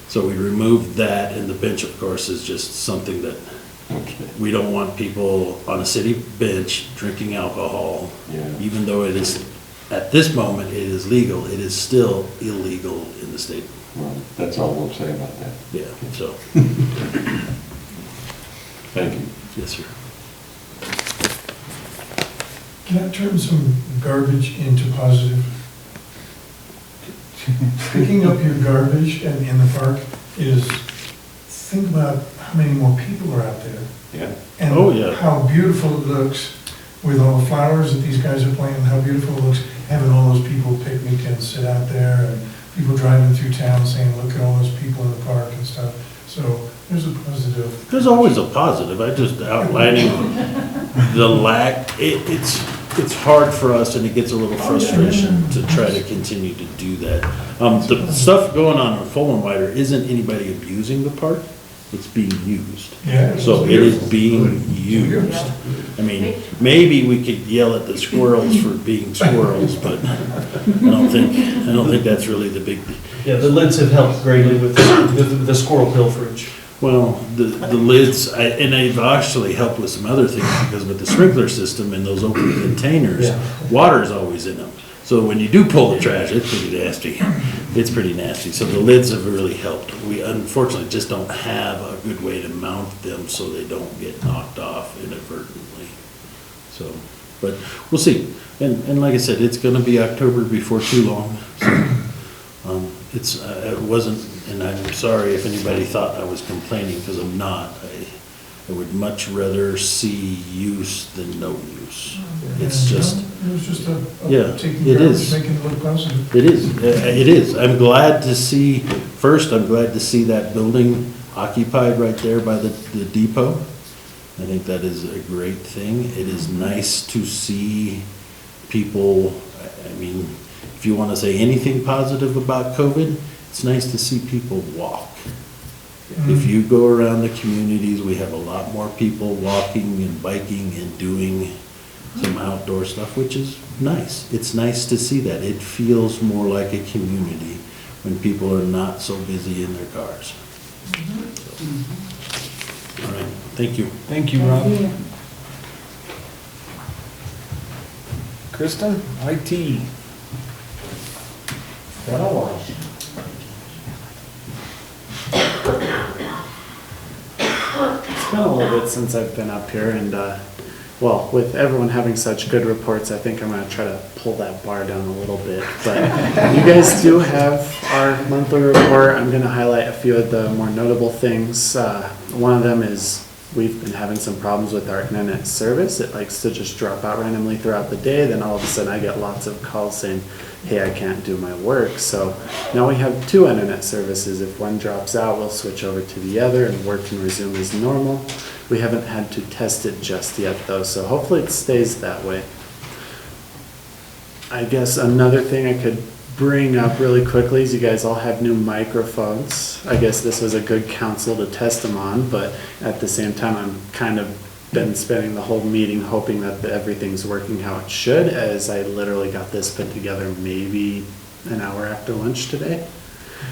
So we removed that, and the bench, of course, is just something that we don't want people on a city bench drinking alcohol, even though it is at this moment, it is legal, it is still illegal in the state. Well, that's all we'll say about that. Yeah, so, Thank you. yes, sir. Can I turn some garbage into positive? Picking up your garbage in the park is, think about how many more people are out there. Yeah. And Oh, yeah. how beautiful it looks with all the flowers that these guys are planting, how beautiful it looks, having all those people picnic and sit out there, and people driving through town saying, look at all those people in the park and stuff. So there's a positive. There's always a positive, I just outlining the lack, it's hard for us and it gets a little frustration to try to continue to do that. The stuff going on in Fulham-Wider isn't anybody abusing the park, it's being used. Yeah. So it is being used. I mean, maybe we could yell at the squirrels for being squirrels, but I don't think that's really the big. Yeah, the lids have helped greatly with the squirrel pilferage. Well, the lids, and they've actually helped with some other things, because with the sprinkler system and those open containers, water's always in them. So when you do pull the trash, it's pretty nasty. It's pretty nasty. So the lids have really helped. We unfortunately just don't have a good way to mount them so they don't get knocked off inadvertently. So, but we'll see. And like I said, it's gonna be October before too long. So, it wasn't, and I'm sorry if anybody thought I was complaining, because I'm not. I would much rather see use than no use. It's just. It was just Yeah, taking it garbage, is. making it look positive. It is, it is. I'm glad to see, first, I'm glad to see that building occupied right there by the depot. I think that is a great thing. It is nice to see people, I mean, if you want to say anything positive about COVID, it's nice to see people walk. If you go around the communities, we have a lot more people walking and biking and doing some outdoor stuff, which is nice. It's nice to see that. It feels more like a community when people are not so busy in their cars. So, all right, thank you. Thank you, Rob. Kristen, IT. It's been a little bit since I've been up here, and well, with everyone having such good reports, I think I'm going to try to pull that bar down a little bit. But you guys do have our monthly report. I'm going to highlight a few of the more notable things. One of them is we've been having some problems with our internet service. It likes to just drop out randomly throughout the day. Then all of a sudden I get lots of calls saying, hey, I can't do my work. So now we have two internet services. If one drops out, we'll switch over to the other and work can resume as normal. We haven't had to test it just yet though, so hopefully it stays that way. I guess another thing I could bring up really quickly is you guys all have new microphones. I guess this was a good council to test them on, but at the same time I'm kind of been spending the whole meeting hoping that everything's working how it should, as I literally got this put together maybe an hour after lunch today.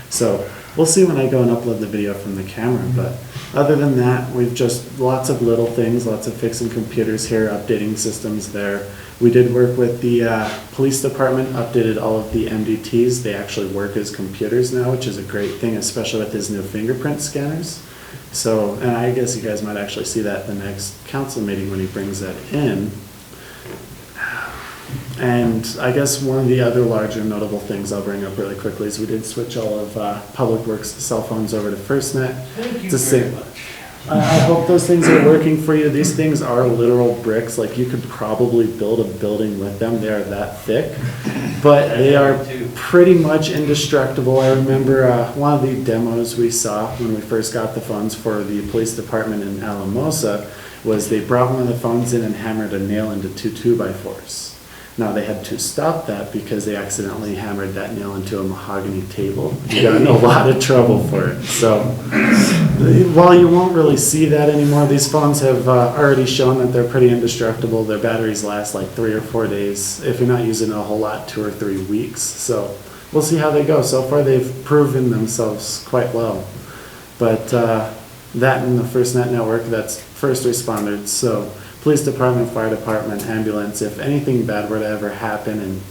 So we'll see when I go and upload the video from the camera, but other than that, we've just lots of little things, lots of fixing computers here, updating systems there. We did work with the police department, updated all of the MDTs. They actually work as computers now, which is a great thing, especially with his new fingerprint scanners. So, and I guess you guys might actually see that at the next council meeting when he brings that in. And I guess one of the other larger notable things I'll bring up really quickly is we did switch all of Public Works cell phones over to FirstNet. Thank you It's the very same. much. I hope those things are working for you. These things are literal bricks. Like you could probably build a building with them. They are that thick, but they are pretty much indestructible. I remember one of the demos we saw when we first got the phones for the police department in Alamosa was they brought one of the phones in and hammered a nail into two 2x4s. Now they had to stop that because they accidentally hammered that nail into a mahogany table. You got in a lot of trouble for it. So while you won't really see that anymore, these phones have already shown that they're pretty indestructible. Their batteries last like 3 or 4 days. If you're not using it a whole lot, 2 or 3 weeks. So we'll see how they go. So far they've proven themselves quite well. But that and the FirstNet network, that's first responders. So police department, fire department, ambulance, if anything bad were to ever happen and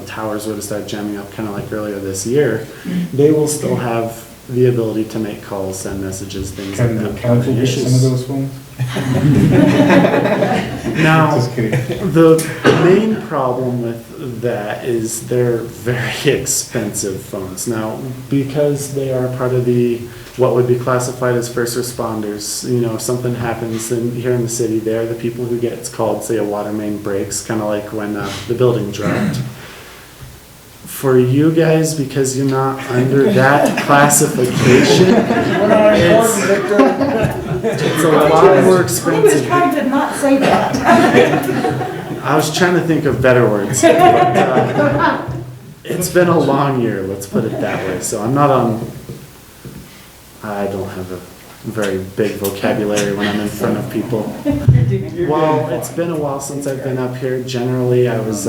towers were to start jamming up kind of like earlier this year, they will still have the ability to make calls, send messages, things like Can that. the council get some of those phones? Now, Just kidding. the main problem with that is they're very expensive phones. Now, because they are part of what would be classified as first responders, if something happens here in the city, they're the people who gets called, say a water main breaks, kind of like when the building dropped. For you guys, because you're not under that classification, it's a lot more expensive. He was trying to not say that. I was trying to think of better words, but it's been a long year, let's put it that way. So I don't have a very big vocabulary when I'm in front of people. Well, it's been a while since I've been up here. Generally, I was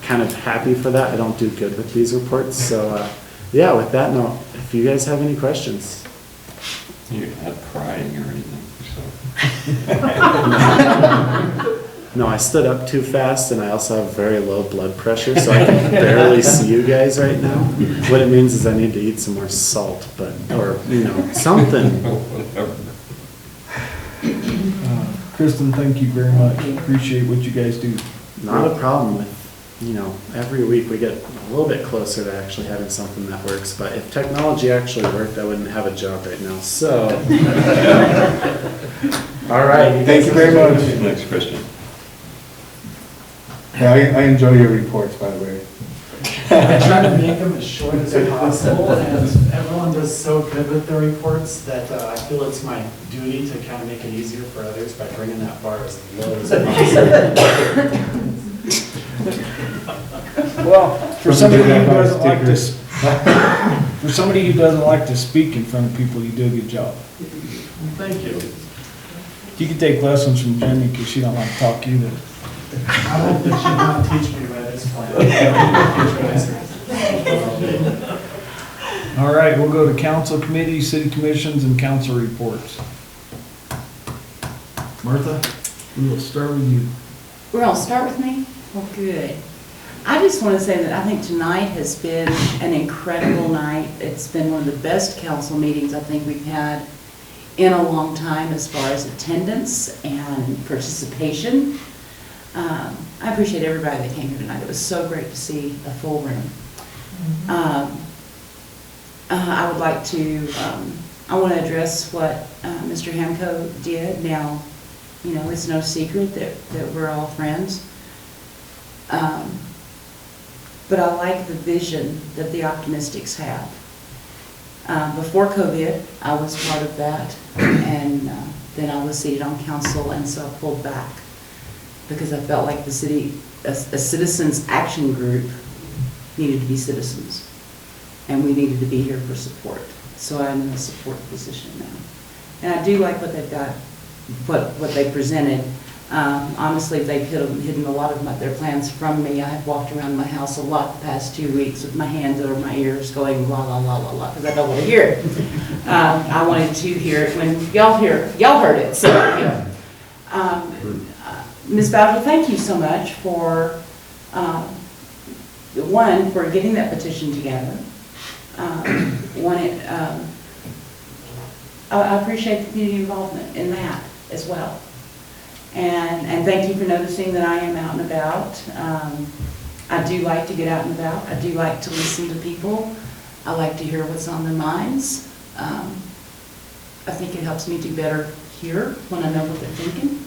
kind of happy for that. I don't do good with these reports. So yeah, with that note, if you guys have any questions. You're not crying or anything, No, I stood up too fast and I also have very low blood pressure, so I can barely see you guys right now. What it means is I need to eat some more salt, or something. Kristen, thank you very much. Appreciate what you guys do. Not a problem with, every week we get a little bit closer to actually having something that works, but if technology actually worked, I wouldn't have a job right now, so. All right. Thank you very much. Next question. Yeah, I enjoy your reports, by the way. I try to make them as short as possible, and everyone does so good with their reports that I feel it's my duty to kind of make it easier for others by bringing that bar as low as possible. Well, for somebody who doesn't like to speak in front of people, you do a good job. Thank you. You can take lessons from Jenny because she don't like to talk either. I don't think she'd want to teach me by this plan. All right, we'll go to council committees, city commissions, and council reports. Martha, we will start with you. We're going to start with me? Well, good. I just want to say that I think tonight has been an incredible night. It's been one of the best council meetings I think we've had in a long time as far as attendance and participation. I appreciate everybody that came here tonight. It was so great to see a full room. I would like to, I want to address what Mr. Hamco did. Now, it's no secret that we're all friends. But I like the vision that the Optimistics have. Before COVID, I was part of that, and then I was seated on council, and so I pulled back because I felt like the city, a citizens action group needed to be citizens, and we needed to be here for support. So I'm in a support position now. And I do like what they've got, what they presented. Honestly, they've hidden a lot of their plans from me. I have walked around my house a lot the past 2 weeks with my hands over my ears going la la la la la because I don't want to hear it. I wanted to hear it when y'all heard it. So, Ms. Bowser, thank you so much for one, for getting that petition together. I appreciate the community involvement in that as well. And thank you for noticing that I am out and about. I do like to get out and about. I do like to listen to people. I like to hear what's on their minds. I think it helps me do better here when I know what they're thinking,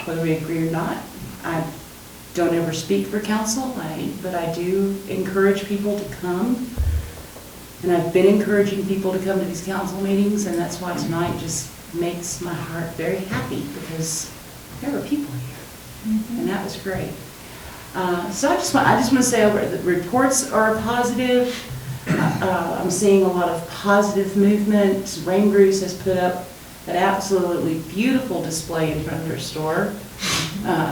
whether we agree or not. I don't ever speak for council, but I do encourage people to come. And I've been encouraging people to come to these council meetings, and that's why tonight just makes my heart very happy because there were people here, and that was great. So I just want to say the reports are positive. I'm seeing a lot of positive movement. Rain Brews has put up an absolutely beautiful display in front of their store,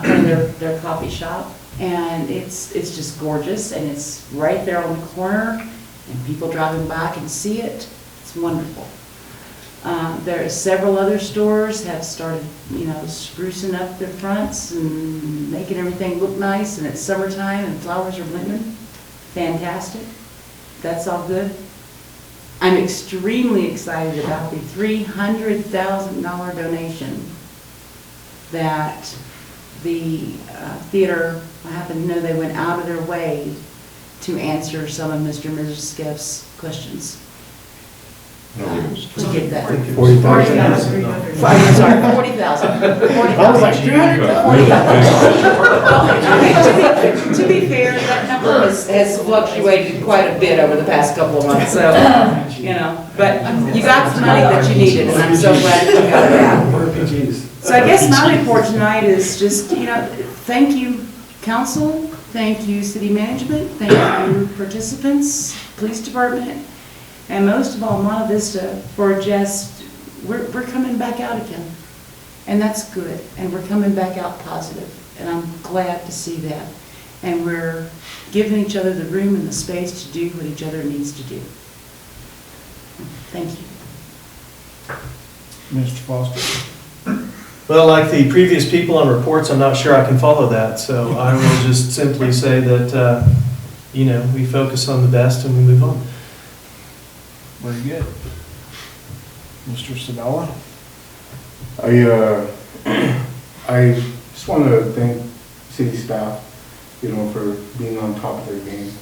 in their coffee shop, and it's just gorgeous, and it's right there on the corner, and people driving by can see it. It's wonderful. There are several other stores have started, sprucing up their fronts and making everything look nice, and it's summertime and flowers are blooming. Fantastic. That's all good. I'm extremely excited about the $300,000 donation that the theater, I happen to know they went out of their way to answer some of Mr. and Mrs. Skiff's questions. To get that. 40,000. I'm sorry, 40,000. I was like, 340,000. To be fair, that number has fluctuated quite a bit over the past couple of months, so, but you got the money that you needed, and I'm so glad that you got that. So I guess my report tonight is just, thank you, council, thank you, city management, thank you, participants, police department, and most of all, Monte Vista, for just, we're coming back out again. And that's good, and we're coming back out positive, and I'm glad to see that. And we're giving each other the room and the space to do what each other needs to do. Thank you. Mr. Foster? Well, like the previous people on reports, I'm not sure I can follow that, so I will just simply say that, we focus on the best and we move on. Very good. Mr. Sabella? I just want to thank city staff, for being on top of their game.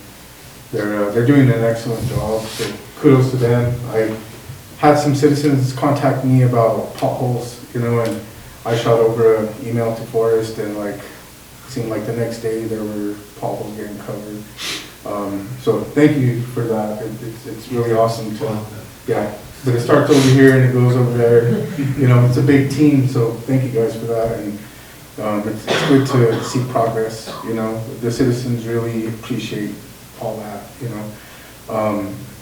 They're doing an excellent job, so kudos to them. I had some citizens contact me about potholes, and I shot over an email to Forrest, and it seemed like the next day there were potholes getting covered. So thank you for that. It's really awesome to, but it starts over here and it goes over there. It's a big team, so thank you guys for that. And it's good to see progress. The citizens really appreciate all that.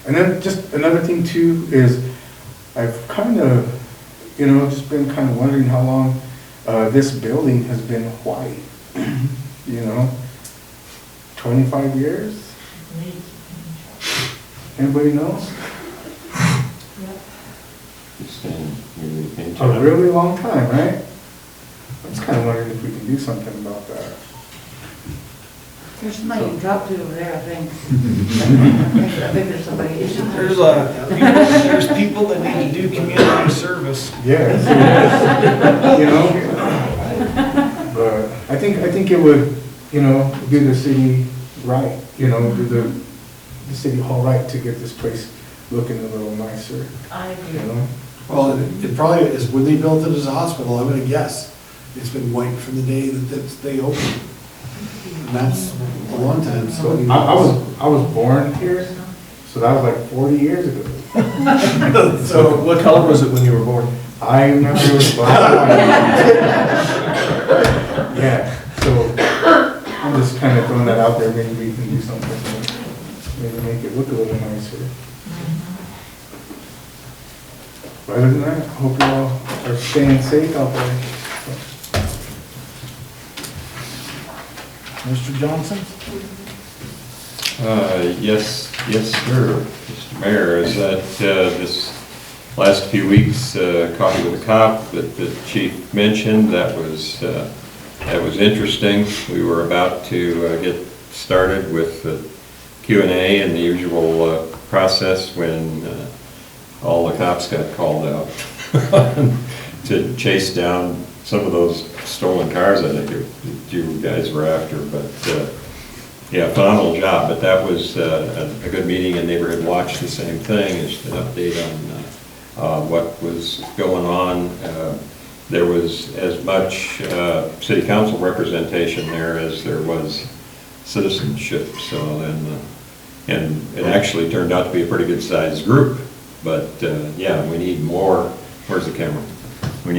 And then just another thing too is I've kind of, just been kind of wondering how long this building has been white. 25 years? Anybody know? A really long time, right? I was kind of wondering if we can do something about that. There's somebody to talk to over there, I think. I think there's somebody. There's people that need to do community service. Yeah. But I think it would, do the city right, do the city hall right to get this place looking a little nicer. I agree. Well, it probably is, when they built it as a hospital, I'm gonna guess, it's been white from the day that they opened. And that's a long time, so. I was born here, so that was like 40 years ago. So what color was it when you were born? I remember it was black. Yeah, so I'm just kind of throwing that out there, maybe we can do something, maybe make it look a little nicer. But other than that, I hope you all are staying safe out there. Mr. Johnson? Yes, sir, Mr. Mayor, is that this last few weeks, Coffee with a Cop that the chief mentioned, that was interesting. We were about to get started with the Q&A and the usual process when all the cops got called out to chase down some of those stolen cars I think you guys were after. But phenomenal job. But that was a good meeting, and Neighborhood Watch, the same thing, is an update on what was going on. There was as much city council representation there as there was citizenship. So and it actually turned out to be a pretty good sized group. But we need more. Where's the camera? We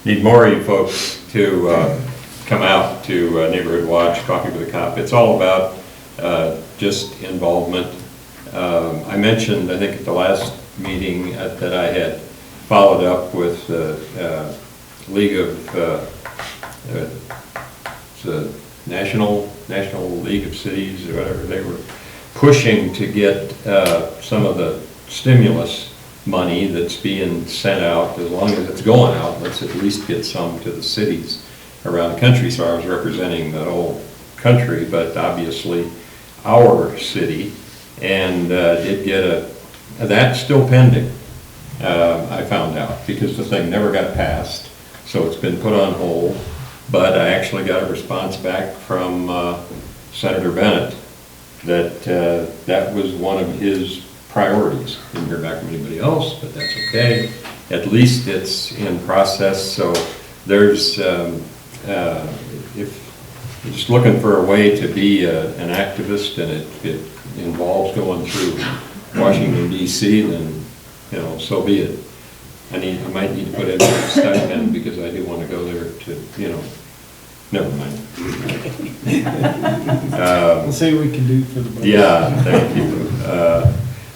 need more of you folks to come out to Neighborhood Watch, Coffee with a Cop. It's all about just involvement. I mentioned, I think at the last meeting that I had followed up with the League of the National League of Cities or whatever. They were pushing to get some of the stimulus money that's being sent out, as long as it's going out, let's at least get some to the cities around the country. So I was representing the whole country, but obviously our city, and did get that's still pending, I found out, because the thing never got passed, so it's been put on hold. But I actually got a response back from Senator Bennett that that was one of his priorities. Didn't hear back from anybody else, but that's okay. At least it's in process, so there's, if you're just looking for a way to be an activist and it involves going through Washington DC, then, you know, so be it. I might need to put in a stipend because I do want to go there to, you know, never mind. We'll see what we can do for the budget. Yeah, thank you.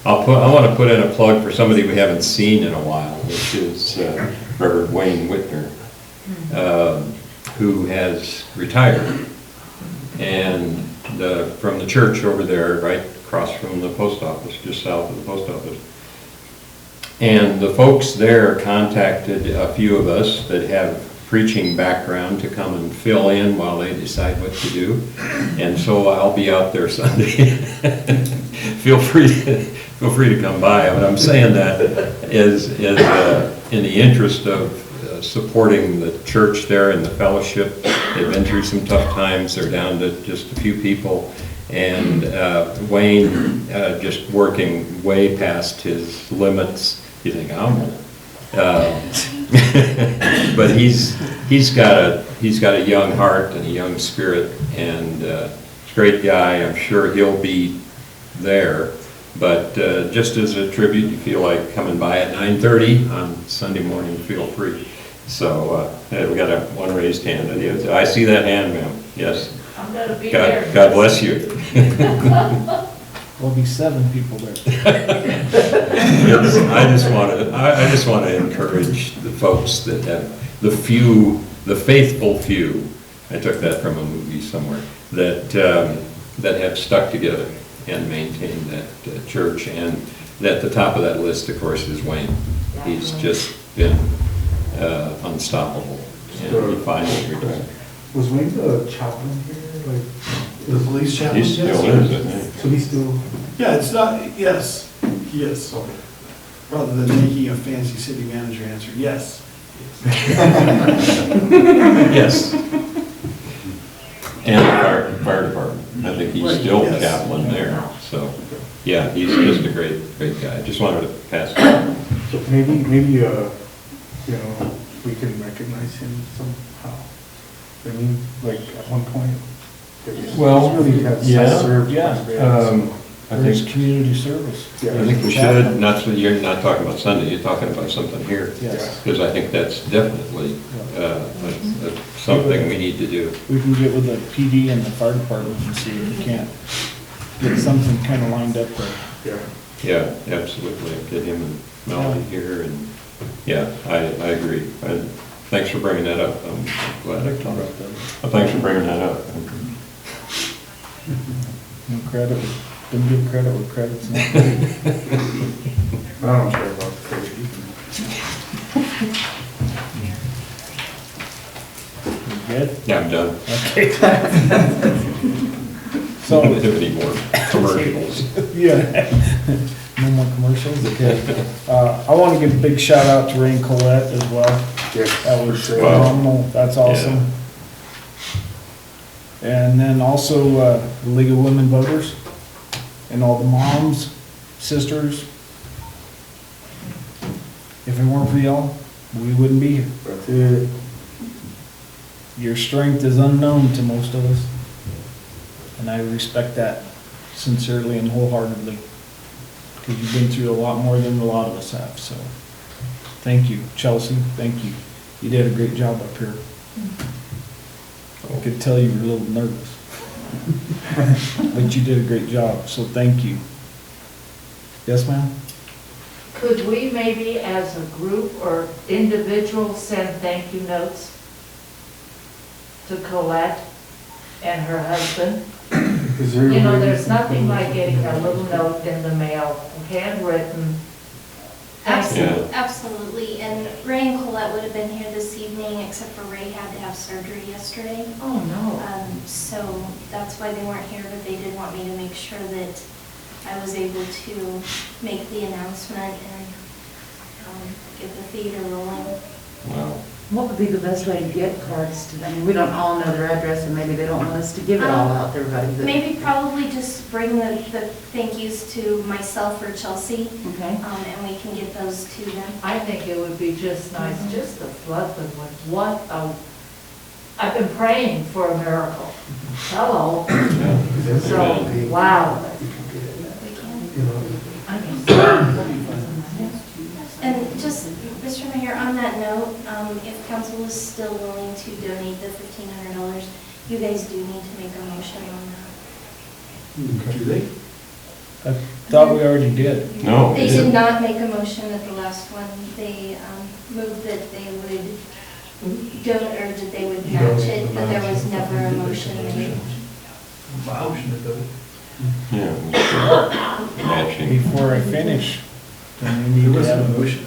I want to put in a plug for somebody we haven't seen in a while, which is Reverend Wayne Whitner, who has retired, and from the church over there, right across from the post office, just south of the post office. And the folks there contacted a few of us that have preaching background to come and fill in while they decide what to do. And so I'll be out there Sunday. Feel free to come by. But I'm saying that is in the interest of supporting the church there and the fellowship. They've been through some tough times. They're down to just a few people. And Wayne just working way past his limits. You think, I'm old. But he's got a young heart and a young spirit, and he's a great guy. I'm sure he'll be there. But just as a tribute, you feel like coming by at 9:30 on Sunday morning, feel free. So we got one raised hand. I see that hand, ma'am. Yes. I'm gonna be there. God bless you. There'll be 7 people there. Yes, I just want to encourage the folks that have the faithful few. I took that from a movie somewhere, that have stuck together and maintained that church. And at the top of that list, of course, is Wayne. He's just been unstoppable. And he finally retired. Was Wayne the chaplain here? Like, The police chaplain? He still is, isn't he? so he's still. Yeah, it's not, yes, he is. Rather than making a fancy city manager answer, yes. Yes. And the fire department. I think he's still Yes. chaplain there. So, yeah, he's just a great guy. Just wanted to pass it on. So maybe you know, we can recognize him somehow. I mean, like at one point. Well, Really has served. I think community service. Yeah. I think we should, you're not talking about Sunday, you're talking about something here. Yes. Because I think that's definitely something we need to do. We can get with the PD and the fire department and see if we can't get something kind of lined up there. Yeah, absolutely. Get him and Melody here, and yeah, I agree. And thanks for bringing that up. I'm glad I talked about that. Thanks for bringing that up. No credit, don't give credit where credit's not due. I don't care about the credit. You good? Yeah, I'm done. Okay. So, Don't have any more commercials. yeah, no more commercials, okay. I want to give a big shout out to Rain Colette as well. Yes. That was Sure. phenomenal, that's awesome. And then also, the League of Women Voters, and all the moms, sisters. If it weren't for y'all, we wouldn't be here. That's it. Your strength is unknown to most of us, and I respect that sincerely and wholeheartedly, because you've been through a lot more than a lot of us have, so thank you. Chelsea, thank you. You did a great job up here. I could tell you were a little nervous, but you did a great job, so thank you. Yes, ma'am? Could we maybe as a group or individual send thank you notes to Colette and her husband? Is there a You know, way there's we can nothing like put- getting a little note in the mail, handwritten, Absolutely, absolutely. And Ray and Colette would have been here this evening, except for Ray had to have surgery yesterday. Oh, no. So that's why they weren't here, but they did want me to make sure that I was able to make the announcement and get the theater rolling. Wow. What would be the best way to get cards to them? We don't all know their address, and maybe they don't want us to give it all out to everybody. but- Maybe probably just bring the thank yous to myself or Chelsea, Okay. and we can get those to them. I think it would be just nice, just to flood them with what a, I've been praying for a miracle. Hello. So, wow. And just, Mr. Mayor, on that note, if council is still willing to donate the $1,500, you guys do need to make a motion on that. Do they? I thought we already did. No. They did not make a motion at the last one. They moved that they would donate, or that they would match it, but there was never a motion made. Yeah. Matching. Before I finish, then we need to have a motion.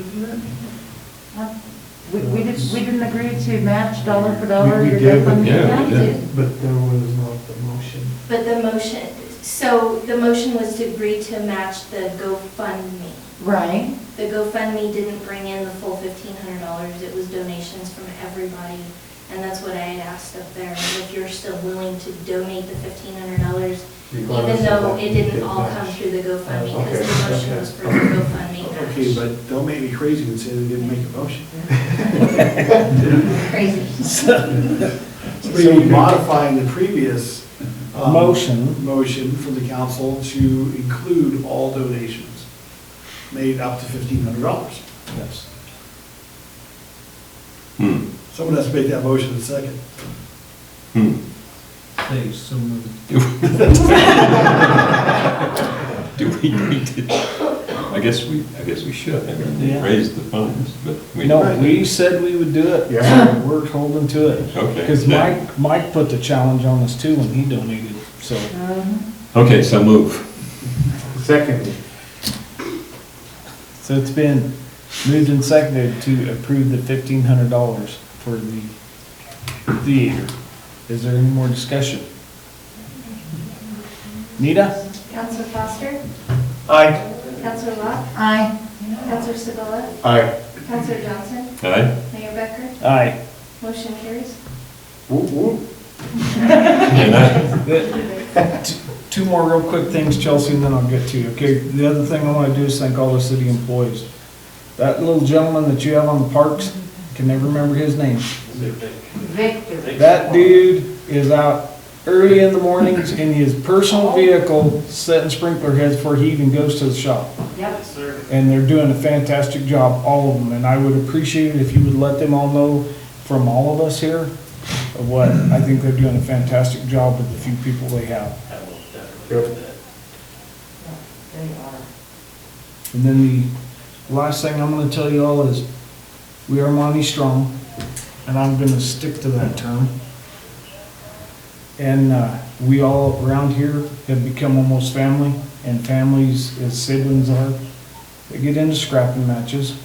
We didn't agree to match dollar for dollar. We your did, but- GoFundMe? Yeah, we did. But there was not the motion. But the motion, so the motion was to agree to match the GoFundMe. Right. The GoFundMe didn't bring in the full $1,500, it was donations from everybody. And that's what I had asked up there, if you're still willing to donate the $1,500, even though it didn't all come through the GoFundMe, because the motion was for the GoFundMe match. Okay, but don't make me crazy and say they didn't make a motion. Crazy. So you're modifying the previous Motion from the council to include all donations made up to $1,500. Yes. Someone has to make that motion in a second. Please, so moved. Do we need to? I guess we should. I mean, they Yeah. raised the funds, but we. No, we said we would do it. Yeah. We're holding to it. Okay. Because Mike put the challenge on us too when he donated, so. Okay, so move. Second. So it's been moved and seconded to approve the $1,500 for the theater. Is there any more discussion? Nita? Counselor Foster? Aye. Counselor Locke? Aye. Counselor Segala? Aye. Counselor Johnson? Aye. Mayor Becker? Aye. Motion carries. Whoop, whoop. Two more real quick things, Chelsea, and then I'll get to you. Okay, the other thing I want to do is thank all the city employees. That little gentleman that you have on the parks, can never remember his name. Victor. That dude is out early in the mornings in his personal vehicle, setting sprinkler heads before he even goes to the shop. Yep. And they're doing a fantastic job, all of them, and I would appreciate it if you would let them all know from all of us here of what, I think they're doing a fantastic job with the few people they have. They are. And then the last thing I'm gonna tell you all is, we are Monty Strong, and I'm gonna stick to that term. And we all around here have become almost family, and families as siblings are. They get into scrapping matches,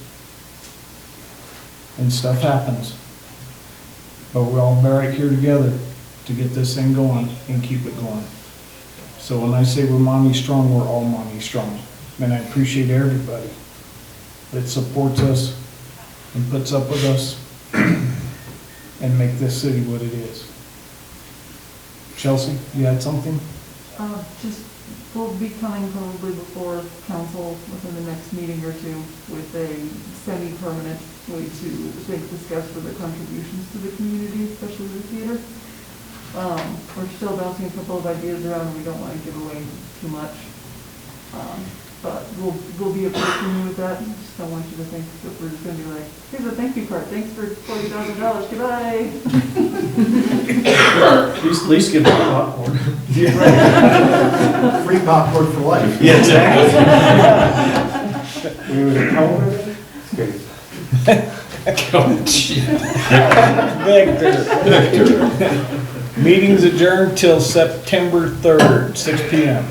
and stuff happens. But we're all right here together to get this thing going and keep it going. So when I say we're Monty Strong, we're all Monty Strong. And I appreciate everybody that supports us and puts up with us and make this city what it is. Chelsea, you had something? Just, we'll be coming probably before council within the next meeting or two with a semi-permanent way to discuss for the contributions to the community, especially the theater. We're still bouncing a couple of ideas around, we don't want to give away too much. But we'll be approaching you with that. Just don't want you to think that we're just gonna be like, here's a thank you card, thanks for $40,000, goodbye. At least give them popcorn. Free popcorn for life. Yeah, exactly. Victor. Meeting's adjourned till September 3rd, 6 PM.